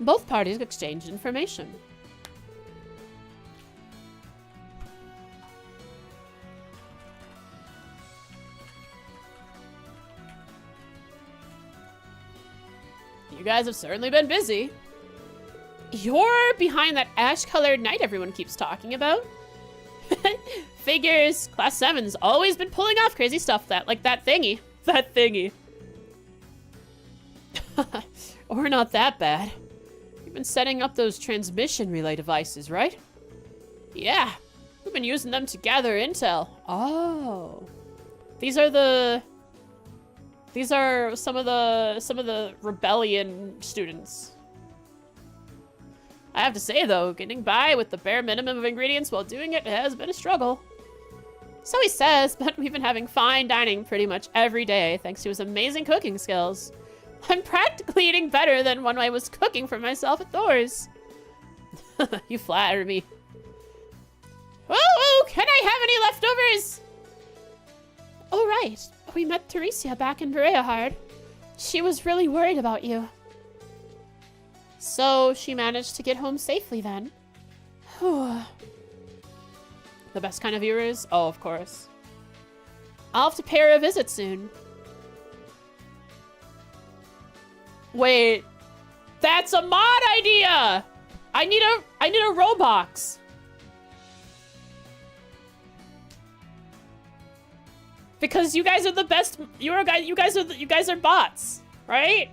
both parties exchanged information. You guys have certainly been busy. You're behind that ash-colored knight everyone keeps talking about. Figures. Class 7's always been pulling off crazy stuff like that thingy. That thingy. Or not that bad. You've been setting up those transmission relay devices, right? Yeah. We've been using them to gather intel. Oh. These are some of the rebellion students. I have to say though, getting by with the bare minimum of ingredients while doing it has been a struggle. So he says, but we've been having fine dining pretty much every day thanks to his amazing cooking skills. I'm practically eating better than when I was cooking for myself at Thor's. You flatter me. Oh, can I have any leftovers? Oh, right. We met Theresia back in Berehard. She was really worried about you. So she managed to get home safely then. The best kind of viewers? Oh, of course. I'll have to pay her a visit soon. Wait. That's a mod idea! I need a Roblox. Because you guys are the best. You guys are bots, right?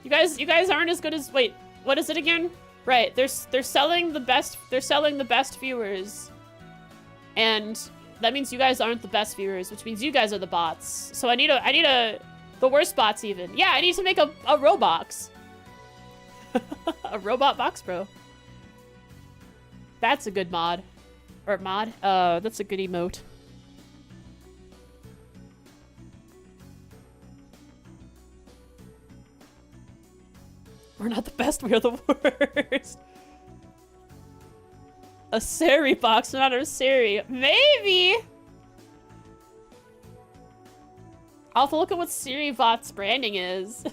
You guys aren't as good as. Wait, what is it again? Right, they're selling the best. They're selling the best viewers, and that means you guys aren't the best viewers, which means you guys are the bots. So I need the worst bots even. Yeah, I need to make a Roblox. A robot box, bro. That's a good mod. Or mod. That's a good emote. We're not the best, we are the worst. A Siri box, not a Siri. Maybe! I'll have to look at what Siri bot's branding is.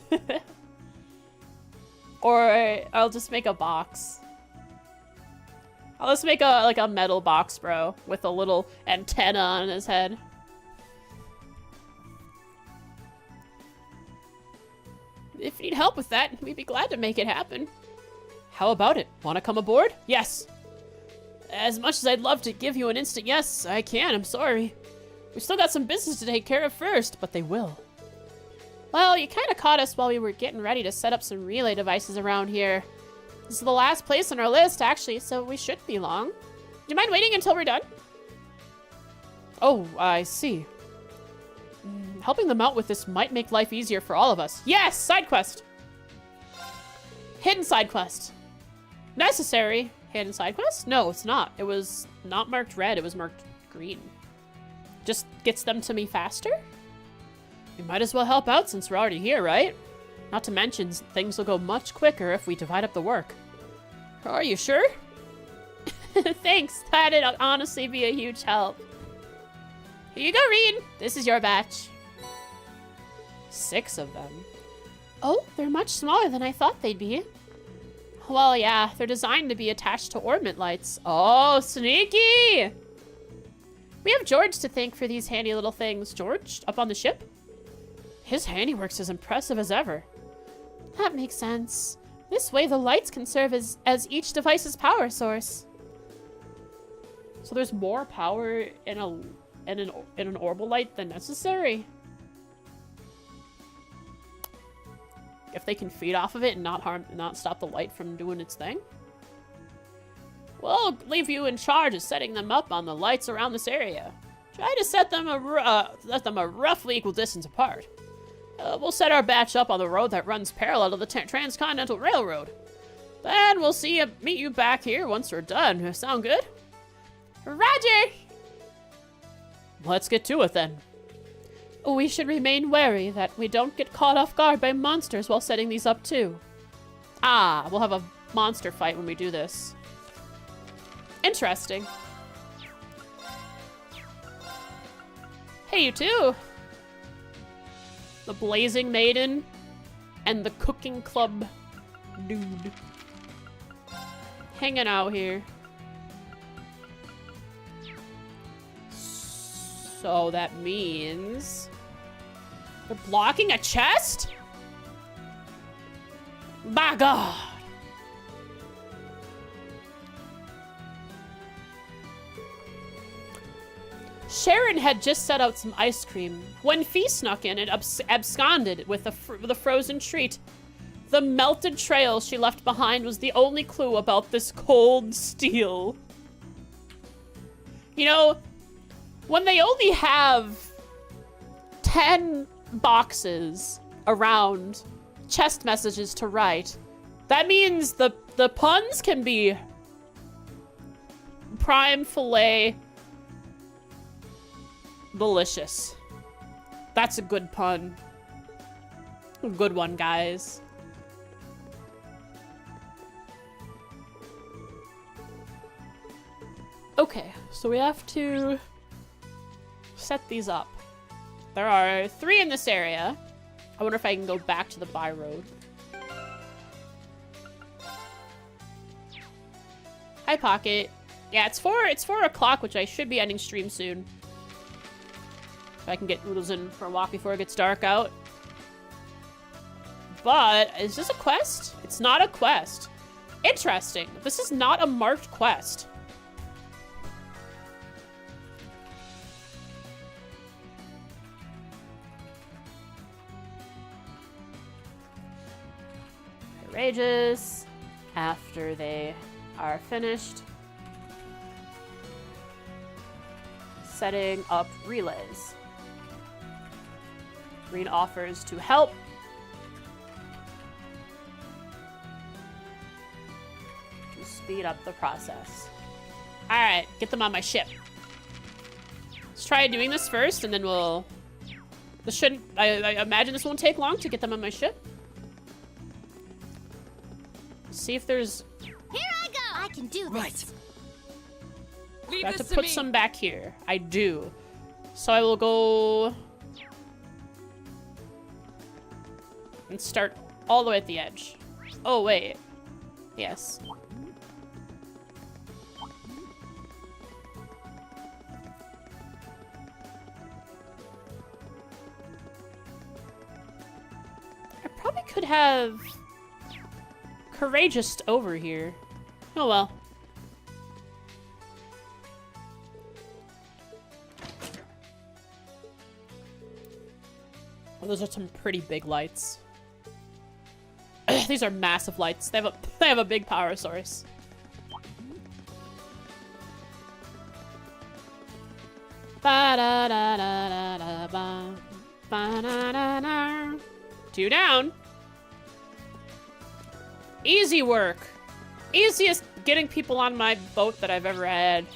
Or I'll just make a box. I'll just make a metal box, bro, with a little antenna on his head. If you need help with that, we'd be glad to make it happen. How about it? Want to come aboard? Yes. As much as I'd love to give you an instant yes, I can't, I'm sorry. We've still got some business to take care of first, but they will. Well, you kind of caught us while we were getting ready to set up some relay devices around here. This is the last place on our list, actually, so we shouldn't be long. Do you mind waiting until we're done? Oh, I see. Helping them out with this might make life easier for all of us. Yes! Side quest! Hidden side quest. Necessary. Hidden side quest? No, it's not. It was not marked red, it was marked green. Just gets them to me faster? We might as well help out since we're already here, right? Not to mention, things will go much quicker if we divide up the work. Are you sure? Thanks, that'd honestly be a huge help. Here you go, Reed. This is your batch. 6 of them. Oh, they're much smaller than I thought they'd be. Well, yeah, they're designed to be attached to orbit lights. Oh, sneaky! We have George to thank for these handy little things. George, up on the ship? His handiwork's as impressive as ever. That makes sense. This way the lights can serve as each device's power source. So there's more power in an orbital light than necessary. If they can feed off of it and not stop the light from doing its thing. Well, I'll leave you in charge of setting them up on the lights around this area. Try to set them a roughly equal distance apart. We'll set our batch up on the road that runs parallel to the Transcontinental Railroad. Then we'll meet you back here once we're done. Sound good? Roger! Let's get to it then. We should remain wary that we don't get caught off guard by monsters while setting these up too. Ah, we'll have a monster fight when we do this. Interesting. Hey, you two! The Blazing Maiden and the Cooking Club dude. Hanging out here. So that means... they're blocking a chest? By God! Sharon had just set out some ice cream when Fee snuck in and absconded with a frozen treat. The melted trail she left behind was the only clue about this cold steel. You know, when they only have 10 boxes around chest messages to write, that means the puns can be prime filet delicious. That's a good pun. A good one, guys. Okay, so we have to set these up. There are 3 in this area. I wonder if I can go back to the by road. Hi, Pocket. Yeah, it's 4 o'clock, which I should be ending stream soon. If I can get Oodles in for a walk before it gets dark out. But, is this a quest? It's not a quest. Interesting. This is not a marked quest. Courageous. After they are finished. Setting up relays. Green offers to help. To speed up the process. Alright, get them on my ship. Let's try doing this first, and then we'll... This shouldn't... I imagine this won't take long to get them on my ship. See if there's... Here I go! I can do this. Right. Leave I have to this to put me. some back here. I do. So I will go... and start all the way at the edge. Oh, wait. Yes. I probably could have... Courageous over here. Oh well. Oh, those are some pretty big lights. These are massive lights. They have a big power source. Ba-da-da-da-da-da-ba. Ba-da-da-da. 2 down. Easy work. Easiest getting people on my boat that I've ever had.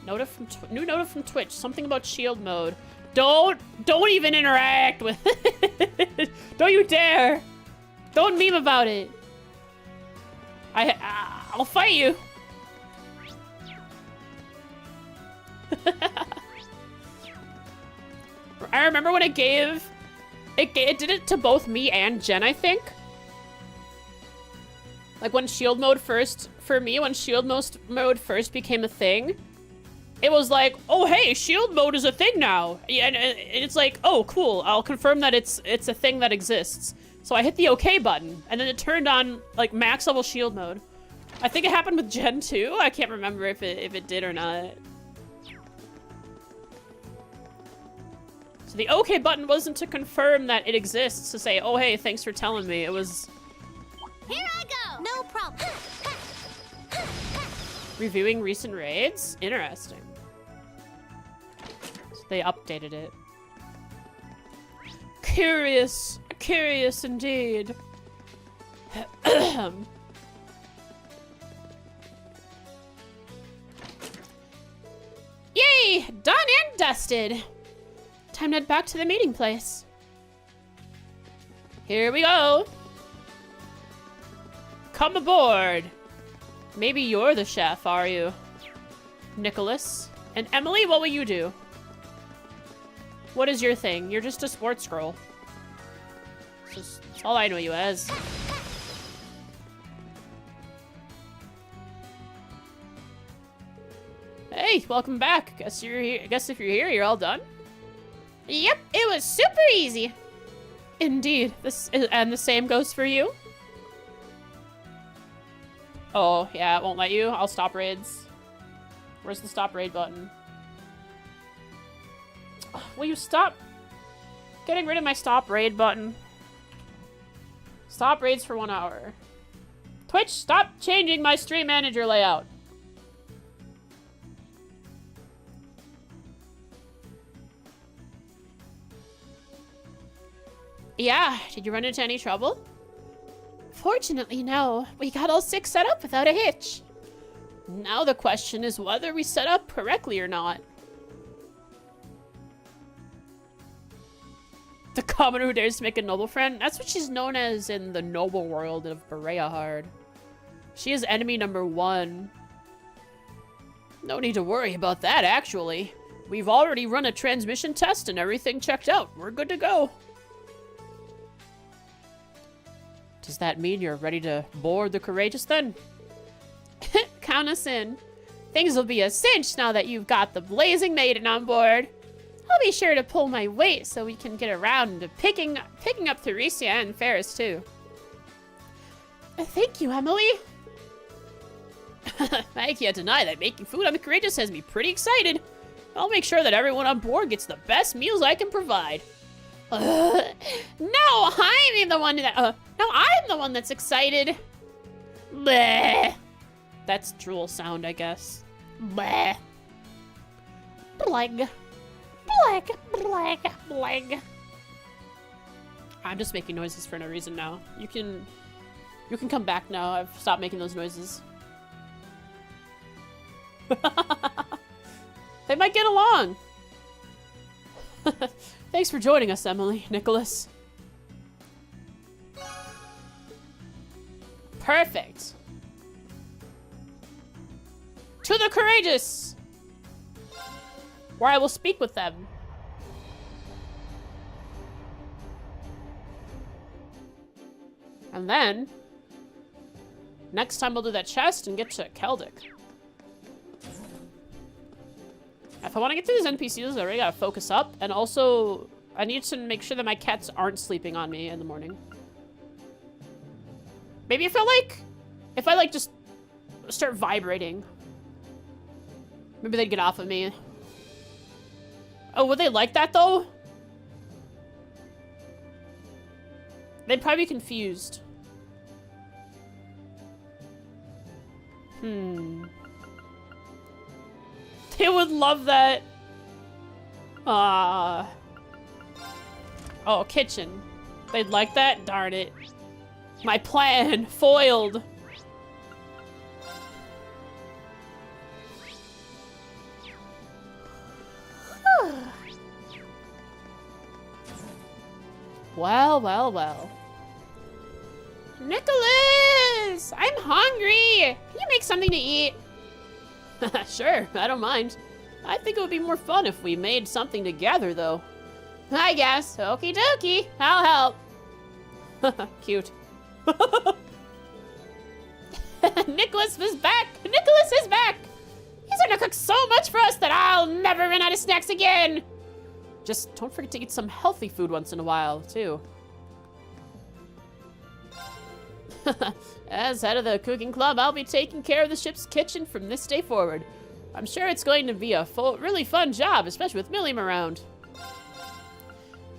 New note from Twitch. Something about shield mode. Don't even interact with it. Don't you dare. Don't meme about it. I'll fight you. I remember when it did it to both me and Jen, I think. Like when shield mode first, for me, when shield mode first became a thing, it was like, oh hey, shield mode is a thing now. And it's like, oh cool, I'll confirm that it's a thing that exists. So I hit the OK button, and then it turned on like max level shield mode. I think it happened with Gen 2. I can't remember if it did or not. So the OK button wasn't to confirm that it exists, to say, oh hey, thanks for telling me. It was... Here I go! No problem. Reviewing recent raids? Interesting. So they updated it. Curious. Curious indeed. Yay! Done and dusted. Time to head back to the meeting place. Here we go. Come aboard. Maybe you're the chef, are you? Nicholas. And Emily, what will you do? What is your thing? You're just a sports girl. That's all I know you as. Hey, welcome back. Guess you're here. I guess if you're here, you're all done. Yep, it was super easy. Indeed. And the same goes for you. Oh, yeah, it won't let you. I'll stop raids. Where's the stop raid button? Will you stop getting rid of my stop raid button? Stop raids for 1 hour. Twitch, stop changing my stream manager layout. Yeah, did you run into any trouble? Fortunately, no. We got all 6 set up without a hitch. Now the question is whether we set up correctly or not. The commoner who dares to make a noble friend? That's what she's known as in the noble world of Berea Hard. She is enemy number 1. No need to worry about that, actually. We've already run a transmission test and everything checked out. We're good to go. Does that mean you're ready to board the Courageous then? Count us in. Things will be a cinch now that you've got the Blazing Maiden on board. I'll be sure to pull my weight so we can get around to picking up Theresia and Ferris too. Thank you, Emily. I can't deny that making food on the Courageous has me pretty excited. I'll make sure that everyone on board gets the best meals I can provide. No, I'm the one that's excited. Bleh. That's drool sound, I guess. Bleh. Bleg. Bleg. Bleg. Bleg. I'm just making noises for no reason now. You can come back now. I've stopped making those noises. They might get along. Thanks for joining us, Emily, Nicholas. Perfect. To the Courageous, where I will speak with them. And then, next time we'll do that chest and get to Keldic. If I want to get to these NPCs, I really gotta focus up. And also, I need to make sure that my cats aren't sleeping on me in the morning. Maybe if I like just start vibrating. Maybe they'd get off of me. Oh, would they like that though? They'd probably be confused. They would love that. Oh, kitchen. They'd like that? Darn it. My plan foiled. Well, well, well. Nicholas! I'm hungry! Can you make something to eat? Sure, I don't mind. I think it would be more fun if we made something together, though. I guess. Okie dokie. I'll help. Cute. Nicholas is back! Nicholas is back! He's gonna cook so much for us that I'll never run out of snacks again! Just don't forget to eat some healthy food once in a while, too. As head of the cooking club, I'll be taking care of the ship's kitchen from this day forward. I'm sure it's going to be a really fun job, especially with Milliam around.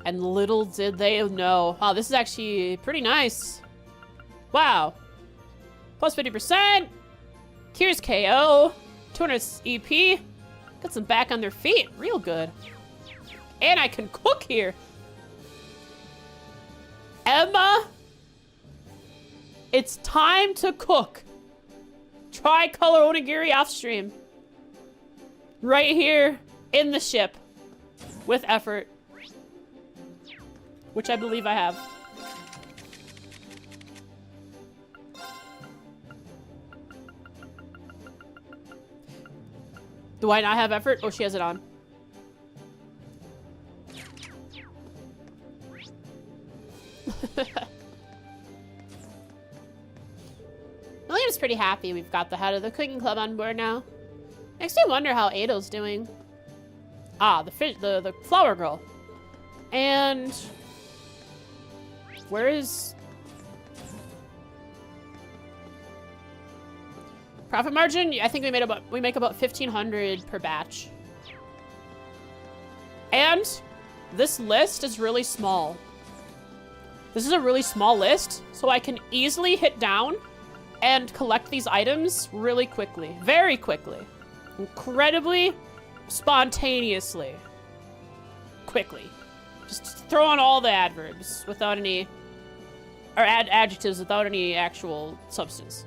And little did they know. Wow, this is actually pretty nice. Wow. Plus 50%. Here's KO. 200 EP. Got some back on their feet. Real good. And I can cook here. Emma. It's time to cook. Tricolor onigiri off stream. Right here in the ship. With effort. Which I believe I have. Do I not have effort? Oh, she has it on. William's pretty happy we've got the head of the cooking club on board now. Makes me wonder how Ado's doing. Ah, the flower girl. And where is profit margin? I think we make about 1,500 per batch. And this list is really small. This is a really small list, so I can easily hit down and collect these items really quickly. Very quickly. Incredibly spontaneously. Quickly. Just throw on all the adverbs without any, or add adjectives without any actual substance.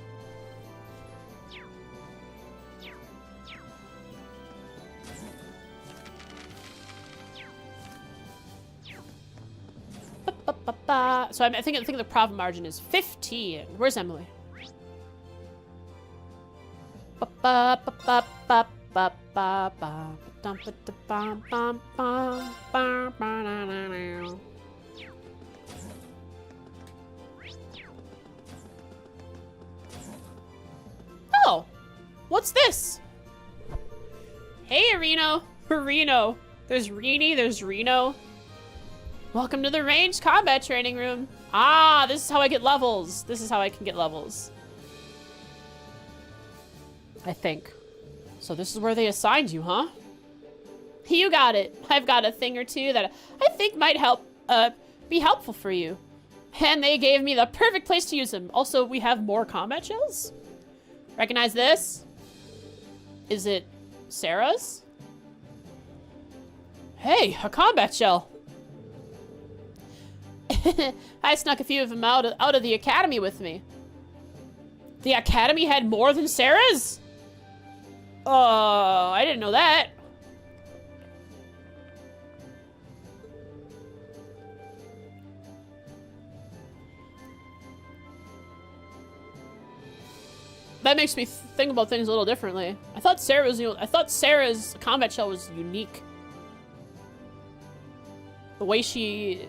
So I think the profit margin is 15. Where's Emily? Oh, what's this? Reno. Reno. There's Rini, there's Reno. Welcome to the ranged combat training room. Ah, this is how I get levels. This is how I can get levels. I think. So this is where they assigned you, huh? You got it. I've got a thing or two that I think might be helpful for you. And they gave me the perfect place to use them. Also, we have more combat shells. Recognize this? Is it Sarah's? Hey, a combat shell. I snuck a few of them out of the academy with me. The academy had more than Sarah's? Oh, I didn't know that. That makes me think about things a little differently. I thought Sarah's combat shell was unique. The way she,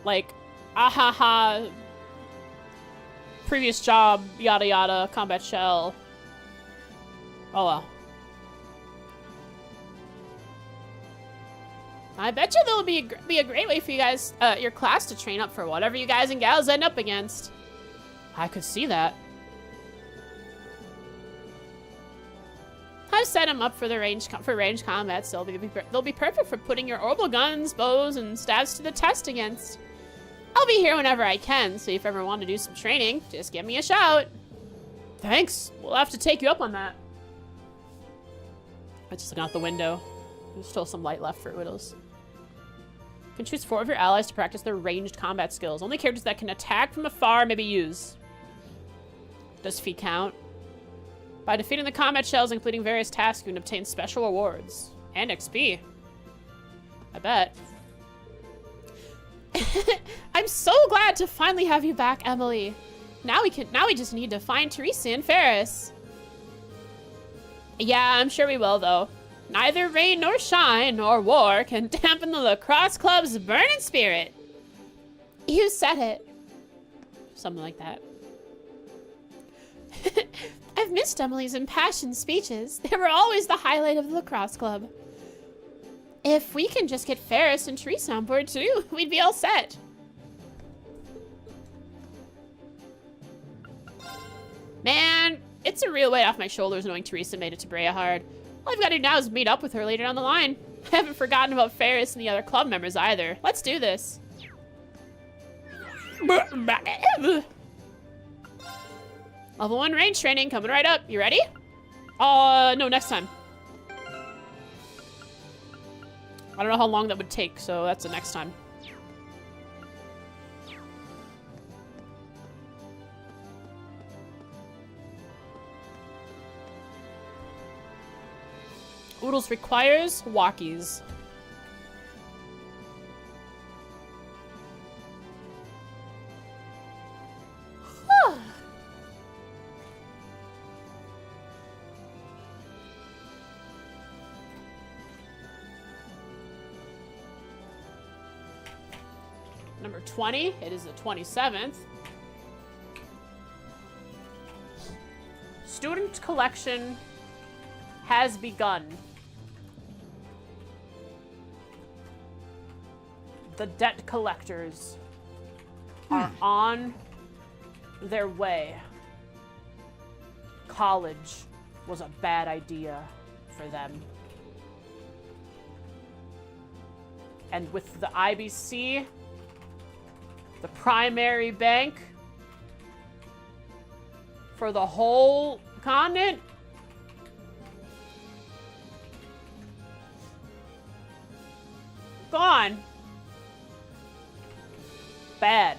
like, ahaha, previous job, yada yada, combat shell. Oh well. I bet you there'll be a great way for you guys, your class to train up for whatever you guys and gals end up against. I could see that. I've set them up for the range combat, so they'll be perfect for putting your orbital guns, bows, and staves to the test against. I'll be here whenever I can, so if you ever want to do some training, just give me a shout. Thanks. We'll have to take you up on that. I just look out the window. There's still some light left for Widows. You can choose 4 of your allies to practice their ranged combat skills. Only characters that can attack from afar may be used. Does feat count? By defeating the combat shells, including various tasks, you can obtain special rewards. And XP. I bet. I'm so glad to finally have you back, Emily. Now we just need to find Teresa and Ferris. Yeah, I'm sure we will, though. Neither rain nor shine nor war can dampen the lacrosse club's burning spirit. You said it. Something like that. I've missed Emily's impassioned speeches. They were always the highlight of the lacrosse club. If we can just get Ferris and Teresa on board too, we'd be all set. Man, it's a real weight off my shoulders knowing Teresa made it to Brea hard. All I've got to do now is meet up with her later down the line. I haven't forgotten about Ferris and the other club members either. Let's do this. Level 1 range training coming right up. You ready? No, next time. I don't know how long that would take, so that's the next time. Oodles requires walkies. Number 20, it is the 27th. Student collection has begun. The debt collectors are on their way. College was a bad idea for them. And with the IBC, the primary bank for the whole continent, gone. Bad.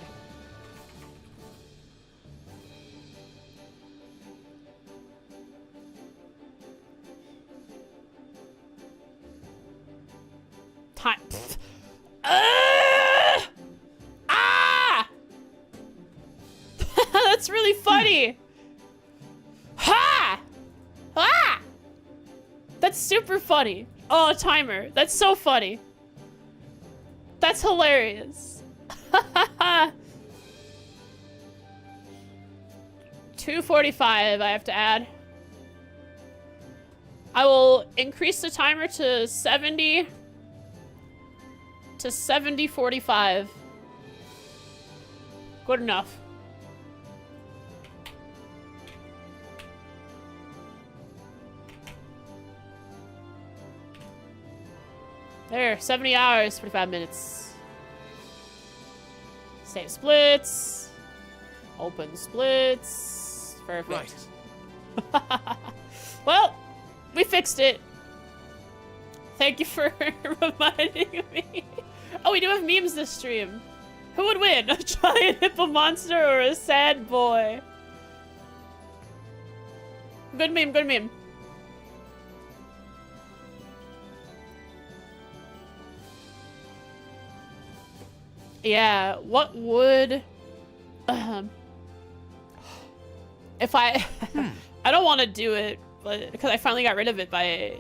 Time. That's really funny. Ha! Ah! That's super funny. Oh, timer. That's so funny. That's hilarious. 2:45 I have to add. I will increase the timer to 70 to 70:45. Good enough. There, 70 hours, 45 minutes. Save splits. Open splits. Perfect. Right. Well, we fixed it. Thank you for reminding me. Oh, we do have memes this stream. Who would win? A giant hippo monster or a sad boy? Good meme, good meme. Yeah, what would... if I... I don't want to do it, but because I finally got rid of it by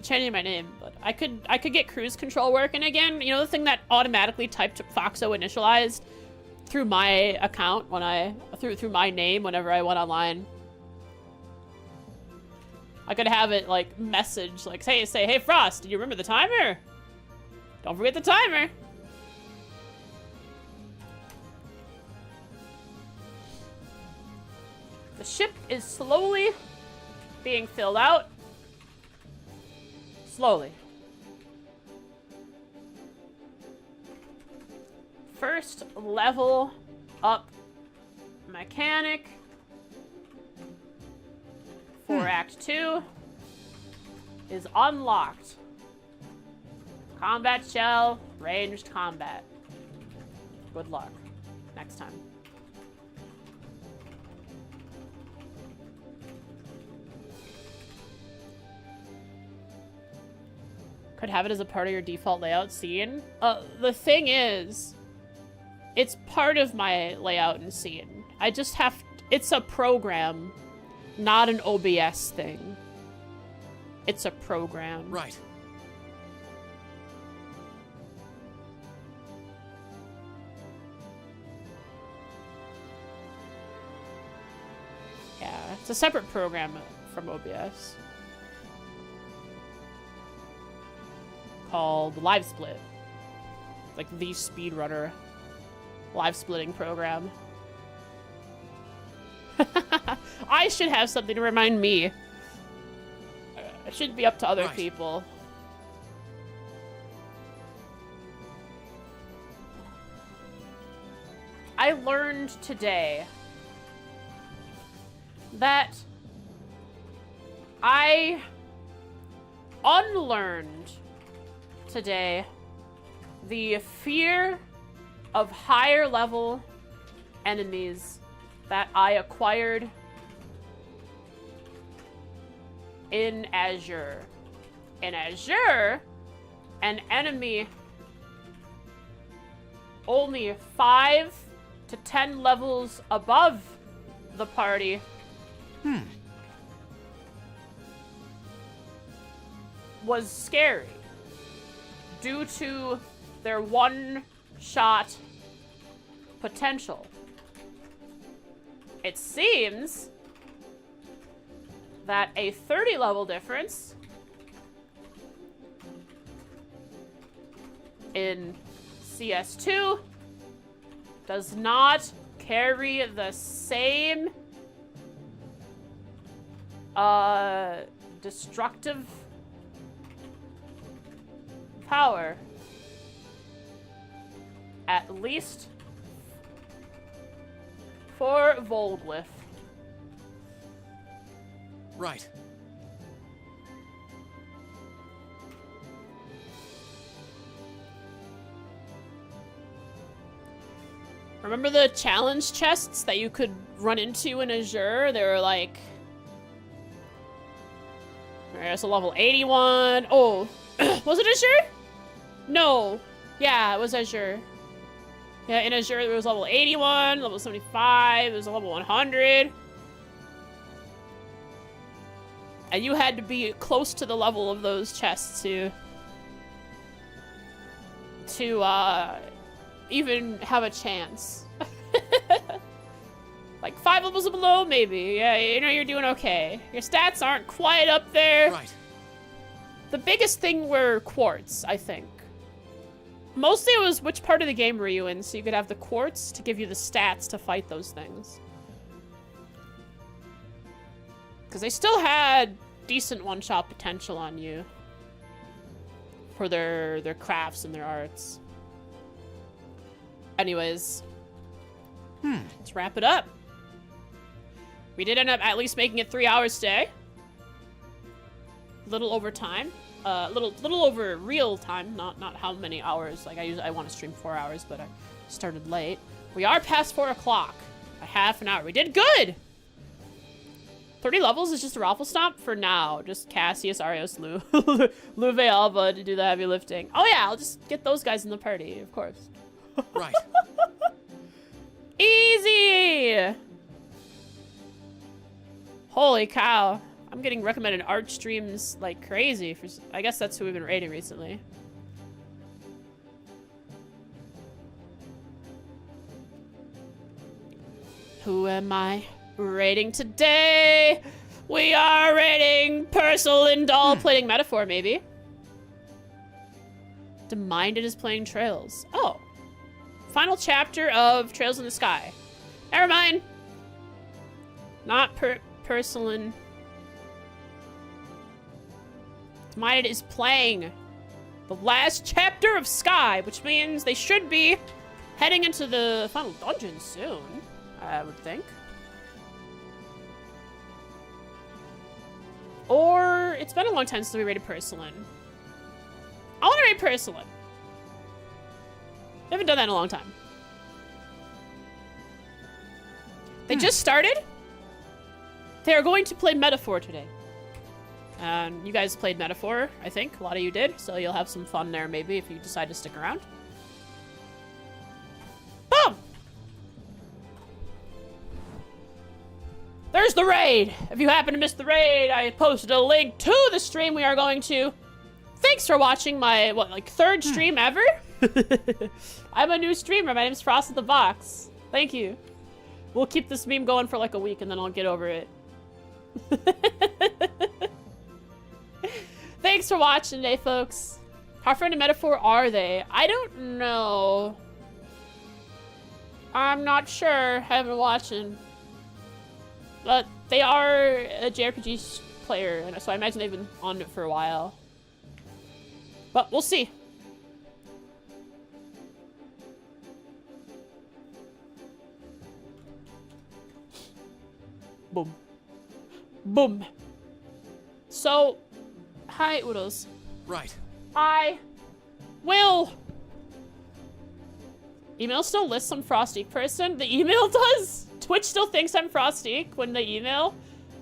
changing my name, but I could get cruise control working again. You know, the thing that automatically typed Foxo initialized through my account when I through my name whenever I went online. I could have it like message like say hey Frost, do you remember the timer? Don't forget the timer. The ship is slowly being filled out. Slowly. First level up mechanic for Act 2 is unlocked. Combat shell, ranged combat. Good luck. Next time. Could have it as a part of your default layout scene. The thing is, it's part of my layout and scene. I just have, it's a program, not an OBS thing. It's a program. Right. Yeah, it's a separate program from OBS. Called Live Split. Like the speedrunner live splitting program. I should have something to remind me. It should be up to other people. I learned today that I unlearned today the fear of higher level enemies that I acquired in Azure. In Azure, an enemy only 5 to 10 levels above the party was scary due to their one-shot potential. It seems that a 30 level difference in CS2 does not carry the same destructive power, at least for Volglyph. Right. Remember the challenge chests that you could run into in Azure? They were like... There's a level 81. Oh, was it Azure? No. Yeah, it was Azure. Yeah, in Azure there was level 81, level 75, there was a level 100. And you had to be close to the level of those chests to even have a chance. Like 5 levels below, maybe. Yeah, you know, you're doing okay. Your stats aren't quite up there. Right. The biggest thing were quartz, I think. Mostly it was which part of the game were you in, so you could have the quartz to give you the stats to fight those things. Because they still had decent one-shot potential on you. For their crafts and their arts. Anyways. Let's wrap it up. We did end up at least making it 3 hours today. Little over time. Little over real time, not how many hours. Like I want to stream 4 hours, but I started late. We are past 4 o'clock. By half an hour. We did good! 30 levels is just a raffle stomp for now. Just Cassius, Arios, Luve, Alba to do the heavy lifting. Oh yeah, I'll just get those guys in the party, of course. Right. Easy! Holy cow. I'm getting recommended art streams like crazy. I guess that's who we've been rating recently. Who am I rating today? We are rating Purcell and Doll playing Metaphor, maybe. Deminded is playing Trails. Oh. Final chapter of Trails in the Sky. Never mind. Not Purcell and... Deminded is playing the last chapter of Sky, which means they should be heading into the final dungeon soon, I would think. Or it's been a long time since we rated Purcellin. I want to rate Purcellin. I haven't done that in a long time. They just started. They are going to play Metaphor today. And you guys played Metaphor, I think. A lot of you did. So you'll have some fun there maybe if you decide to stick around. Boom! There's the raid. If you happen to miss the raid, I posted a link to the stream we are going to. Thanks for watching my, third stream ever? I'm a new streamer. My name's Frost the Box. Thank you. We'll keep this meme going for like a week and then I'll get over it. Thanks for watching today, folks. How friend and Metaphor are they? I don't know. I'm not sure. I haven't been watching. But they are a JRPG player, and so I imagine they've been on it for a while. But we'll see. Boom. Boom. So, hi, Oodles. Right. I will... Email still lists some Frostique person? The email does? Twitch still thinks I'm Frostique when they email?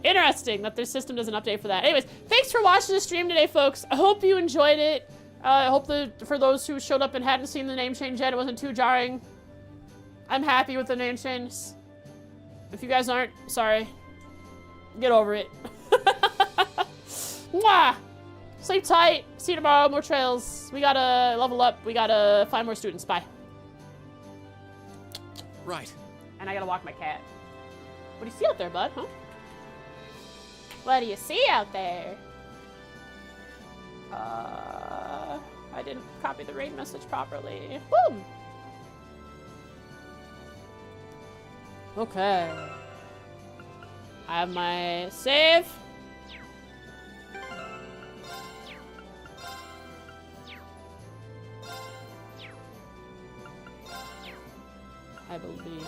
Interesting that their system doesn't update for that. Anyways, thanks for watching the stream today, folks. I hope you enjoyed it. I hope that for those who showed up and hadn't seen the name change yet, it wasn't too jarring. I'm happy with the name change. If you guys aren't, sorry. Get over it. Mwah! Sleep tight. See you tomorrow. More trails. We gotta level up. We gotta find more students. Bye. Right. And I gotta walk my cat. What do you see out there, bud? Huh? What do you see out there? I didn't copy the raid message properly. Boom! Okay. I have my save. I believe.